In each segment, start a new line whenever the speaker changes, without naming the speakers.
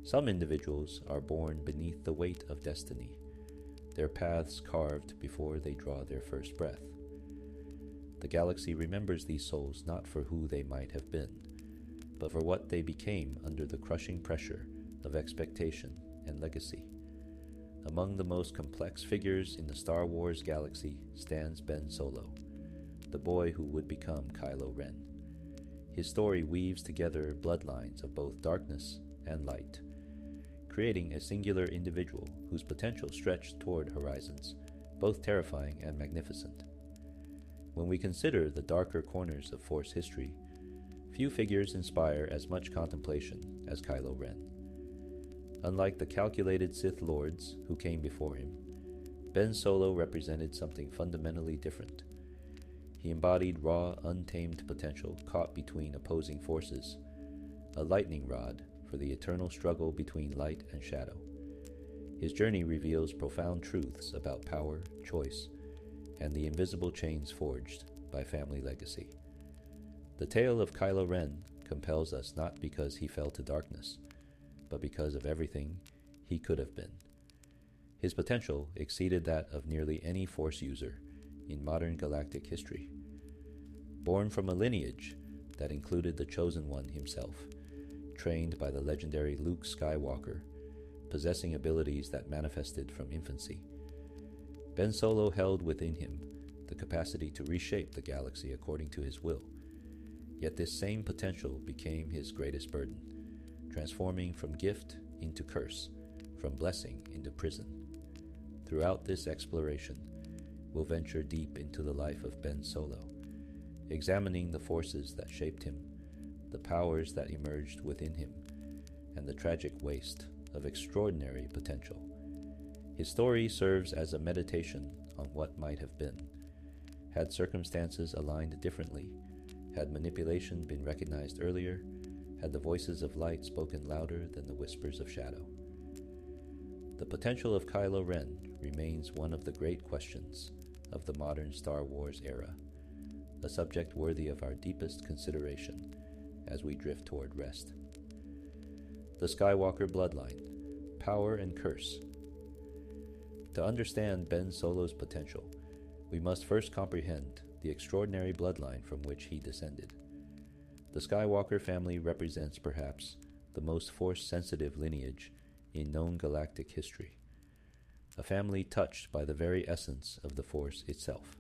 Some individuals are born beneath the weight of destiny, their paths carved before they draw their first breath. The galaxy remembers these souls not for who they might have been, but for what they became under the crushing pressure of expectation and legacy. Among the most complex figures in the Star Wars galaxy stands Ben Solo, the boy who would become Kylo Ren. His story weaves together bloodlines of both darkness and light, creating a singular individual whose potential stretched toward horizons, both terrifying and magnificent. When we consider the darker corners of Force history, few figures inspire as much contemplation as Kylo Ren. Unlike the calculated Sith Lords who came before him, Ben Solo represented something fundamentally different. He embodied raw, untamed potential caught between opposing forces, a lightning rod for the eternal struggle between light and shadow. His journey reveals profound truths about power, choice, and the invisible chains forged by family legacy. The tale of Kylo Ren compels us not because he fell to darkness, but because of everything he could have been. His potential exceeded that of nearly any Force user in modern galactic history. Born from a lineage that included the Chosen One himself, trained by the legendary Luke Skywalker, possessing abilities that manifested from infancy, Ben Solo held within him the capacity to reshape the galaxy according to his will. Yet this same potential became his greatest burden, transforming from gift into curse, from blessing into prison. Throughout this exploration, we'll venture deep into the life of Ben Solo, examining the forces that shaped him, the powers that emerged within him, and the tragic waste of extraordinary potential. His story serves as a meditation on what might have been, had circumstances aligned differently, had manipulation been recognized earlier, had the voices of light spoken louder than the whispers of shadow. The potential of Kylo Ren remains one of the great questions of the modern Star Wars era, a subject worthy of our deepest consideration as we drift toward rest. The Skywalker bloodline, power and curse. To understand Ben Solo's potential, we must first comprehend the extraordinary bloodline from which he descended. The Skywalker family represents perhaps the most Force-sensitive lineage in known galactic history, a family touched by the very essence of the Force itself.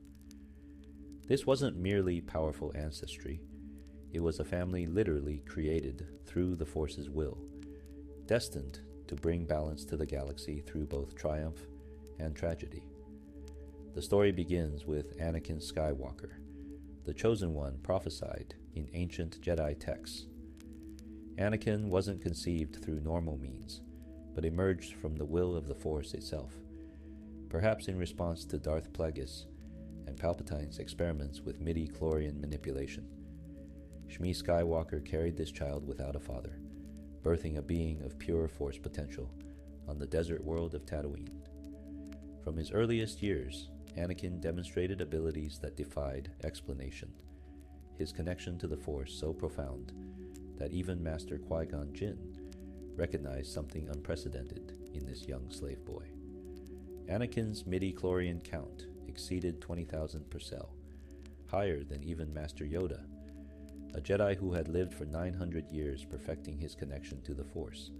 This wasn't merely powerful ancestry, it was a family literally created through the Force's will, destined to bring balance to the galaxy through both triumph and tragedy. The story begins with Anakin Skywalker, the Chosen One prophesied in ancient Jedi texts. Anakin wasn't conceived through normal means, but emerged from the will of the Force itself, perhaps in response to Darth Plagueis and Palpatine's experiments with midi-chlorian manipulation. Shmi Skywalker carried this child without a father, birthing a being of pure Force potential on the desert world of Tatooine. From his earliest years, Anakin demonstrated abilities that defied explanation, his connection to the Force so profound that even Master Qui-Gon Jinn recognized something unprecedented in this young slave boy. Anakin's midi-chlorian count exceeded 20,000 per cell, higher than even Master Yoda, a Jedi who had lived for 900 years perfecting his connection to the Force.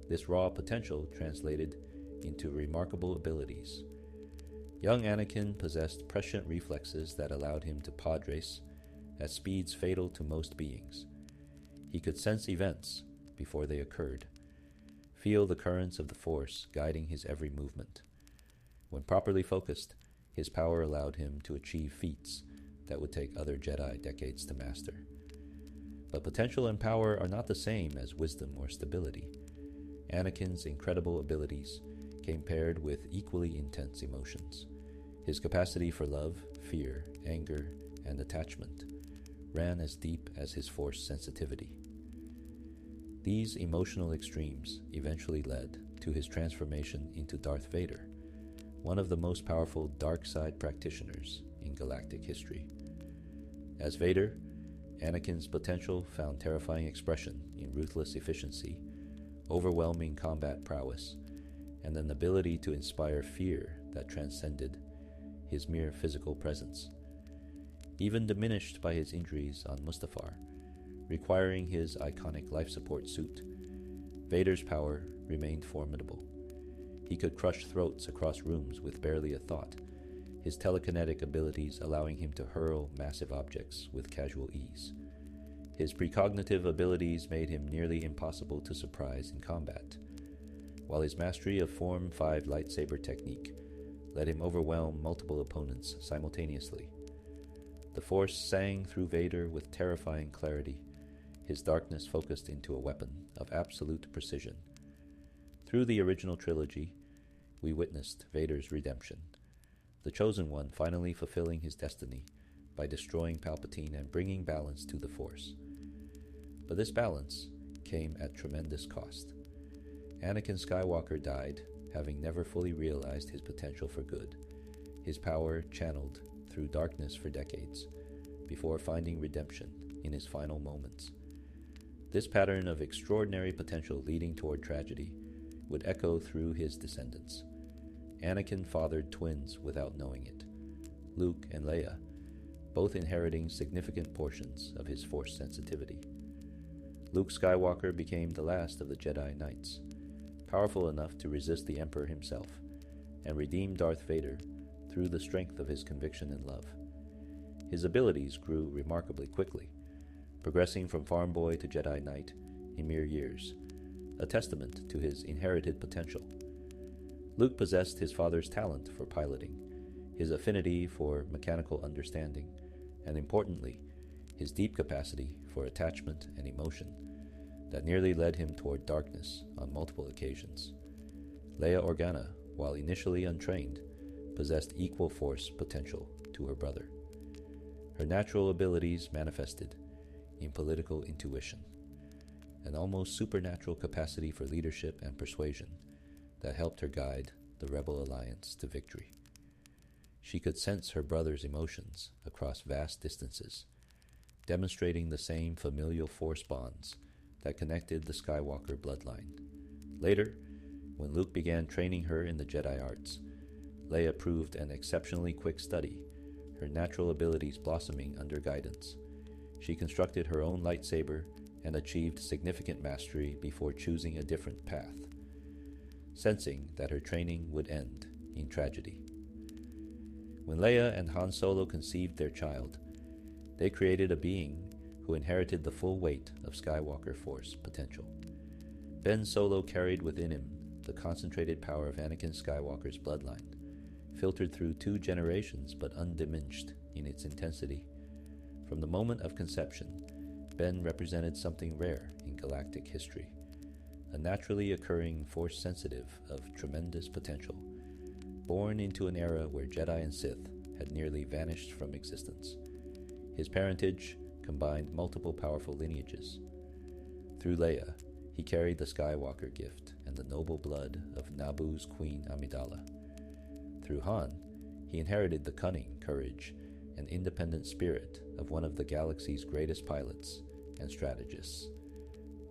This raw potential translated into remarkable abilities. Young Anakin possessed prescient reflexes that allowed him to pod race at speeds fatal to most beings. He could sense events before they occurred, feel the currents of the Force guiding his every movement. When properly focused, his power allowed him to achieve feats that would take other Jedi decades to master. But potential and power are not the same as wisdom or stability. Anakin's incredible abilities came paired with equally intense emotions. His capacity for love, fear, anger, and attachment ran as deep as his Force sensitivity. These emotional extremes eventually led to his transformation into Darth Vader, one of the most powerful dark side practitioners in galactic history. As Vader, Anakin's potential found terrifying expression in ruthless efficiency, overwhelming combat prowess, and an ability to inspire fear that transcended his mere physical presence. Even diminished by his injuries on Mustafar, requiring his iconic life support suit, Vader's power remained formidable. He could crush throats across rooms with barely a thought, his telekinetic abilities allowing him to hurl massive objects with casual ease. His precognitive abilities made him nearly impossible to surprise in combat, while his mastery of Form 5 lightsaber technique let him overwhelm multiple opponents simultaneously. The Force sang through Vader with terrifying clarity, his darkness focused into a weapon of absolute precision. Through the original trilogy, we witnessed Vader's redemption, the Chosen One finally fulfilling his destiny by destroying Palpatine and bringing balance to the Force. But this balance came at tremendous cost. Anakin Skywalker died, having never fully realized his potential for good, his power channeled through darkness for decades, before finding redemption in his final moments. This pattern of extraordinary potential leading toward tragedy would echo through his descendants. Anakin fathered twins without knowing it, Luke and Leia, both inheriting significant portions of his Force sensitivity. Luke Skywalker became the last of the Jedi Knights, powerful enough to resist the Emperor himself, and redeem Darth Vader through the strength of his conviction and love. His abilities grew remarkably quickly, progressing from farm boy to Jedi Knight in mere years, a testament to his inherited potential. Luke possessed his father's talent for piloting, his affinity for mechanical understanding, and importantly, his deep capacity for attachment and emotion that nearly led him toward darkness on multiple occasions. Leia Organa, while initially untrained, possessed equal Force potential to her brother. Her natural abilities manifested in political intuition, an almost supernatural capacity for leadership and persuasion that helped her guide the Rebel Alliance to victory. She could sense her brother's emotions across vast distances, demonstrating the same familial Force bonds that connected the Skywalker bloodline. Later, when Luke began training her in the Jedi arts, Leia proved an exceptionally quick study, her natural abilities blossoming under guidance. She constructed her own lightsaber and achieved significant mastery before choosing a different path, sensing that her training would end in tragedy. When Leia and Han Solo conceived their child, they created a being who inherited the full weight of Skywalker Force potential. Ben Solo carried within him the concentrated power of Anakin Skywalker's bloodline, filtered through 2 generations but undiminished in its intensity. From the moment of conception, Ben represented something rare in galactic history, a naturally occurring Force sensitive of tremendous potential, born into an era where Jedi and Sith had nearly vanished from existence. His parentage combined multiple powerful lineages. Through Leia, he carried the Skywalker gift and the noble blood of Naboo's Queen Amidala. Through Han, he inherited the cunning, courage, and independent spirit of one of the galaxy's greatest pilots and strategists.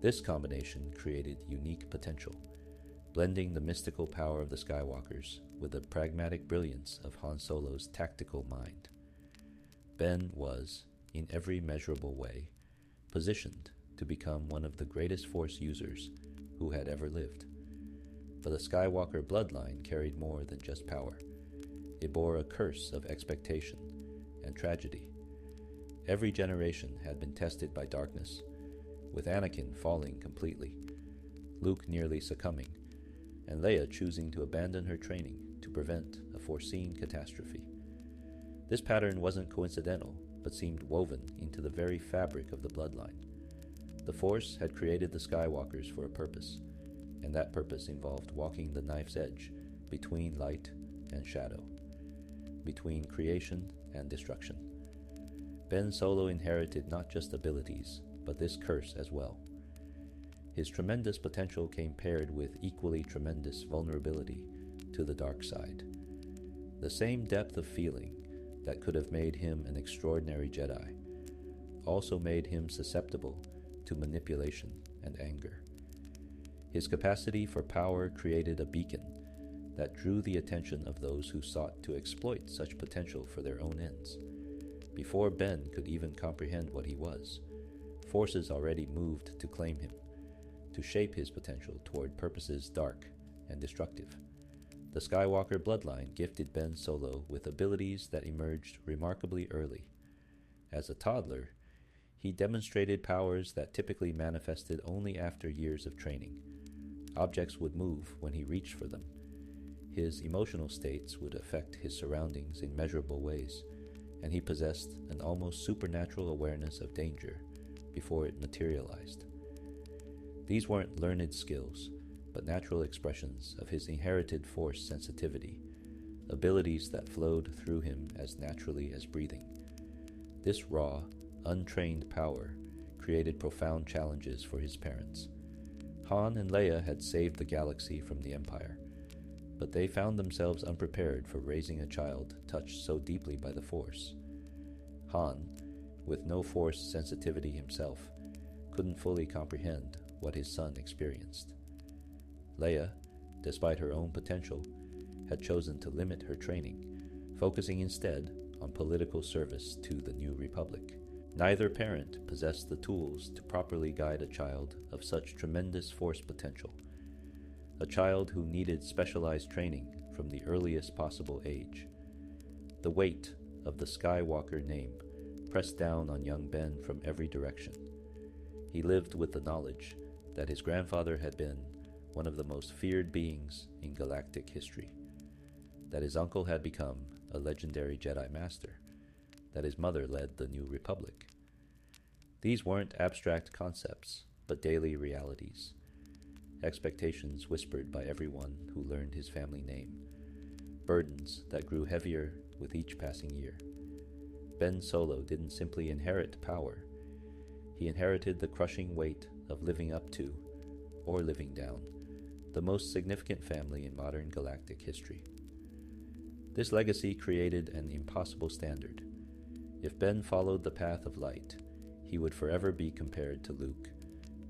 This combination created unique potential, blending the mystical power of the Skywalkers with the pragmatic brilliance of Han Solo's tactical mind. Ben was, in every measurable way, positioned to become one of the greatest Force users who had ever lived. But the Skywalker bloodline carried more than just power. It bore a curse of expectation and tragedy. Every generation had been tested by darkness, with Anakin falling completely, Luke nearly succumbing, and Leia choosing to abandon her training to prevent a foreseen catastrophe. This pattern wasn't coincidental, but seemed woven into the very fabric of the bloodline. The Force had created the Skywalkers for a purpose, and that purpose involved walking the knife's edge between light and shadow, between creation and destruction. Ben Solo inherited not just abilities, but this curse as well. His tremendous potential came paired with equally tremendous vulnerability to the dark side. The same depth of feeling that could have made him an extraordinary Jedi also made him susceptible to manipulation and anger. His capacity for power created a beacon that drew the attention of those who sought to exploit such potential for their own ends. Before Ben could even comprehend what he was, forces already moved to claim him, to shape his potential toward purposes dark and destructive. The Skywalker bloodline gifted Ben Solo with abilities that emerged remarkably early. As a toddler, he demonstrated powers that typically manifested only after years of training. Objects would move when he reached for them. His emotional states would affect his surroundings in measurable ways, and he possessed an almost supernatural awareness of danger before it materialized. These weren't learned skills, but natural expressions of his inherited Force sensitivity, abilities that flowed through him as naturally as breathing. This raw, untrained power created profound challenges for his parents. Han and Leia had saved the galaxy from the Empire, but they found themselves unprepared for raising a child touched so deeply by the Force. Han, with no Force sensitivity himself, couldn't fully comprehend what his son experienced. Leia, despite her own potential, had chosen to limit her training, focusing instead on political service to the New Republic. Neither parent possessed the tools to properly guide a child of such tremendous Force potential, a child who needed specialized training from the earliest possible age. The weight of the Skywalker name pressed down on young Ben from every direction. He lived with the knowledge that his grandfather had been one of the most feared beings in galactic history, that his uncle had become a legendary Jedi Master, that his mother led the New Republic. These weren't abstract concepts, but daily realities, expectations whispered by everyone who learned his family name, burdens that grew heavier with each passing year. Ben Solo didn't simply inherit power, he inherited the crushing weight of living up to, or living down, the most significant family in modern galactic history. This legacy created an impossible standard. If Ben followed the path of light, he would forever be compared to Luke,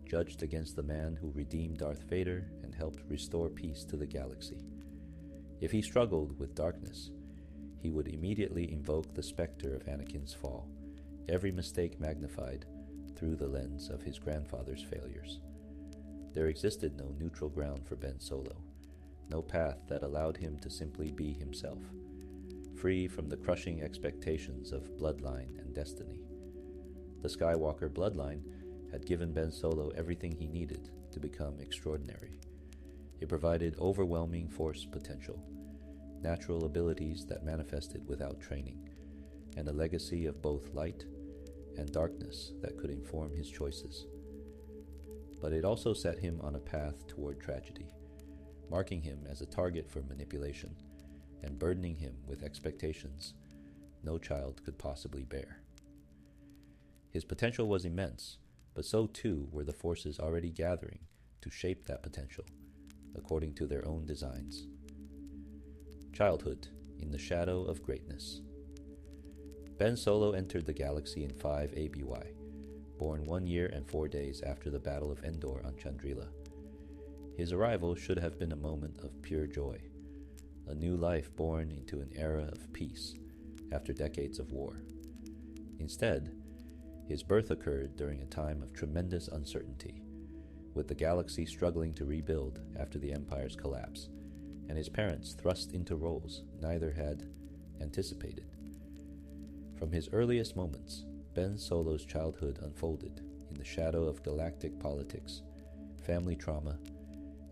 judged against the man who redeemed Darth Vader and helped restore peace to the galaxy. If he struggled with darkness, he would immediately invoke the specter of Anakin's fall, every mistake magnified through the lens of his grandfather's failures. There existed no neutral ground for Ben Solo, no path that allowed him to simply be himself, free from the crushing expectations of bloodline and destiny. The Skywalker bloodline had given Ben Solo everything he needed to become extraordinary. It provided overwhelming Force potential, natural abilities that manifested without training, and a legacy of both light and darkness that could inform his choices. But it also set him on a path toward tragedy, marking him as a target for manipulation and burdening him with expectations no child could possibly bear. His potential was immense, but so too were the forces already gathering to shape that potential, according to their own designs. Childhood in the shadow of greatness. Ben Solo entered the galaxy in 5 ABY, born 1 year and 4 days after the Battle of Endor on Chandrila. His arrival should have been a moment of pure joy, a new life born into an era of peace after decades of war. Instead, his birth occurred during a time of tremendous uncertainty, with the galaxy struggling to rebuild after the Empire's collapse, and his parents thrust into roles neither had anticipated. From his earliest moments, Ben Solo's childhood unfolded in the shadow of galactic politics, family trauma,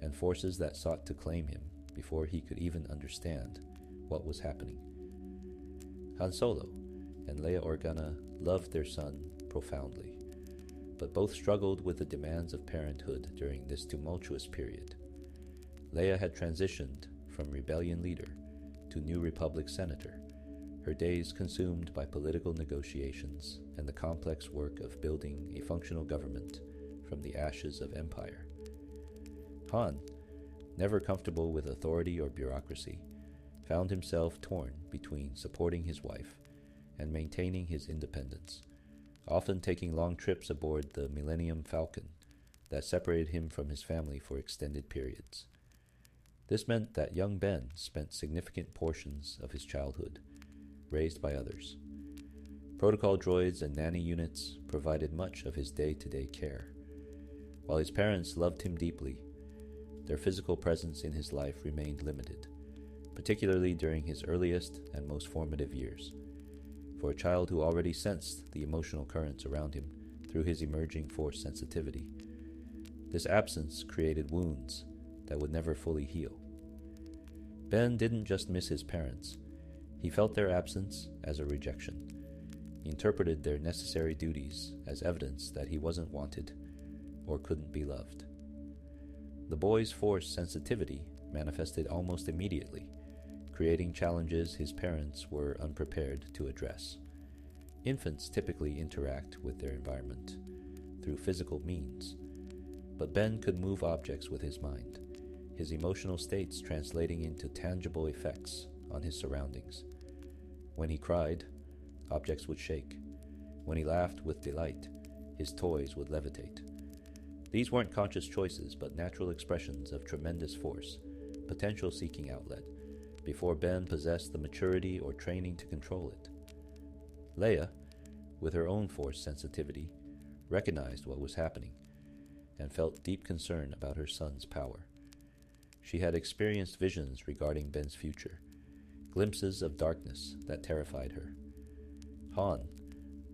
and forces that sought to claim him before he could even understand what was happening. Han Solo and Leia Organa loved their son profoundly, but both struggled with the demands of parenthood during this tumultuous period. Leia had transitioned from rebellion leader to New Republic senator, her days consumed by political negotiations and the complex work of building a functional government from the ashes of empire. Han, never comfortable with authority or bureaucracy, found himself torn between supporting his wife and maintaining his independence, often taking long trips aboard the Millennium Falcon that separated him from his family for extended periods. This meant that young Ben spent significant portions of his childhood raised by others. Protocol droids and nanny units provided much of his day-to-day care. While his parents loved him deeply, their physical presence in his life remained limited, particularly during his earliest and most formative years. For a child who already sensed the emotional currents around him through his emerging Force sensitivity, this absence created wounds that would never fully heal. Ben didn't just miss his parents. He felt their absence as a rejection. He interpreted their necessary duties as evidence that he wasn't wanted or couldn't be loved. The boy's Force sensitivity manifested almost immediately, creating challenges his parents were unprepared to address. Infants typically interact with their environment through physical means, but Ben could move objects with his mind, his emotional states translating into tangible effects on his surroundings. When he cried, objects would shake. When he laughed with delight, his toys would levitate. These weren't conscious choices, but natural expressions of tremendous force, potential seeking outlet, before Ben possessed the maturity or training to control it. Leia, with her own Force sensitivity, recognized what was happening and felt deep concern about her son's power. She had experienced visions regarding Ben's future, glimpses of darkness that terrified her. Han,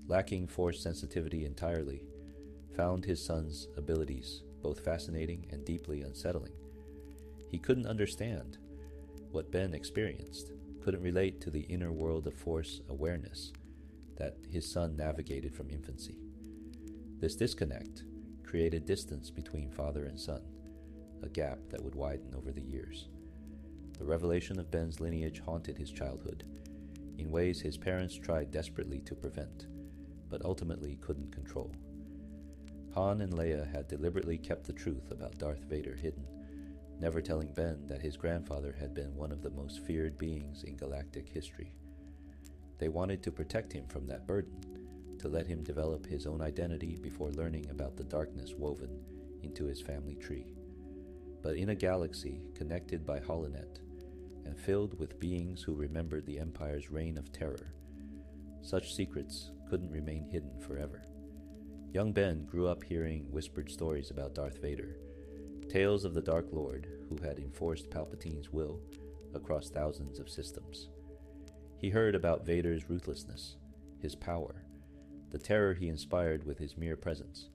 lacking Force sensitivity entirely, found his son's abilities both fascinating and deeply unsettling. He couldn't understand what Ben experienced, couldn't relate to the inner world of Force awareness that his son navigated from infancy. This disconnect created distance between father and son, a gap that would widen over the years. The revelation of Ben's lineage haunted his childhood, in ways his parents tried desperately to prevent, but ultimately couldn't control. Han and Leia had deliberately kept the truth about Darth Vader hidden, never telling Ben that his grandfather had been one of the most feared beings in galactic history. They wanted to protect him from that burden, to let him develop his own identity before learning about the darkness woven into his family tree. But in a galaxy connected by holonet and filled with beings who remembered the Empire's reign of terror, such secrets couldn't remain hidden forever. Young Ben grew up hearing whispered stories about Darth Vader, tales of the Dark Lord who had enforced Palpatine's will across thousands of systems. He heard about Vader's ruthlessness, his power, the terror he inspired with his mere presence.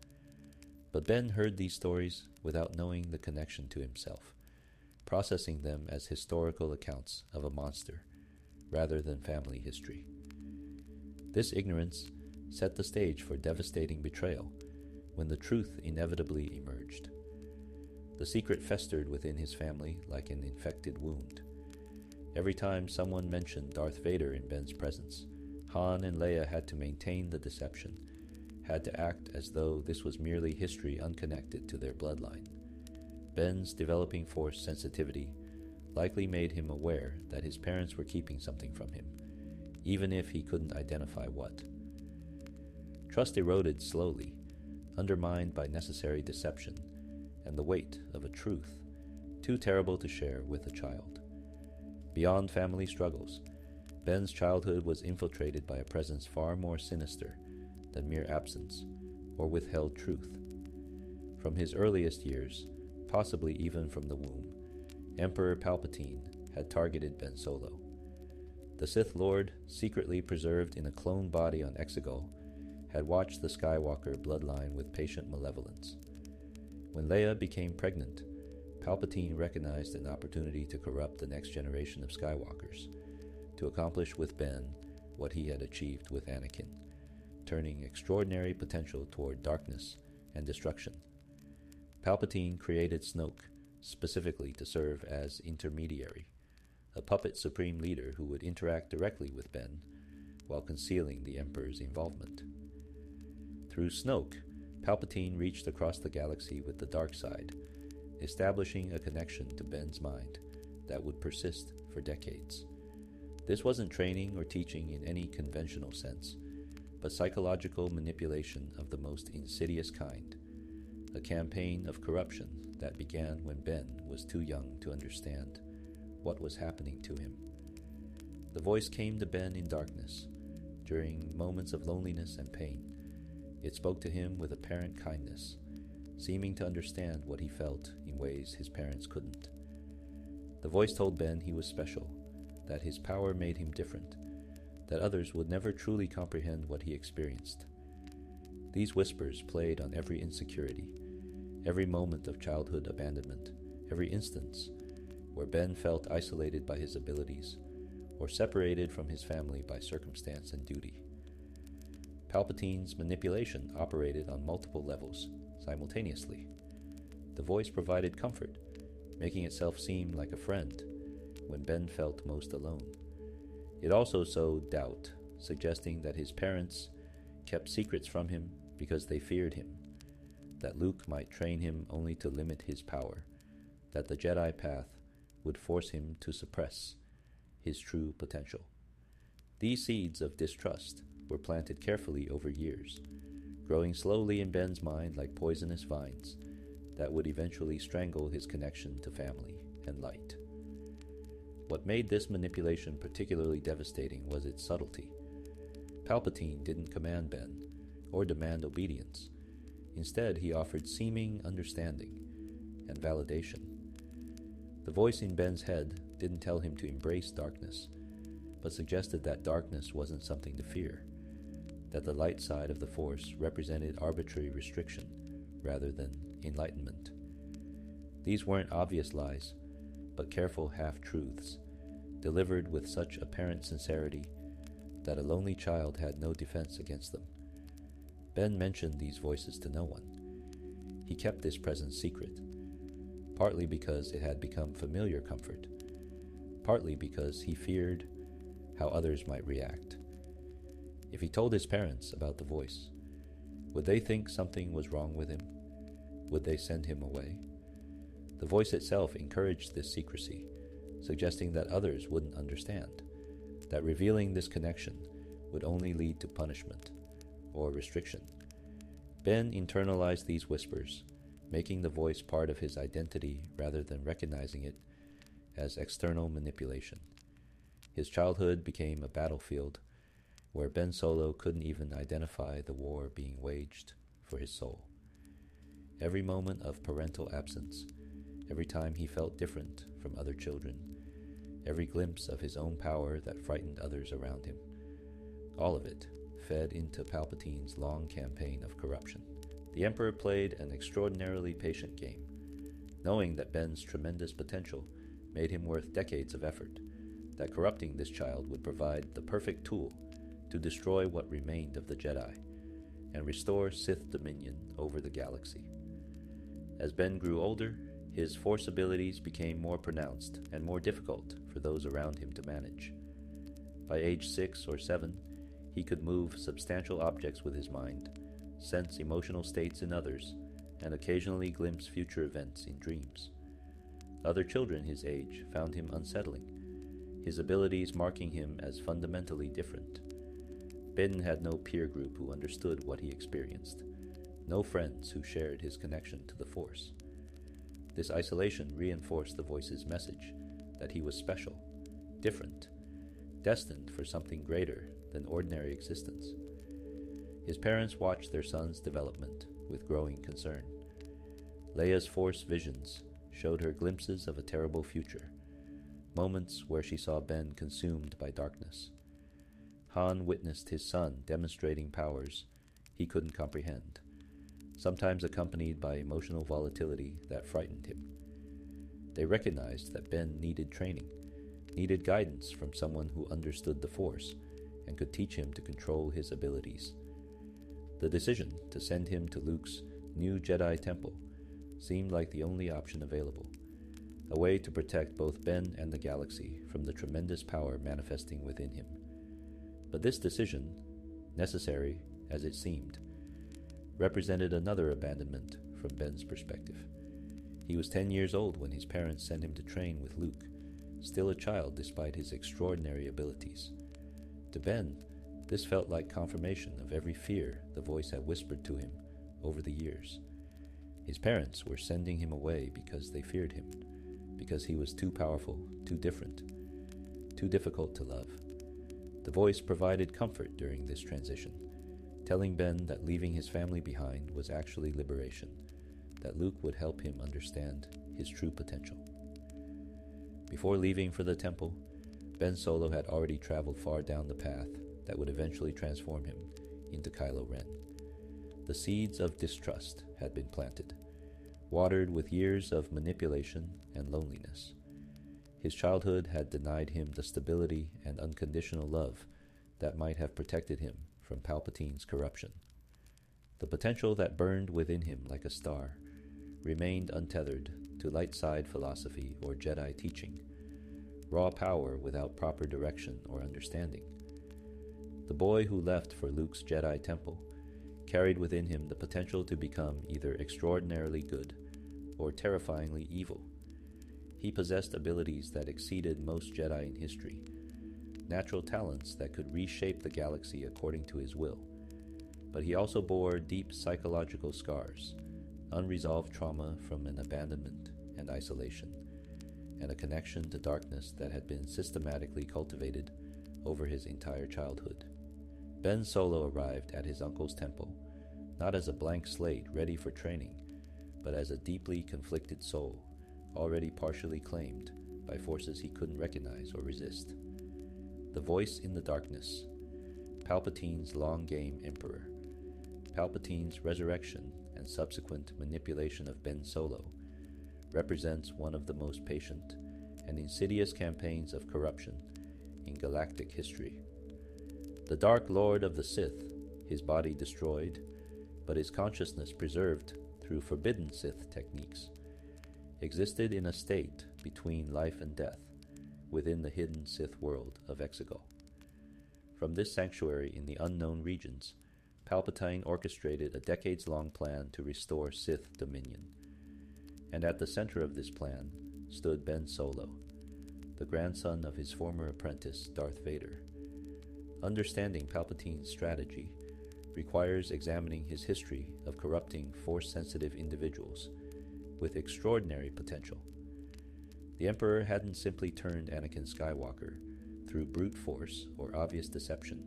But Ben heard these stories without knowing the connection to himself, processing them as historical accounts of a monster rather than family history. This ignorance set the stage for devastating betrayal when the truth inevitably emerged. The secret festered within his family like an infected wound. Every time someone mentioned Darth Vader in Ben's presence, Han and Leia had to maintain the deception, had to act as though this was merely history unconnected to their bloodline. Ben's developing Force sensitivity likely made him aware that his parents were keeping something from him, even if he couldn't identify what. Trust eroded slowly, undermined by necessary deception and the weight of a truth too terrible to share with a child. Beyond family struggles, Ben's childhood was infiltrated by a presence far more sinister than mere absence or withheld truth. From his earliest years, possibly even from the womb, Emperor Palpatine had targeted Ben Solo. The Sith Lord, secretly preserved in a clone body on Exegol, had watched the Skywalker bloodline with patient malevolence. When Leia became pregnant, Palpatine recognized an opportunity to corrupt the next generation of Skywalkers, to accomplish with Ben what he had achieved with Anakin, turning extraordinary potential toward darkness and destruction. Palpatine created Snoke specifically to serve as intermediary, a puppet supreme leader who would interact directly with Ben while concealing the Emperor's involvement. Through Snoke, Palpatine reached across the galaxy with the dark side, establishing a connection to Ben's mind that would persist for decades. This wasn't training or teaching in any conventional sense, but psychological manipulation of the most insidious kind, a campaign of corruption that began when Ben was too young to understand what was happening to him. The voice came to Ben in darkness, during moments of loneliness and pain. It spoke to him with apparent kindness, seeming to understand what he felt in ways his parents couldn't. The voice told Ben he was special, that his power made him different, that others would never truly comprehend what he experienced. These whispers played on every insecurity, every moment of childhood abandonment, every instance where Ben felt isolated by his abilities or separated from his family by circumstance and duty. Palpatine's manipulation operated on multiple levels simultaneously. The voice provided comfort, making itself seem like a friend when Ben felt most alone. It also sowed doubt, suggesting that his parents kept secrets from him because they feared him, that Luke might train him only to limit his power, that the Jedi path would force him to suppress his true potential. These seeds of distrust were planted carefully over years, growing slowly in Ben's mind like poisonous vines that would eventually strangle his connection to family and light. What made this manipulation particularly devastating was its subtlety. Palpatine didn't command Ben or demand obedience. Instead, he offered seeming understanding and validation. The voice in Ben's head didn't tell him to embrace darkness, but suggested that darkness wasn't something to fear, that the light side of the Force represented arbitrary restriction rather than enlightenment. These weren't obvious lies, but careful half-truths, delivered with such apparent sincerity that a lonely child had no defense against them. Ben mentioned these voices to no one. He kept this presence secret, partly because it had become familiar comfort, partly because he feared how others might react. If he told his parents about the voice, would they think something was wrong with him? Would they send him away? The voice itself encouraged this secrecy, suggesting that others wouldn't understand, that revealing this connection would only lead to punishment or restriction. Ben internalized these whispers, making the voice part of his identity rather than recognizing it as external manipulation. His childhood became a battlefield where Ben Solo couldn't even identify the war being waged for his soul. Every moment of parental absence, every time he felt different from other children, every glimpse of his own power that frightened others around him, all of it fed into Palpatine's long campaign of corruption. The Emperor played an extraordinarily patient game, knowing that Ben's tremendous potential made him worth decades of effort, that corrupting this child would provide the perfect tool to destroy what remained of the Jedi and restore Sith dominion over the galaxy. As Ben grew older, his Force abilities became more pronounced and more difficult for those around him to manage. By age 6 or 7, he could move substantial objects with his mind, sense emotional states in others, and occasionally glimpse future events in dreams. Other children his age found him unsettling, his abilities marking him as fundamentally different. Ben had no peer group who understood what he experienced, no friends who shared his connection to the Force. This isolation reinforced the voice's message that he was special, different, destined for something greater than ordinary existence. His parents watched their son's development with growing concern. Leia's Force visions showed her glimpses of a terrible future, moments where she saw Ben consumed by darkness. Han witnessed his son demonstrating powers he couldn't comprehend, sometimes accompanied by emotional volatility that frightened him. They recognized that Ben needed training, needed guidance from someone who understood the Force and could teach him to control his abilities. The decision to send him to Luke's new Jedi temple seemed like the only option available, a way to protect both Ben and the galaxy from the tremendous power manifesting within him. But this decision, necessary as it seemed, represented another abandonment from Ben's perspective. He was 10 years old when his parents sent him to train with Luke, still a child despite his extraordinary abilities. To Ben, this felt like confirmation of every fear the voice had whispered to him over the years. His parents were sending him away because they feared him, because he was too powerful, too different, too difficult to love. The voice provided comfort during this transition, telling Ben that leaving his family behind was actually liberation, that Luke would help him understand his true potential. Before leaving for the temple, Ben Solo had already traveled far down the path that would eventually transform him into Kylo Ren. The seeds of distrust had been planted, watered with years of manipulation and loneliness. His childhood had denied him the stability and unconditional love that might have protected him from Palpatine's corruption. The potential that burned within him like a star remained untethered to light side philosophy or Jedi teaching, raw power without proper direction or understanding. The boy who left for Luke's Jedi temple carried within him the potential to become either extraordinarily good or terrifyingly evil. He possessed abilities that exceeded most Jedi in history, natural talents that could reshape the galaxy according to his will. But he also bore deep psychological scars, unresolved trauma from an abandonment and isolation, and a connection to darkness that had been systematically cultivated over his entire childhood. Ben Solo arrived at his uncle's temple, not as a blank slate ready for training, but as a deeply conflicted soul, already partially claimed by forces he couldn't recognize or resist. The voice in the darkness, Palpatine's long-game emperor, Palpatine's resurrection and subsequent manipulation of Ben Solo, represents one of the most patient and insidious campaigns of corruption in galactic history. The Dark Lord of the Sith, his body destroyed, but his consciousness preserved through forbidden Sith techniques, existed in a state between life and death within the hidden Sith world of Exegol. From this sanctuary in the unknown regions, Palpatine orchestrated a decades-long plan to restore Sith dominion. And at the center of this plan stood Ben Solo, the grandson of his former apprentice Darth Vader. Understanding Palpatine's strategy requires examining his history of corrupting Force-sensitive individuals with extraordinary potential. The Emperor hadn't simply turned Anakin Skywalker through brute force or obvious deception,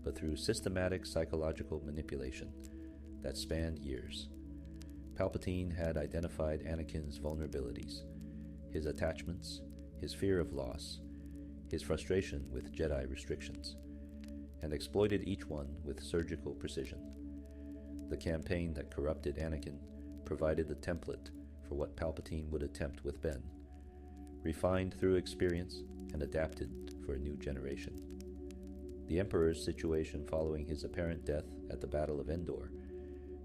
but through systematic psychological manipulation that spanned years. Palpatine had identified Anakin's vulnerabilities, his attachments, his fear of loss, his frustration with Jedi restrictions, and exploited each one with surgical precision. The campaign that corrupted Anakin provided the template for what Palpatine would attempt with Ben, refined through experience and adapted for a new generation. The Emperor's situation following his apparent death at the Battle of Endor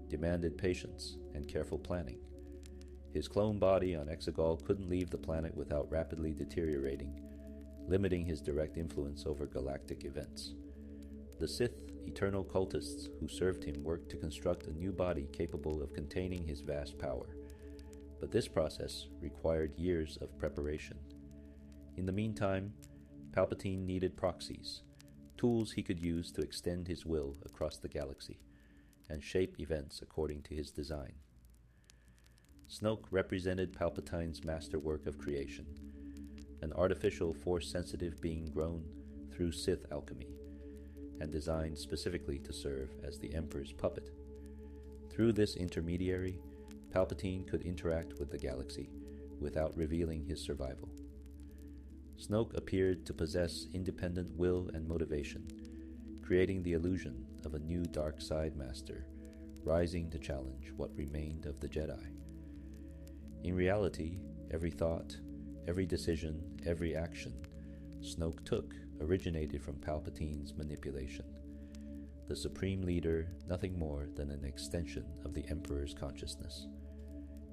demanded patience and careful planning. His clone body on Exegol couldn't leave the planet without rapidly deteriorating, limiting his direct influence over galactic events. The Sith, eternal cultists who served him, worked to construct a new body capable of containing his vast power. But this process required years of preparation. In the meantime, Palpatine needed proxies, tools he could use to extend his will across the galaxy and shape events according to his design. Snoke represented Palpatine's masterwork of creation, an artificial Force-sensitive being grown through Sith alchemy and designed specifically to serve as the Emperor's puppet. Through this intermediary, Palpatine could interact with the galaxy without revealing his survival. Snoke appeared to possess independent will and motivation, creating the illusion of a new dark side master, rising to challenge what remained of the Jedi. In reality, every thought, every decision, every action Snoke took originated from Palpatine's manipulation. The Supreme Leader, nothing more than an extension of the Emperor's consciousness.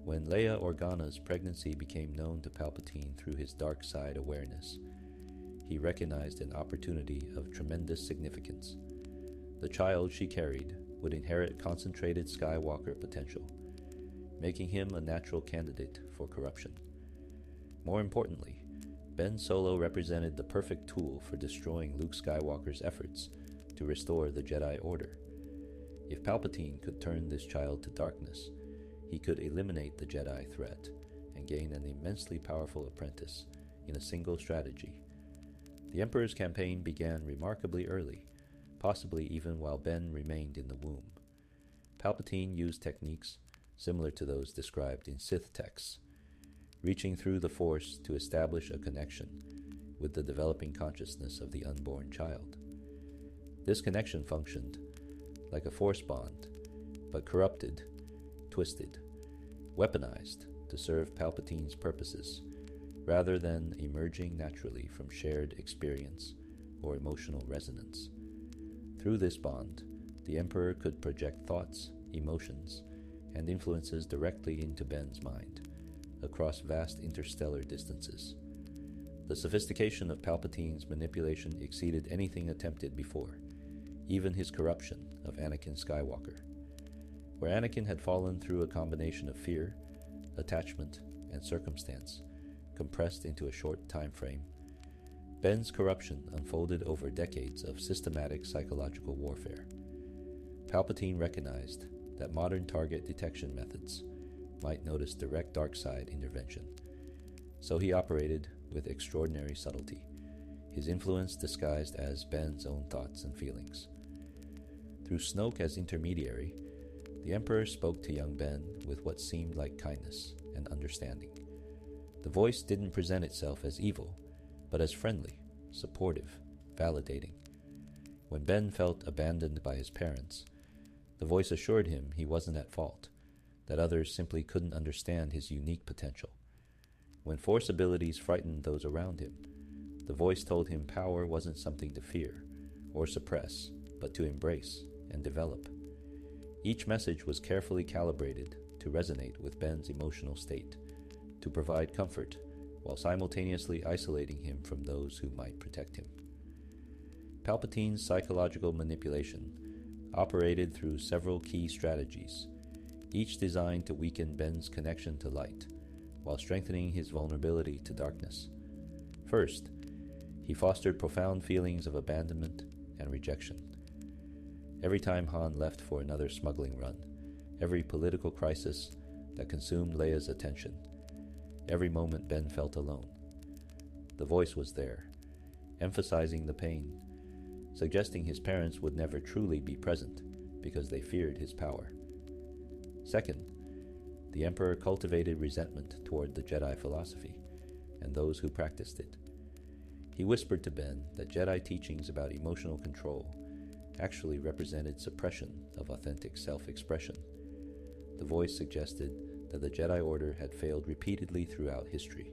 When Leia Organa's pregnancy became known to Palpatine through his dark side awareness, he recognized an opportunity of tremendous significance. The child she carried would inherit concentrated Skywalker potential, making him a natural candidate for corruption. More importantly, Ben Solo represented the perfect tool for destroying Luke Skywalker's efforts to restore the Jedi Order. If Palpatine could turn this child to darkness, he could eliminate the Jedi threat and gain an immensely powerful apprentice in a single strategy. The Emperor's campaign began remarkably early, possibly even while Ben remained in the womb. Palpatine used techniques similar to those described in Sith texts, reaching through the Force to establish a connection with the developing consciousness of the unborn child. This connection functioned like a Force bond, but corrupted, twisted, weaponized to serve Palpatine's purposes, rather than emerging naturally from shared experience or emotional resonance. Through this bond, the Emperor could project thoughts, emotions, and influences directly into Ben's mind, across vast interstellar distances. The sophistication of Palpatine's manipulation exceeded anything attempted before, even his corruption of Anakin Skywalker. Where Anakin had fallen through a combination of fear, attachment, and circumstance, compressed into a short time frame, Ben's corruption unfolded over decades of systematic psychological warfare. Palpatine recognized that modern target detection methods might notice direct dark side intervention, so he operated with extraordinary subtlety, his influence disguised as Ben's own thoughts and feelings. Through Snoke as intermediary, the Emperor spoke to young Ben with what seemed like kindness and understanding. The voice didn't present itself as evil, but as friendly, supportive, validating. When Ben felt abandoned by his parents, the voice assured him he wasn't at fault, that others simply couldn't understand his unique potential. When Force abilities frightened those around him, the voice told him power wasn't something to fear or suppress, but to embrace and develop. Each message was carefully calibrated to resonate with Ben's emotional state, to provide comfort while simultaneously isolating him from those who might protect him. Palpatine's psychological manipulation operated through several key strategies, each designed to weaken Ben's connection to light, while strengthening his vulnerability to darkness. First, he fostered profound feelings of abandonment and rejection. Every time Han left for another smuggling run, every political crisis that consumed Leia's attention, every moment Ben felt alone, the voice was there, emphasizing the pain, suggesting his parents would never truly be present because they feared his power. Second, the Emperor cultivated resentment toward the Jedi philosophy and those who practiced it. He whispered to Ben that Jedi teachings about emotional control actually represented suppression of authentic self-expression. The voice suggested that the Jedi Order had failed repeatedly throughout history,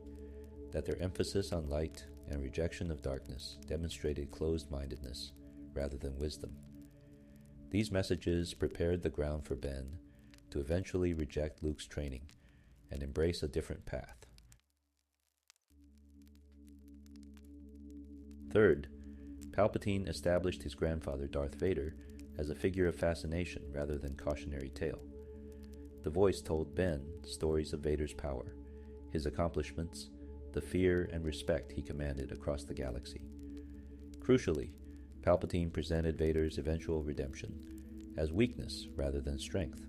that their emphasis on light and rejection of darkness demonstrated closed-mindedness rather than wisdom. These messages prepared the ground for Ben to eventually reject Luke's training and embrace a different path. Third, Palpatine established his grandfather Darth Vader as a figure of fascination rather than cautionary tale. The voice told Ben stories of Vader's power, his accomplishments, the fear and respect he commanded across the galaxy. Crucially, Palpatine presented Vader's eventual redemption as weakness rather than strength,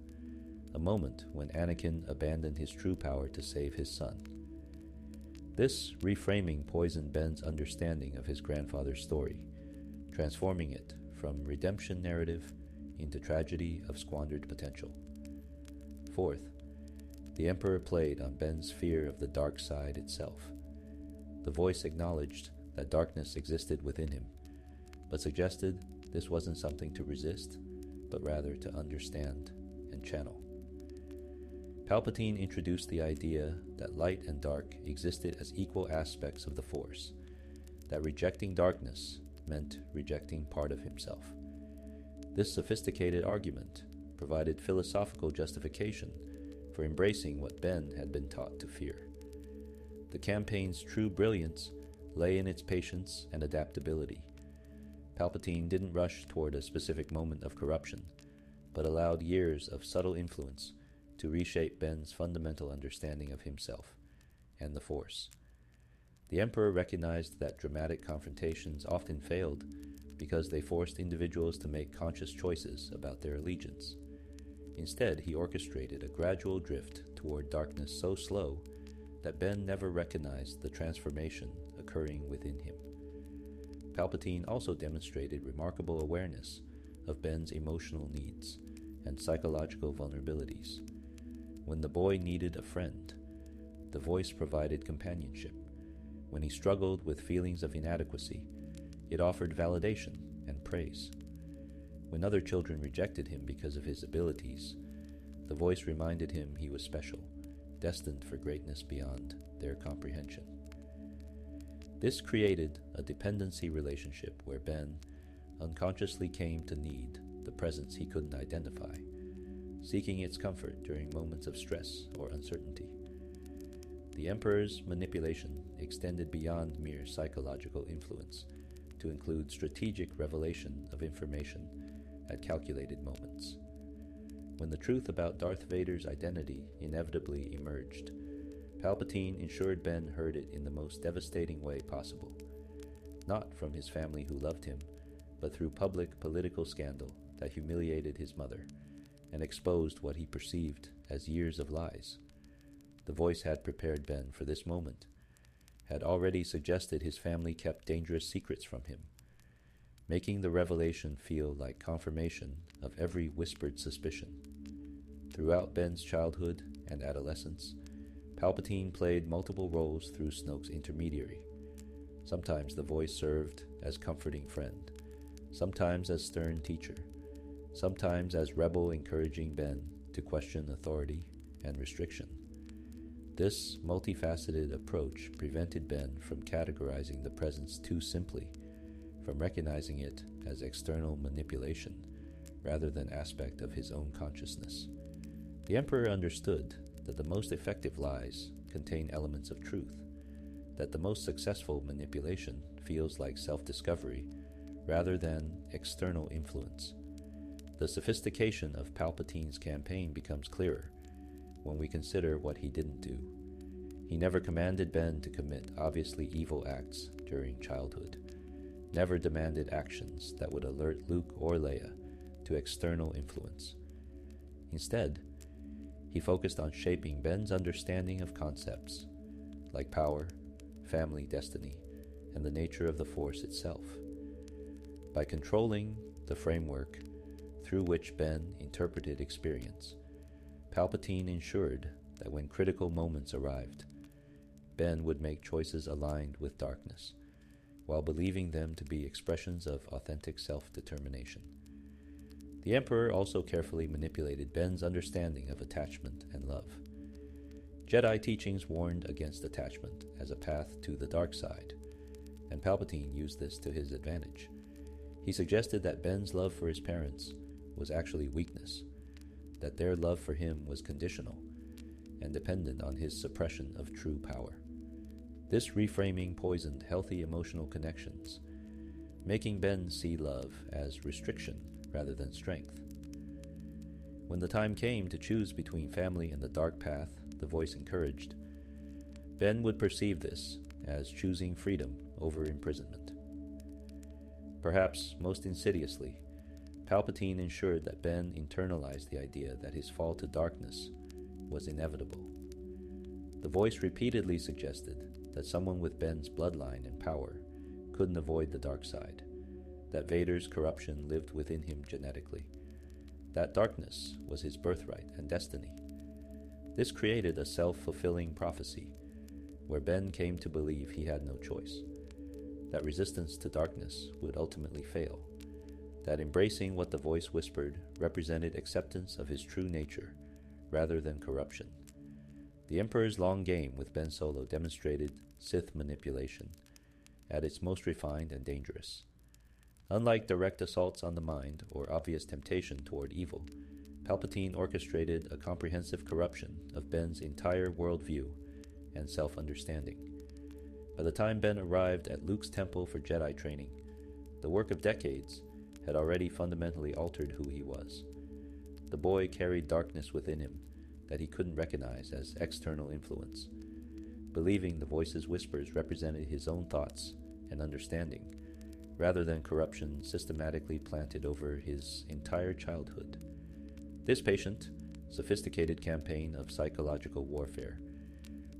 a moment when Anakin abandoned his true power to save his son. This reframing poisoned Ben's understanding of his grandfather's story, transforming it from redemption narrative into tragedy of squandered potential. Fourth, the Emperor played on Ben's fear of the dark side itself. The voice acknowledged that darkness existed within him, but suggested this wasn't something to resist, but rather to understand and channel. Palpatine introduced the idea that light and dark existed as equal aspects of the Force, that rejecting darkness meant rejecting part of himself. This sophisticated argument provided philosophical justification for embracing what Ben had been taught to fear. The campaign's true brilliance lay in its patience and adaptability. Palpatine didn't rush toward a specific moment of corruption, but allowed years of subtle influence to reshape Ben's fundamental understanding of himself and the Force. The Emperor recognized that dramatic confrontations often failed because they forced individuals to make conscious choices about their allegiance. Instead, he orchestrated a gradual drift toward darkness so slow that Ben never recognized the transformation occurring within him. Palpatine also demonstrated remarkable awareness of Ben's emotional needs and psychological vulnerabilities. When the boy needed a friend, the voice provided companionship. When he struggled with feelings of inadequacy, it offered validation and praise. When other children rejected him because of his abilities, the voice reminded him he was special, destined for greatness beyond their comprehension. This created a dependency relationship where Ben unconsciously came to need the presence he couldn't identify, seeking its comfort during moments of stress or uncertainty. The Emperor's manipulation extended beyond mere psychological influence to include strategic revelation of information at calculated moments. When the truth about Darth Vader's identity inevitably emerged, Palpatine ensured Ben heard it in the most devastating way possible, not from his family who loved him, but through public political scandal that humiliated his mother and exposed what he perceived as years of lies. The voice had prepared Ben for this moment, had already suggested his family kept dangerous secrets from him, making the revelation feel like confirmation of every whispered suspicion. Throughout Ben's childhood and adolescence, Palpatine played multiple roles through Snoke's intermediary. Sometimes the voice served as comforting friend, sometimes as stern teacher, sometimes as rebel encouraging Ben to question authority and restriction. This multifaceted approach prevented Ben from categorizing the presence too simply, from recognizing it as external manipulation rather than aspect of his own consciousness. The Emperor understood that the most effective lies contain elements of truth, that the most successful manipulation feels like self-discovery rather than external influence. The sophistication of Palpatine's campaign becomes clearer when we consider what he didn't do. He never commanded Ben to commit obviously evil acts during childhood, never demanded actions that would alert Luke or Leia to external influence. Instead, he focused on shaping Ben's understanding of concepts like power, family destiny, and the nature of the Force itself. By controlling the framework through which Ben interpreted experience, Palpatine ensured that when critical moments arrived, Ben would make choices aligned with darkness, while believing them to be expressions of authentic self-determination. The Emperor also carefully manipulated Ben's understanding of attachment and love. Jedi teachings warned against attachment as a path to the dark side, and Palpatine used this to his advantage. He suggested that Ben's love for his parents was actually weakness, that their love for him was conditional and dependent on his suppression of true power. This reframing poisoned healthy emotional connections, making Ben see love as restriction rather than strength. When the time came to choose between family and the dark path the voice encouraged, Ben would perceive this as choosing freedom over imprisonment. Perhaps most insidiously, Palpatine ensured that Ben internalized the idea that his fall to darkness was inevitable. The voice repeatedly suggested that someone with Ben's bloodline and power couldn't avoid the dark side, that Vader's corruption lived within him genetically, that darkness was his birthright and destiny. This created a self-fulfilling prophecy, where Ben came to believe he had no choice, that resistance to darkness would ultimately fail, that embracing what the voice whispered represented acceptance of his true nature rather than corruption. The Emperor's long game with Ben Solo demonstrated Sith manipulation at its most refined and dangerous. Unlike direct assaults on the mind or obvious temptation toward evil, Palpatine orchestrated a comprehensive corruption of Ben's entire worldview and self-understanding. By the time Ben arrived at Luke's temple for Jedi training, the work of decades had already fundamentally altered who he was. The boy carried darkness within him that he couldn't recognize as external influence, believing the voice's whispers represented his own thoughts and understanding, rather than corruption systematically planted over his entire childhood. This patient, sophisticated campaign of psychological warfare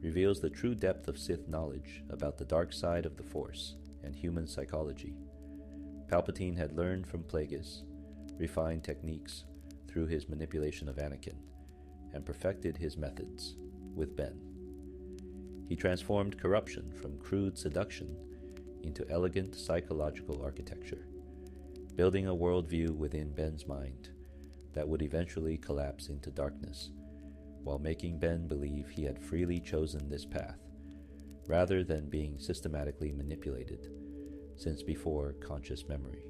reveals the true depth of Sith knowledge about the dark side of the Force and human psychology. Palpatine had learned from Plagueis, refined techniques through his manipulation of Anakin, and perfected his methods with Ben. He transformed corruption from crude seduction into elegant psychological architecture, building a worldview within Ben's mind that would eventually collapse into darkness, while making Ben believe he had freely chosen this path, rather than being systematically manipulated since before conscious memory.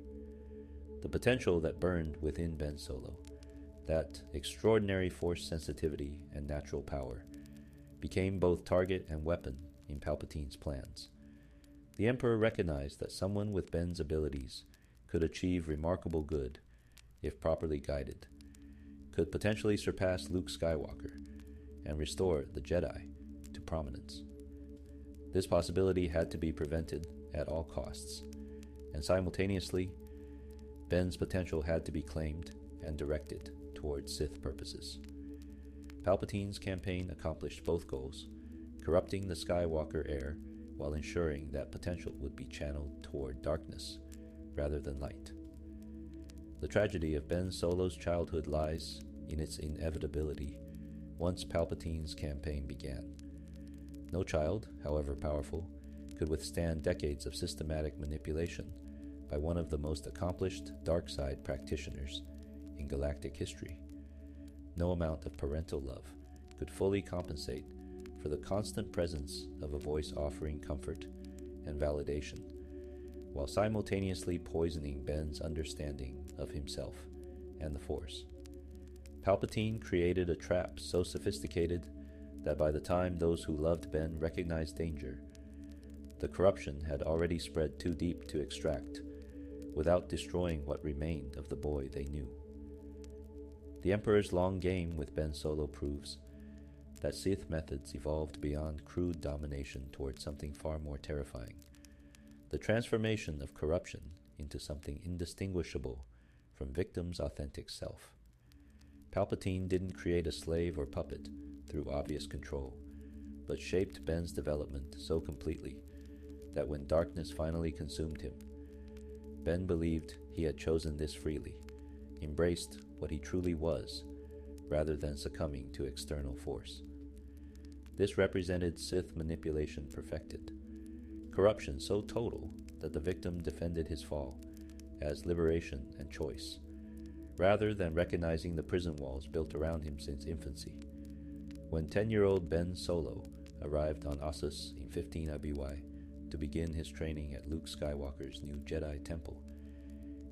The potential that burned within Ben Solo, that extraordinary Force sensitivity and natural power, became both target and weapon in Palpatine's plans. The Emperor recognized that someone with Ben's abilities could achieve remarkable good if properly guided, could potentially surpass Luke Skywalker and restore the Jedi to prominence. This possibility had to be prevented at all costs, and simultaneously, Ben's potential had to be claimed and directed towards Sith purposes. Palpatine's campaign accomplished both goals, corrupting the Skywalker heir while ensuring that potential would be channeled toward darkness rather than light. The tragedy of Ben Solo's childhood lies in its inevitability once Palpatine's campaign began. No child, however powerful, could withstand decades of systematic manipulation by one of the most accomplished dark side practitioners in galactic history. No amount of parental love could fully compensate for the constant presence of a voice offering comfort and validation, while simultaneously poisoning Ben's understanding of himself and the Force. Palpatine created a trap so sophisticated that by the time those who loved Ben recognized danger, the corruption had already spread too deep to extract, without destroying what remained of the boy they knew. The Emperor's long game with Ben Solo proves that Sith methods evolved beyond crude domination toward something far more terrifying: the transformation of corruption into something indistinguishable from victim's authentic self. Palpatine didn't create a slave or puppet through obvious control, but shaped Ben's development so completely that when darkness finally consumed him, Ben believed he had chosen this freely, embraced what he truly was, rather than succumbing to external force. This represented Sith manipulation perfected, corruption so total that the victim defended his fall as liberation and choice, rather than recognizing the prison walls built around him since infancy. When 10-year-old Ben Solo arrived on Ossus in 15 IBY to begin his training at Luke Skywalker's new Jedi Temple,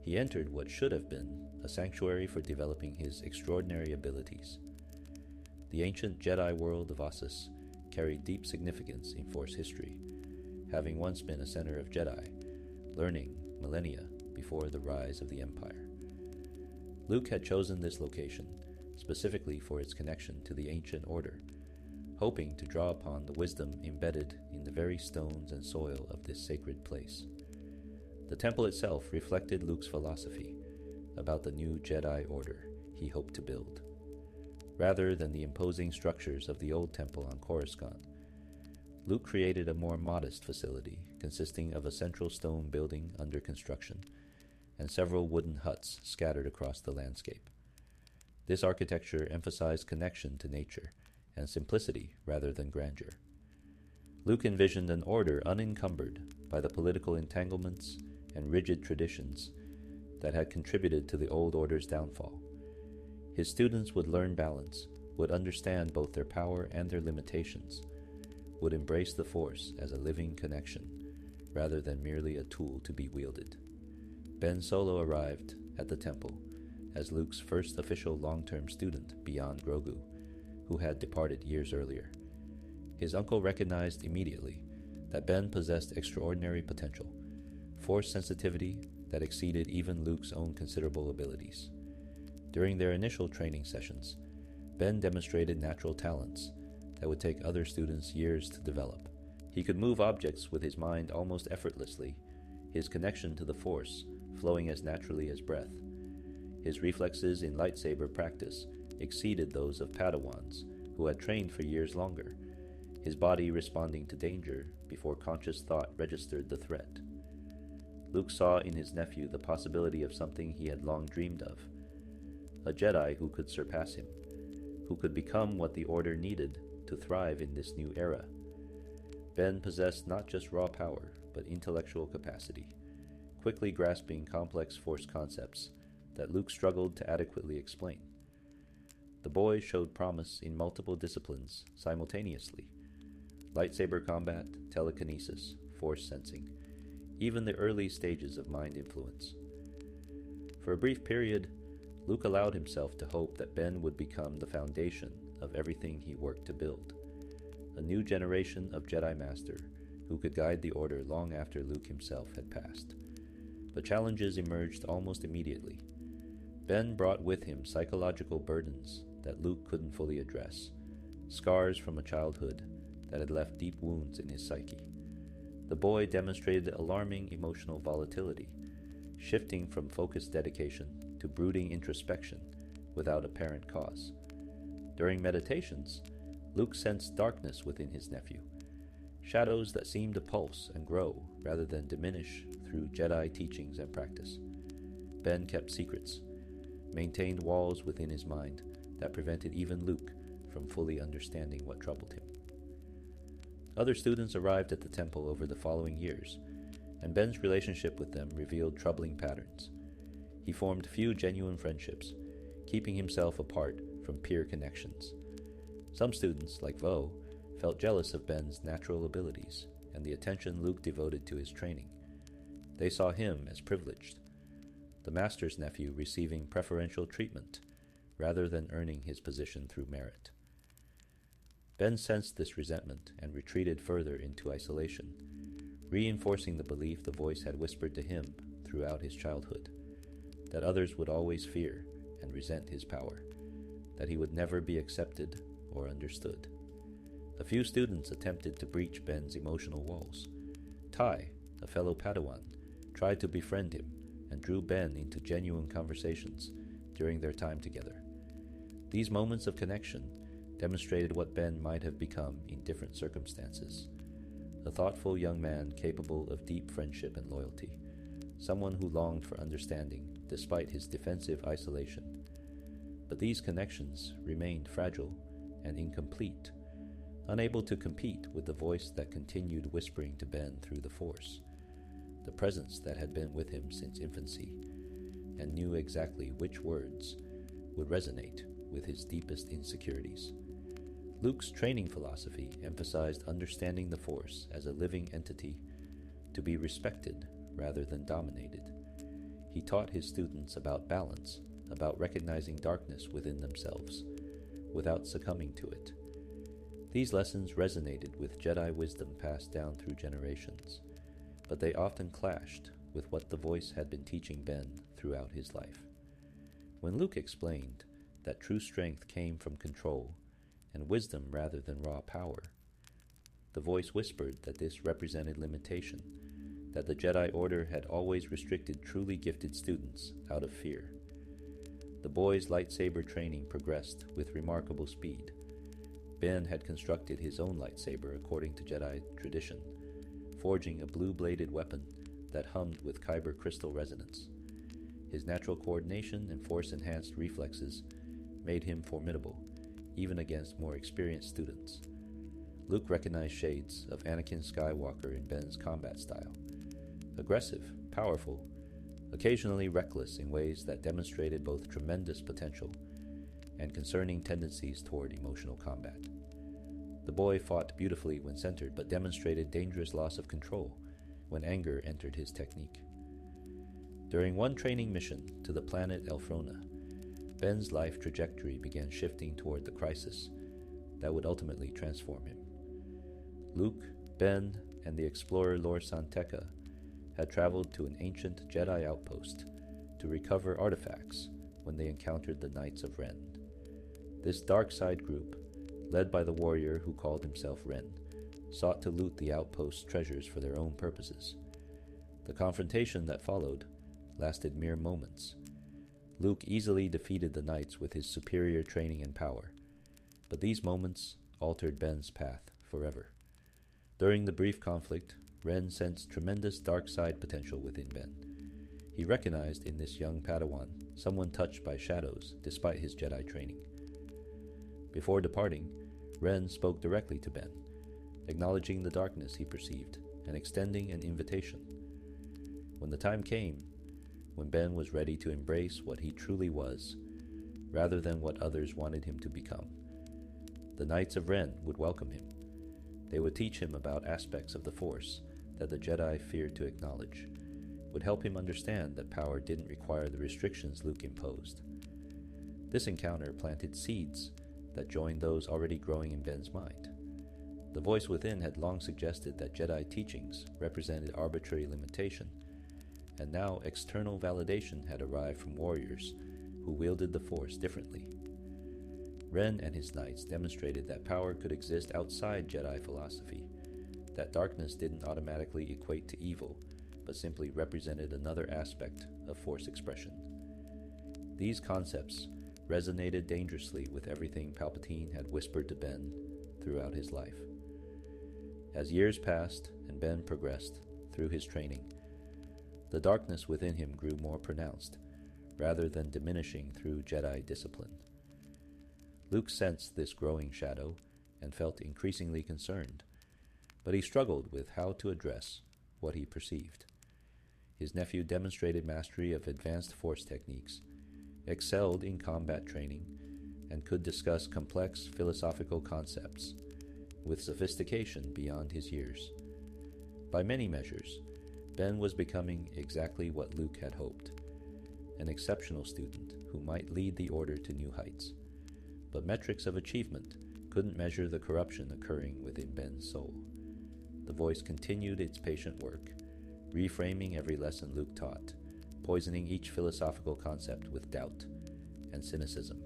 he entered what should have been a sanctuary for developing his extraordinary abilities. The ancient Jedi world of Ossus carried deep significance in Force history, having once been a center of Jedi learning millennia before the rise of the Empire. Luke had chosen this location specifically for its connection to the ancient order, hoping to draw upon the wisdom embedded in the very stones and soil of this sacred place. The temple itself reflected Luke's philosophy about the new Jedi Order he hoped to build. Rather than the imposing structures of the old temple on Coruscant, Luke created a more modest facility consisting of a central stone building under construction and several wooden huts scattered across the landscape. This architecture emphasized connection to nature and simplicity rather than grandeur. Luke envisioned an order unencumbered by the political entanglements and rigid traditions that had contributed to the old order's downfall. His students would learn balance, would understand both their power and their limitations, would embrace the Force as a living connection rather than merely a tool to be wielded. Ben Solo arrived at the temple as Luke's first official long-term student beyond Grogu, who had departed years earlier. His uncle recognized immediately that Ben possessed extraordinary potential, Force sensitivity that exceeded even Luke's own considerable abilities. During their initial training sessions, Ben demonstrated natural talents that would take other students years to develop. He could move objects with his mind almost effortlessly, his connection to the Force flowing as naturally as breath. His reflexes in lightsaber practice exceeded those of Padawans, who had trained for years longer, his body responding to danger before conscious thought registered the threat. Luke saw in his nephew the possibility of something he had long dreamed of, a Jedi who could surpass him, who could become what the Order needed to thrive in this new era. Ben possessed not just raw power, but intellectual capacity, quickly grasping complex Force concepts that Luke struggled to adequately explain. The boy showed promise in multiple disciplines simultaneously: lightsaber combat, telekinesis, Force sensing, even the early stages of mind influence. For a brief period, Luke allowed himself to hope that Ben would become the foundation of everything he worked to build, a new generation of Jedi Master who could guide the Order long after Luke himself had passed. But challenges emerged almost immediately. Ben brought with him psychological burdens that Luke couldn't fully address, scars from a childhood that had left deep wounds in his psyche. The boy demonstrated alarming emotional volatility, shifting from focused dedication to brooding introspection without apparent cause. During meditations, Luke sensed darkness within his nephew, shadows that seemed to pulse and grow rather than diminish through Jedi teachings and practice. Ben kept secrets, maintained walls within his mind that prevented even Luke from fully understanding what troubled him. Other students arrived at the temple over the following years, and Ben's relationship with them revealed troubling patterns. He formed few genuine friendships, keeping himself apart from peer connections. Some students, like Vo, felt jealous of Ben's natural abilities and the attention Luke devoted to his training. They saw him as privileged, the master's nephew receiving preferential treatment rather than earning his position through merit. Ben sensed this resentment and retreated further into isolation, reinforcing the belief the voice had whispered to him throughout his childhood, that others would always fear and resent his power, that he would never be accepted or understood. A few students attempted to breach Ben's emotional walls. Tai, a fellow Padawan, tried to befriend him and drew Ben into genuine conversations during their time together. These moments of connection demonstrated what Ben might have become in different circumstances: a thoughtful young man capable of deep friendship and loyalty, someone who longed for understanding despite his defensive isolation. But these connections remained fragile and incomplete, unable to compete with the voice that continued whispering to Ben through the Force, the presence that had been with him since infancy, and knew exactly which words would resonate with his deepest insecurities. Luke's training philosophy emphasized understanding the Force as a living entity, to be respected rather than dominated. He taught his students about balance, about recognizing darkness within themselves, without succumbing to it. These lessons resonated with Jedi wisdom passed down through generations, but they often clashed with what the voice had been teaching Ben throughout his life. When Luke explained that true strength came from control and wisdom rather than raw power, the voice whispered that this represented limitation, that the Jedi Order had always restricted truly gifted students out of fear. The boy's lightsaber training progressed with remarkable speed. Ben had constructed his own lightsaber according to Jedi tradition, forging a blue-bladed weapon that hummed with kyber crystal resonance. His natural coordination and Force-enhanced reflexes made him formidable, even against more experienced students. Luke recognized shades of Anakin Skywalker in Ben's combat style: aggressive, powerful, occasionally reckless in ways that demonstrated both tremendous potential and concerning tendencies toward emotional combat. The boy fought beautifully when centered, but demonstrated dangerous loss of control when anger entered his technique. During one training mission to the planet Elphrona, Ben's life trajectory began shifting toward the crisis that would ultimately transform him. Luke, Ben, and the explorer Lor San Tekka had traveled to an ancient Jedi outpost to recover artifacts when they encountered the Knights of Ren. This dark side group, led by the warrior who called himself Ren, sought to loot the outpost's treasures for their own purposes. The confrontation that followed lasted mere moments. Luke easily defeated the knights with his superior training and power, but these moments altered Ben's path forever. During the brief conflict, Ren sensed tremendous dark side potential within Ben. He recognized in this young Padawan someone touched by shadows despite his Jedi training. Before departing, Ren spoke directly to Ben, acknowledging the darkness he perceived and extending an invitation. When the time came, when Ben was ready to embrace what he truly was, rather than what others wanted him to become, the Knights of Ren would welcome him. They would teach him about aspects of the Force that the Jedi feared to acknowledge, would help him understand that power didn't require the restrictions Luke imposed. This encounter planted seeds that joined those already growing in Ben's mind. The voice within had long suggested that Jedi teachings represented arbitrary limitation, and now external validation had arrived from warriors who wielded the Force differently. Ren and his knights demonstrated that power could exist outside Jedi philosophy, that darkness didn't automatically equate to evil, but simply represented another aspect of Force expression. These concepts resonated dangerously with everything Palpatine had whispered to Ben throughout his life. As years passed and Ben progressed through his training, the darkness within him grew more pronounced, rather than diminishing through Jedi discipline. Luke sensed this growing shadow and felt increasingly concerned, but he struggled with how to address what he perceived. His nephew demonstrated mastery of advanced Force techniques, excelled in combat training, and could discuss complex philosophical concepts with sophistication beyond his years. By many measures, Ben was becoming exactly what Luke had hoped, an exceptional student who might lead the Order to new heights. But metrics of achievement couldn't measure the corruption occurring within Ben's soul. The voice continued its patient work, reframing every lesson Luke taught, poisoning each philosophical concept with doubt and cynicism.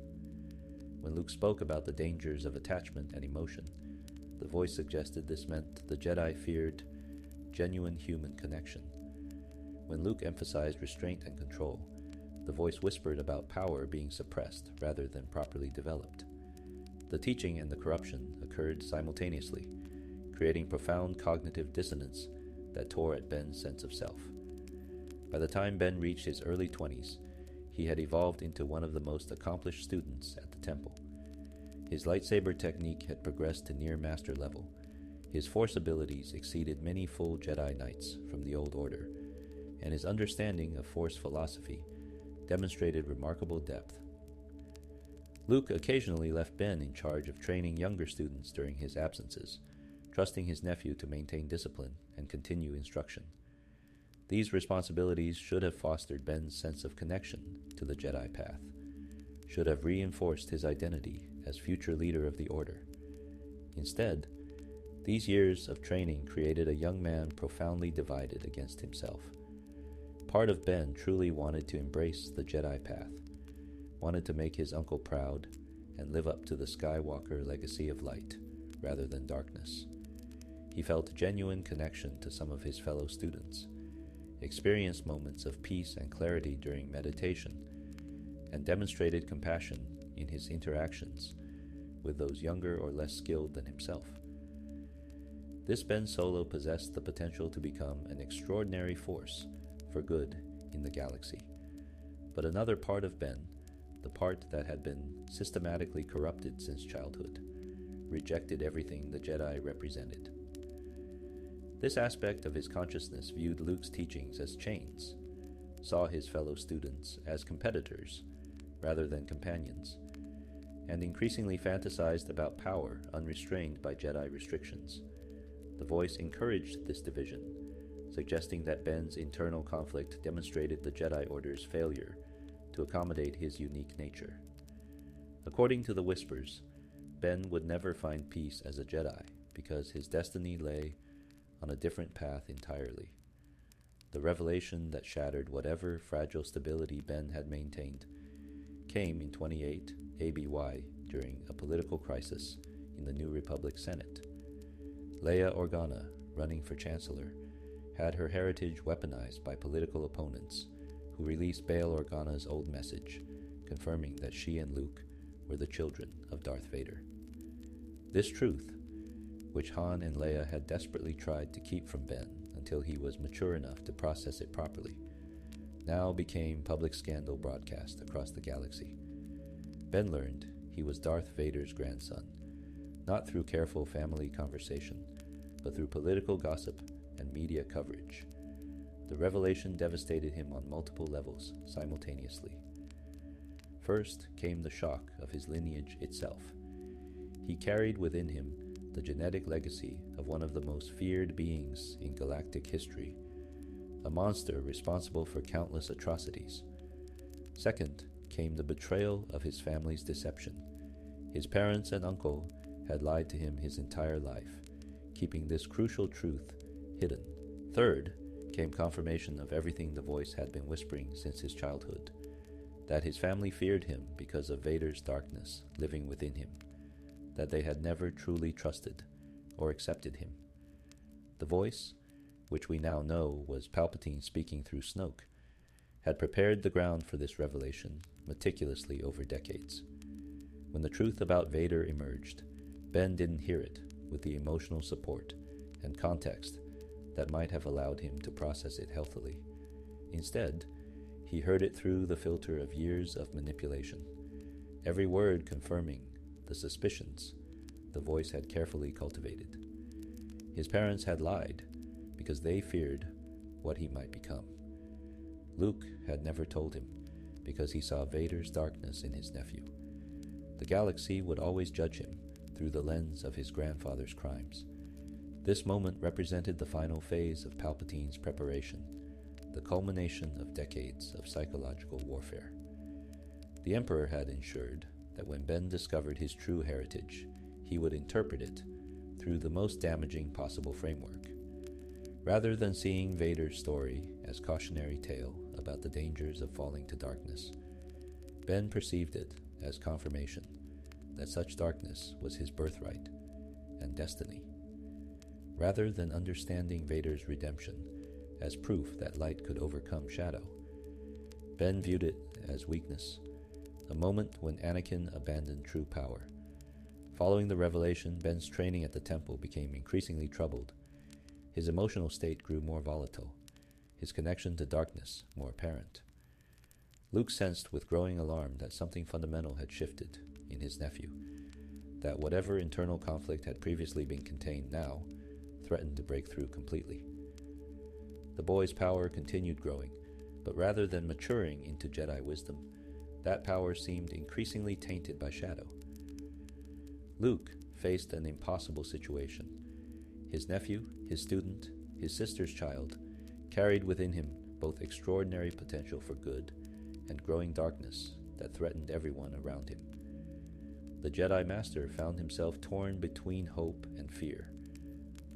When Luke spoke about the dangers of attachment and emotion, the voice suggested this meant the Jedi feared genuine human connection. When Luke emphasized restraint and control, the voice whispered about power being suppressed rather than properly developed. The teaching and the corruption occurred simultaneously, creating profound cognitive dissonance that tore at Ben's sense of self. By the time Ben reached his early 20s, he had evolved into one of the most accomplished students at the temple. His lightsaber technique had progressed to near master level. His Force abilities exceeded many full Jedi Knights from the Old Order, and his understanding of Force philosophy demonstrated remarkable depth. Luke occasionally left Ben in charge of training younger students during his absences, trusting his nephew to maintain discipline and continue instruction. These responsibilities should have fostered Ben's sense of connection to the Jedi path, should have reinforced his identity as future leader of the Order. Instead, these years of training created a young man profoundly divided against himself. Part of Ben truly wanted to embrace the Jedi path, wanted to make his uncle proud and live up to the Skywalker legacy of light rather than darkness. He felt genuine connection to some of his fellow students, experienced moments of peace and clarity during meditation, and demonstrated compassion in his interactions with those younger or less skilled than himself. This Ben Solo possessed the potential to become an extraordinary force for good in the galaxy. But another part of Ben, the part that had been systematically corrupted since childhood, rejected everything the Jedi represented. This aspect of his consciousness viewed Luke's teachings as chains, saw his fellow students as competitors rather than companions, and increasingly fantasized about power unrestrained by Jedi restrictions. The voice encouraged this division, suggesting that Ben's internal conflict demonstrated the Jedi Order's failure to accommodate his unique nature. According to the Whispers, Ben would never find peace as a Jedi because his destiny lay on a different path entirely. The revelation that shattered whatever fragile stability Ben had maintained came in 28 ABY during a political crisis in the New Republic Senate. Leia Organa, running for Chancellor, had her heritage weaponized by political opponents who released Bail Organa's old message, confirming that she and Luke were the children of Darth Vader. This truth, which Han and Leia had desperately tried to keep from Ben until he was mature enough to process it properly, now became public scandal broadcast across the galaxy. Ben learned he was Darth Vader's grandson, not through careful family conversation, but through political gossip and media coverage. The revelation devastated him on multiple levels simultaneously. First came the shock of his lineage itself. He carried within him the genetic legacy of one of the most feared beings in galactic history, a monster responsible for countless atrocities. Second came the betrayal of his family's deception. His parents and uncle had lied to him his entire life, keeping this crucial truth hidden. Third came confirmation of everything the voice had been whispering since his childhood, that his family feared him because of Vader's darkness living within him, that they had never truly trusted or accepted him. The voice, which we now know was Palpatine speaking through Snoke, had prepared the ground for this revelation meticulously over decades. When the truth about Vader emerged, Ben didn't hear it with the emotional support and context that might have allowed him to process it healthily. Instead, he heard it through the filter of years of manipulation, every word confirming the suspicions the voice had carefully cultivated. His parents had lied because they feared what he might become. Luke had never told him because he saw Vader's darkness in his nephew. The galaxy would always judge him through the lens of his grandfather's crimes. This moment represented the final phase of Palpatine's preparation, the culmination of decades of psychological warfare. The Emperor had ensured that when Ben discovered his true heritage, he would interpret it through the most damaging possible framework. Rather than seeing Vader's story as cautionary tale about the dangers of falling to darkness, Ben perceived it as confirmation that such darkness was his birthright and destiny. Rather than understanding Vader's redemption as proof that light could overcome shadow, Ben viewed it as weakness, a moment when Anakin abandoned true power. Following the revelation, Ben's training at the temple became increasingly troubled. His emotional state grew more volatile, his connection to darkness more apparent. Luke sensed with growing alarm that something fundamental had shifted in his nephew, that whatever internal conflict had previously been contained now threatened to break through completely. The boy's power continued growing, but rather than maturing into Jedi wisdom, that power seemed increasingly tainted by shadow. Luke faced an impossible situation. His nephew, his student, his sister's child, carried within him both extraordinary potential for good and growing darkness that threatened everyone around him. The Jedi Master found himself torn between hope and fear,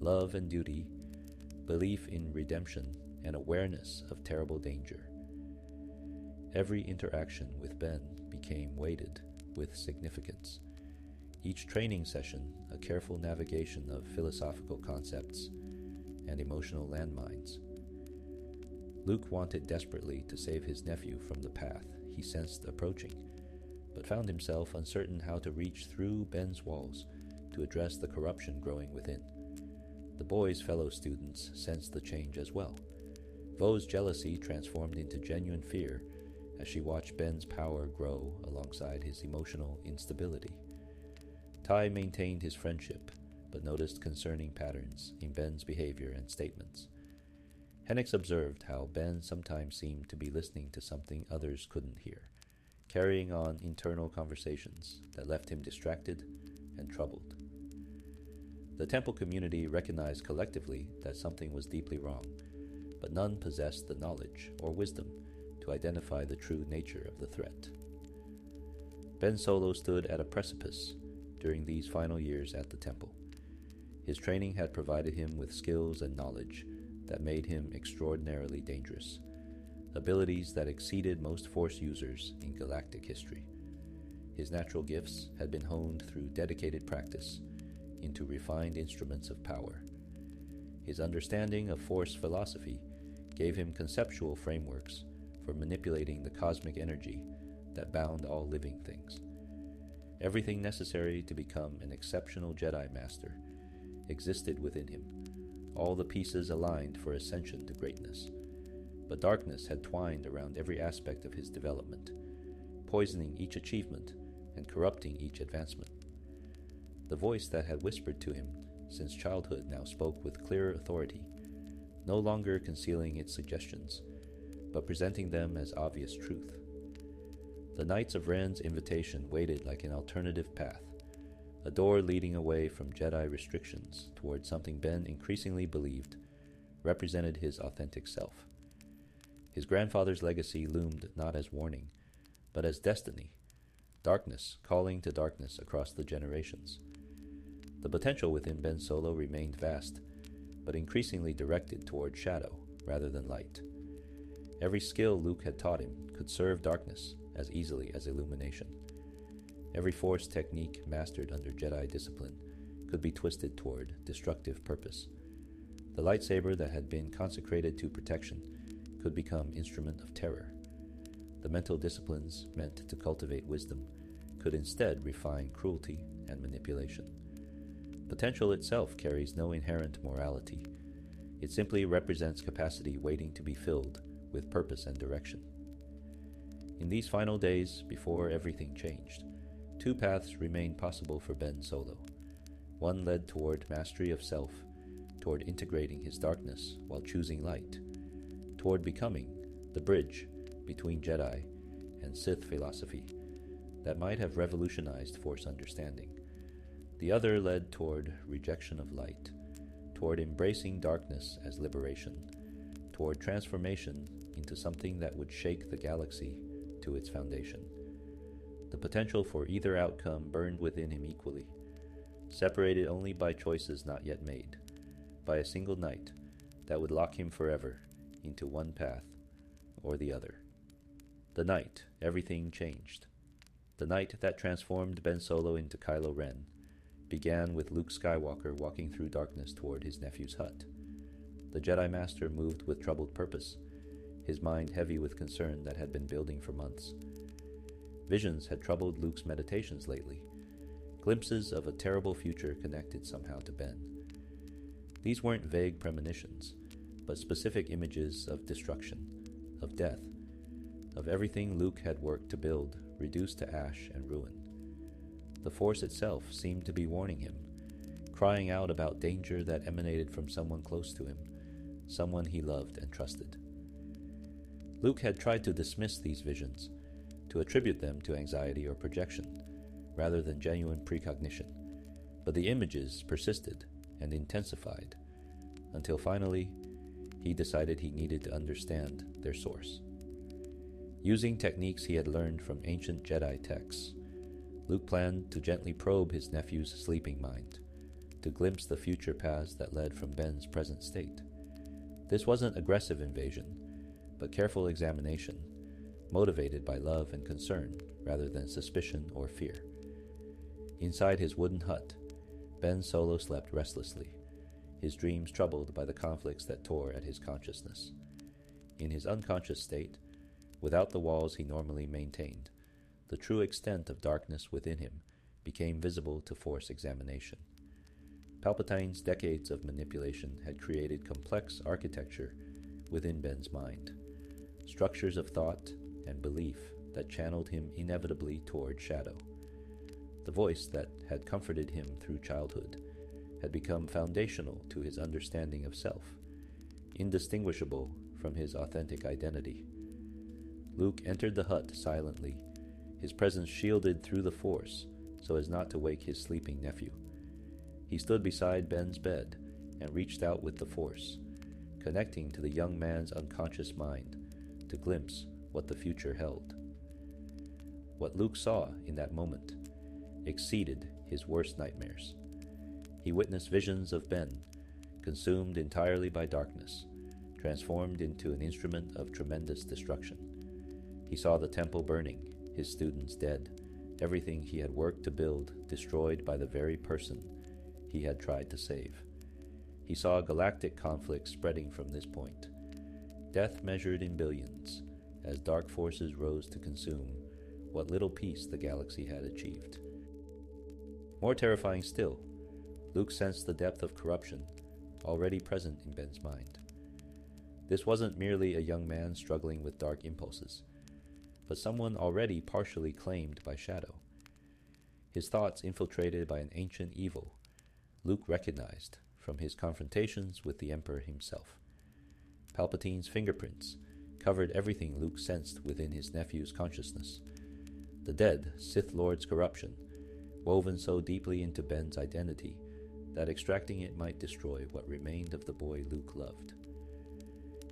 love and duty, belief in redemption, and awareness of terrible danger. Every interaction with Ben became weighted with significance. Each training session, a careful navigation of philosophical concepts and emotional landmines. Luke wanted desperately to save his nephew from the path he sensed approaching, but found himself uncertain how to reach through Ben's walls to address the corruption growing within. The boy's fellow students sensed the change as well. Vo's jealousy transformed into genuine fear as she watched Ben's power grow alongside his emotional instability. Tai maintained his friendship, but noticed concerning patterns in Ben's behavior and statements. Hennix observed how Ben sometimes seemed to be listening to something others couldn't hear, carrying on internal conversations that left him distracted and troubled. The temple community recognized collectively that something was deeply wrong, but none possessed the knowledge or wisdom to identify the true nature of the threat. Ben Solo stood at a precipice during these final years at the temple. His training had provided him with skills and knowledge that made him extraordinarily dangerous, abilities that exceeded most Force users in galactic history. His natural gifts had been honed through dedicated practice into refined instruments of power. His understanding of Force philosophy gave him conceptual frameworks for manipulating the cosmic energy that bound all living things. Everything necessary to become an exceptional Jedi Master existed within him, all the pieces aligned for ascension to greatness. But darkness had twined around every aspect of his development, poisoning each achievement and corrupting each advancement. The voice that had whispered to him since childhood now spoke with clearer authority, no longer concealing its suggestions, but presenting them as obvious truth. The Knights of Ren's invitation waited like an alternative path, a door leading away from Jedi restrictions toward something Ben increasingly believed represented his authentic self. His grandfather's legacy loomed not as warning, but as destiny, darkness calling to darkness across the generations. The potential within Ben Solo remained vast, but increasingly directed toward shadow rather than light. Every skill Luke had taught him could serve darkness as easily as illumination. Every Force technique mastered under Jedi discipline could be twisted toward destructive purpose. The lightsaber that had been consecrated to protection could become instrument of terror. The mental disciplines meant to cultivate wisdom could instead refine cruelty and manipulation. Potential itself carries no inherent morality. It simply represents capacity waiting to be filled with purpose and direction. In these final days, before everything changed, two paths remained possible for Ben Solo. One led toward mastery of self, toward integrating his darkness while choosing light, toward becoming the bridge between Jedi and Sith philosophy that might have revolutionized Force understanding. The other led toward rejection of light, toward embracing darkness as liberation, toward transformation into something that would shake the galaxy to its foundation. The potential for either outcome burned within him equally, separated only by choices not yet made, by a single night that would lock him forever into one path or the other. The night everything changed. The night that transformed Ben Solo into Kylo Ren began with Luke Skywalker walking through darkness toward his nephew's hut. The Jedi Master moved with troubled purpose, his mind heavy with concern that had been building for months. Visions had troubled Luke's meditations lately, glimpses of a terrible future connected somehow to Ben. These weren't vague premonitions, but specific images of destruction, of death, of everything Luke had worked to build, reduced to ash and ruin. The Force itself seemed to be warning him, crying out about danger that emanated from someone close to him, someone he loved and trusted. Luke had tried to dismiss these visions, to attribute them to anxiety or projection, rather than genuine precognition, but the images persisted and intensified, until finally he decided he needed to understand their source. Using techniques he had learned from ancient Jedi texts, Luke planned to gently probe his nephew's sleeping mind, to glimpse the future paths that led from Ben's present state. This wasn't aggressive invasion, but careful examination, motivated by love and concern rather than suspicion or fear. Inside his wooden hut, Ben Solo slept restlessly, his dreams troubled by the conflicts that tore at his consciousness. In his unconscious state, without the walls he normally maintained, the true extent of darkness within him became visible to Force examination. Palpatine's decades of manipulation had created complex architecture within Ben's mind, structures of thought and belief that channeled him inevitably toward shadow. The voice that had comforted him through childhood had become foundational to his understanding of self, indistinguishable from his authentic identity. Luke entered the hut silently, his presence shielded through the Force so as not to wake his sleeping nephew. He stood beside Ben's bed and reached out with the Force, connecting to the young man's unconscious mind to glimpse what the future held. What Luke saw in that moment exceeded his worst nightmares. He witnessed visions of Ben, consumed entirely by darkness, transformed into an instrument of tremendous destruction. He saw the temple burning, his students dead, everything he had worked to build destroyed by the very person he had tried to save. He saw galactic conflict spreading from this point, death measured in billions, as dark forces rose to consume what little peace the galaxy had achieved. More terrifying still, Luke sensed the depth of corruption already present in Ben's mind. This wasn't merely a young man struggling with dark impulses, but someone already partially claimed by shadow. His thoughts infiltrated by an ancient evil Luke recognized from his confrontations with the Emperor himself. Palpatine's fingerprints covered everything Luke sensed within his nephew's consciousness. The dead Sith Lord's corruption, woven so deeply into Ben's identity that extracting it might destroy what remained of the boy Luke loved.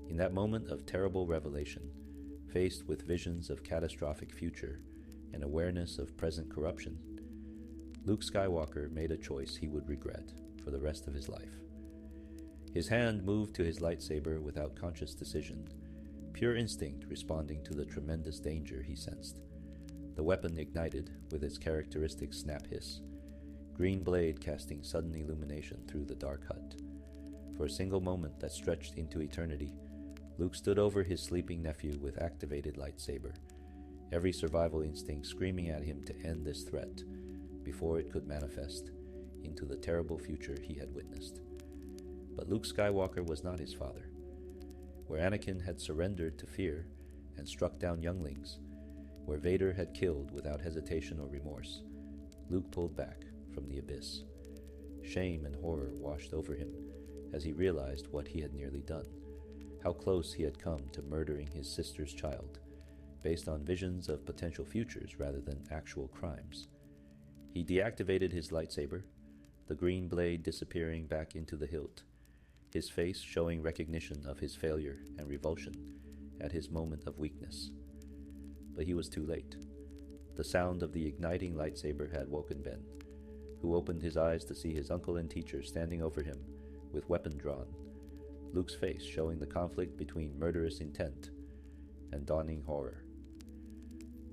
In that moment of terrible revelation, faced with visions of catastrophic future and awareness of present corruption, Luke Skywalker made a choice he would regret for the rest of his life. His hand moved to his lightsaber without conscious decision, pure instinct responding to the tremendous danger he sensed. The weapon ignited with its characteristic snap hiss, green blade casting sudden illumination through the dark hut. For a single moment that stretched into eternity, Luke stood over his sleeping nephew with activated lightsaber, every survival instinct screaming at him to end this threat before it could manifest into the terrible future he had witnessed. But Luke Skywalker was not his father. Where Anakin had surrendered to fear and struck down younglings, where Vader had killed without hesitation or remorse, Luke pulled back from the abyss. Shame and horror washed over him as he realized what he had nearly done, how close he had come to murdering his sister's child, based on visions of potential futures rather than actual crimes. He deactivated his lightsaber, the green blade disappearing back into the hilt, his face showing recognition of his failure and revulsion at his moment of weakness. But he was too late. The sound of the igniting lightsaber had woken Ben, who opened his eyes to see his uncle and teacher standing over him with weapon drawn, Luke's face showing the conflict between murderous intent and dawning horror.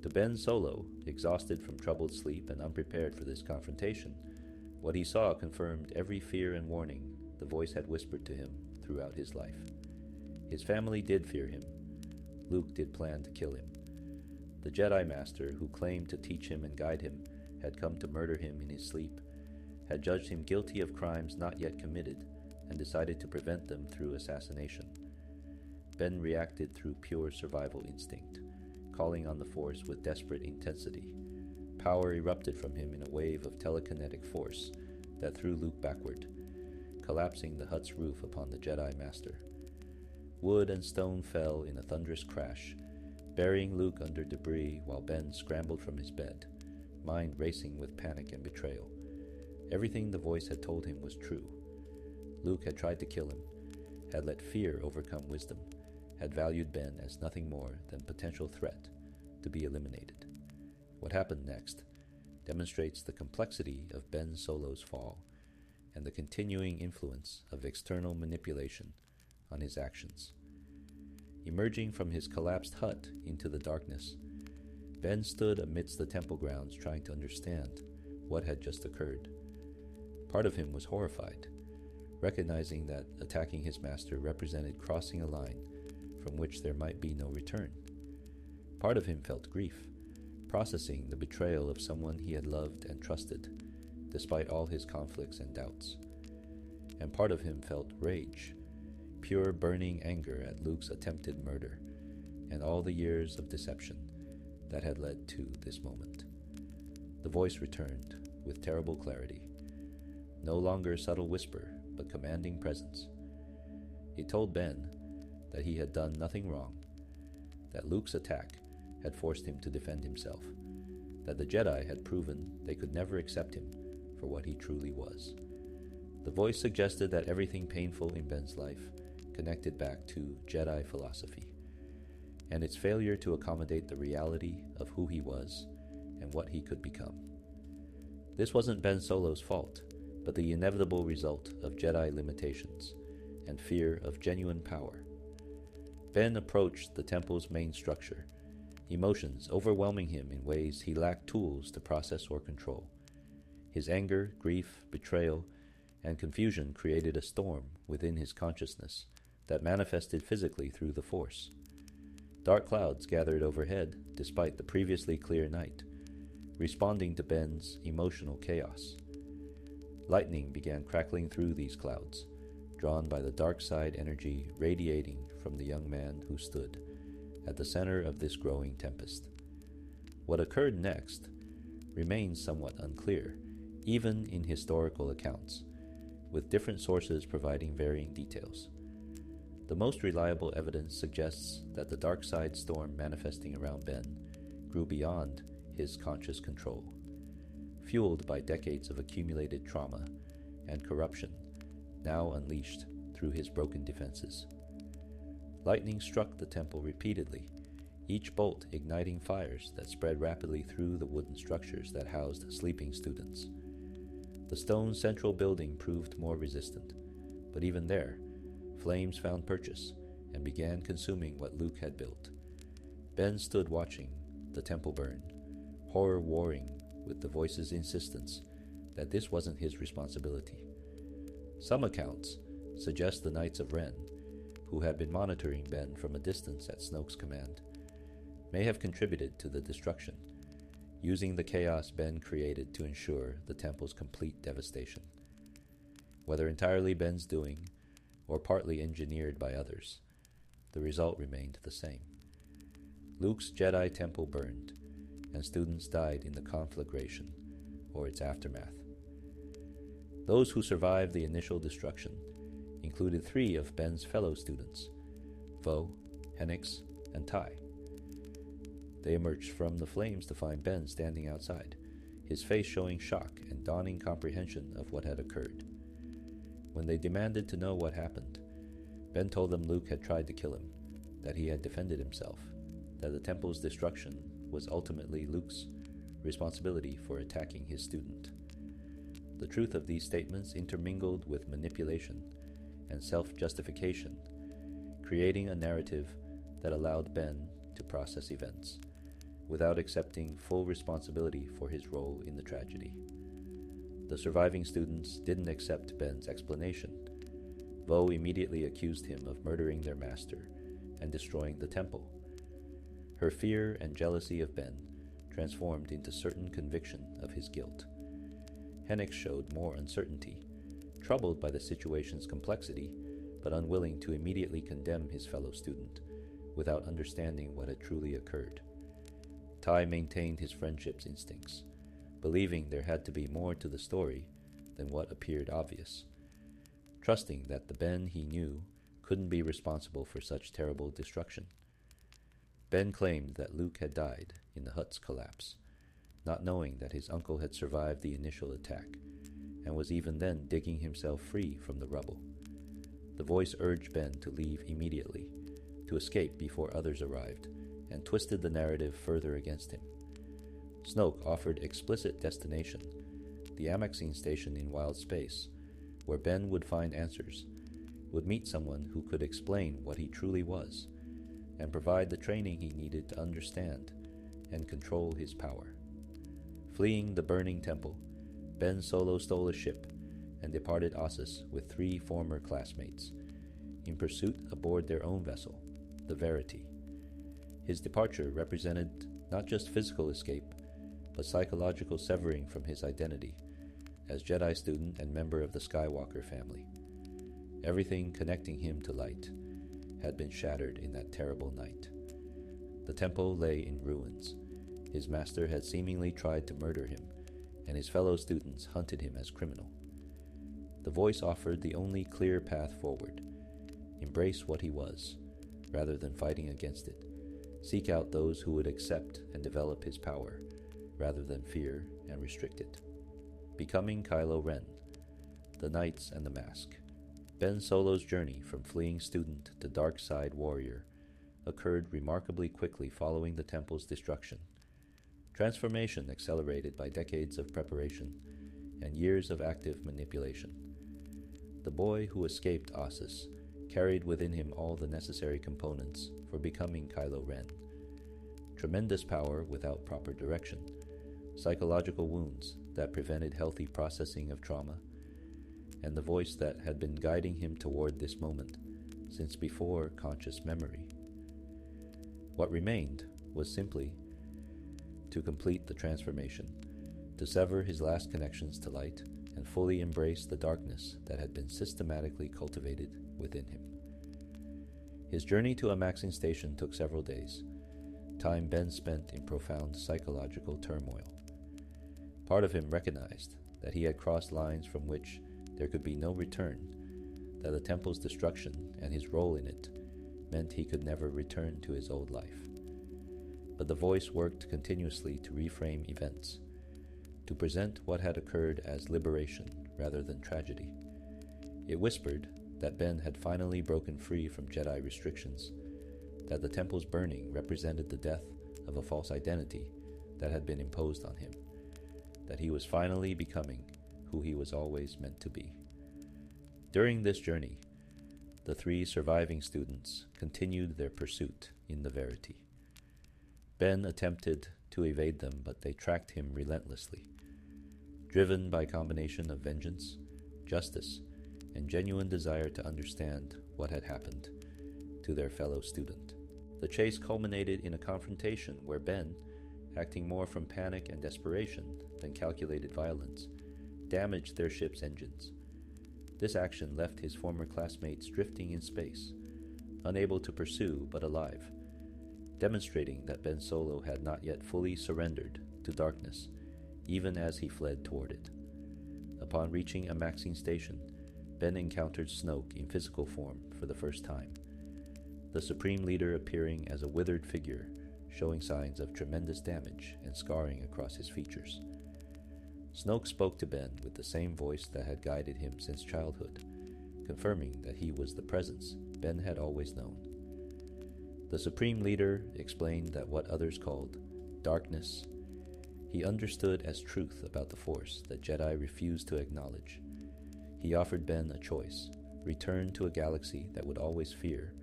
To Ben Solo, exhausted from troubled sleep and unprepared for this confrontation, what he saw confirmed every fear and warning the voice had whispered to him throughout his life. His family did fear him. Luke did plan to kill him. The Jedi Master, who claimed to teach him and guide him, had come to murder him in his sleep, had judged him guilty of crimes not yet committed, and decided to prevent them through assassination. Ben reacted through pure survival instinct, calling on the Force with desperate intensity. Power erupted from him in a wave of telekinetic force that threw Luke backward, collapsing the hut's roof upon the Jedi Master. Wood and stone fell in a thunderous crash, burying Luke under debris while Ben scrambled from his bed, mind racing with panic and betrayal. Everything the voice had told him was true. Luke had tried to kill him, had let fear overcome wisdom, had valued Ben as nothing more than potential threat to be eliminated. What happened next demonstrates the complexity of Ben Solo's fall and the continuing influence of external manipulation on his actions. Emerging from his collapsed hut into the darkness, Ben stood amidst the temple grounds trying to understand what had just occurred. Part of him was horrified, recognizing that attacking his master represented crossing a line from which there might be no return. Part of him felt grief, processing the betrayal of someone he had loved and trusted, despite all his conflicts and doubts. And part of him felt rage, pure burning anger at Luke's attempted murder and all the years of deception that had led to this moment. The voice returned with terrible clarity, no longer subtle whisper, but commanding presence. It told Ben that he had done nothing wrong, that Luke's attack had forced him to defend himself, that the Jedi had proven they could never accept him for what he truly was. The voice suggested that everything painful in Ben's life connected back to Jedi philosophy, and its failure to accommodate the reality of who he was and what he could become. This wasn't Ben Solo's fault, but the inevitable result of Jedi limitations and fear of genuine power. Ben approached the temple's main structure, emotions overwhelming him in ways he lacked tools to process or control. His anger, grief, betrayal, and confusion created a storm within his consciousness that manifested physically through the Force. Dark clouds gathered overhead despite the previously clear night, responding to Ben's emotional chaos. Lightning began crackling through these clouds, drawn by the dark side energy radiating from the young man who stood at the center of this growing tempest. What occurred next remains somewhat unclear, even in historical accounts, with different sources providing varying details. The most reliable evidence suggests that the dark side storm manifesting around Ben grew beyond his conscious control, fueled by decades of accumulated trauma and corruption, now unleashed through his broken defenses. Lightning struck the temple repeatedly, each bolt igniting fires that spread rapidly through the wooden structures that housed sleeping students. The stone central building proved more resistant, but even there, flames found purchase and began consuming what Luke had built. Ben stood watching the temple burn, horror warring with the voice's insistence that this wasn't his responsibility. Some accounts suggest the Knights of Ren, who had been monitoring Ben from a distance at Snoke's command, may have contributed to the destruction, using the chaos Ben created to ensure the temple's complete devastation. Whether entirely Ben's doing or partly engineered by others, the result remained the same. Luke's Jedi temple burned, and students died in the conflagration, or its aftermath. Those who survived the initial destruction included 3 of Ben's fellow students, Vo, Hennix, and Tai. They emerged from the flames to find Ben standing outside, his face showing shock and dawning comprehension of what had occurred. When they demanded to know what happened, Ben told them Luke had tried to kill him, that he had defended himself, that the temple's destruction was ultimately Luke's responsibility for attacking his student. The truth of these statements intermingled with manipulation and self-justification, creating a narrative that allowed Ben to process events without accepting full responsibility for his role in the tragedy. The surviving students didn't accept Ben's explanation. Vo immediately accused him of murdering their master and destroying the temple. Her fear and jealousy of Ben transformed into certain conviction of his guilt. Hennix showed more uncertainty, troubled by the situation's complexity, but unwilling to immediately condemn his fellow student without understanding what had truly occurred. Tai maintained his friendship's instincts, believing there had to be more to the story than what appeared obvious, trusting that the Ben he knew couldn't be responsible for such terrible destruction. Ben claimed that Luke had died in the hut's collapse, not knowing that his uncle had survived the initial attack and was even then digging himself free from the rubble. The voice urged Ben to leave immediately, to escape before others arrived, and twisted the narrative further against him. Snoke offered explicit destination, the Amaxine station in wild space, where Ben would find answers, would meet someone who could explain what he truly was, and provide the training he needed to understand and control his power. Fleeing the burning temple, Ben Solo stole a ship and departed Ossus with 3 former classmates, in pursuit aboard their own vessel, the Verity. His departure represented not just physical escape, but psychological severing from his identity as Jedi student and member of the Skywalker family. Everything connecting him to light had been shattered in that terrible night. The temple lay in ruins. His master had seemingly tried to murder him, and his fellow students hunted him as criminal. The voice offered the only clear path forward: embrace what he was, rather than fighting against it. Seek out those who would accept and develop his power, rather than fear and restrict it. Becoming Kylo Ren, the Knights and the Mask. Ben Solo's journey from fleeing student to dark side warrior occurred remarkably quickly following the temple's destruction. Transformation accelerated by decades of preparation and years of active manipulation. The boy who escaped Ossus carried within him all the necessary components for becoming Kylo Ren. Tremendous power without proper direction, psychological wounds that prevented healthy processing of trauma, and the voice that had been guiding him toward this moment since before conscious memory. What remained was simply to complete the transformation, to sever his last connections to light, and fully embrace the darkness that had been systematically cultivated within him. His journey to a maxing station took several days, time Ben spent in profound psychological turmoil. Part of him recognized that he had crossed lines from which there could be no return, that the temple's destruction and his role in it meant he could never return to his old life. But the voice worked continuously to reframe events, to present what had occurred as liberation rather than tragedy. It whispered that Ben had finally broken free from Jedi restrictions, that the temple's burning represented the death of a false identity that had been imposed on him, that he was finally becoming who he was always meant to be. During this journey, the 3 surviving students continued their pursuit in the Verity. Ben attempted to evade them, but they tracked him relentlessly. Driven by a combination of vengeance, justice, and genuine desire to understand what had happened to their fellow student. The chase culminated in a confrontation where Ben, acting more from panic and desperation than calculated violence, damaged their ship's engines. This action left his former classmates drifting in space, unable to pursue but alive, demonstrating that Ben Solo had not yet fully surrendered to darkness, even as he fled toward it. Upon reaching a maxing station, Ben encountered Snoke in physical form for the first time, the Supreme Leader appearing as a withered figure, showing signs of tremendous damage and scarring across his features. Snoke spoke to Ben with the same voice that had guided him since childhood, confirming that he was the presence Ben had always known. The Supreme Leader explained that what others called darkness, he understood as truth about the Force that Jedi refused to acknowledge. He offered Ben a choice: return to a galaxy that would always fear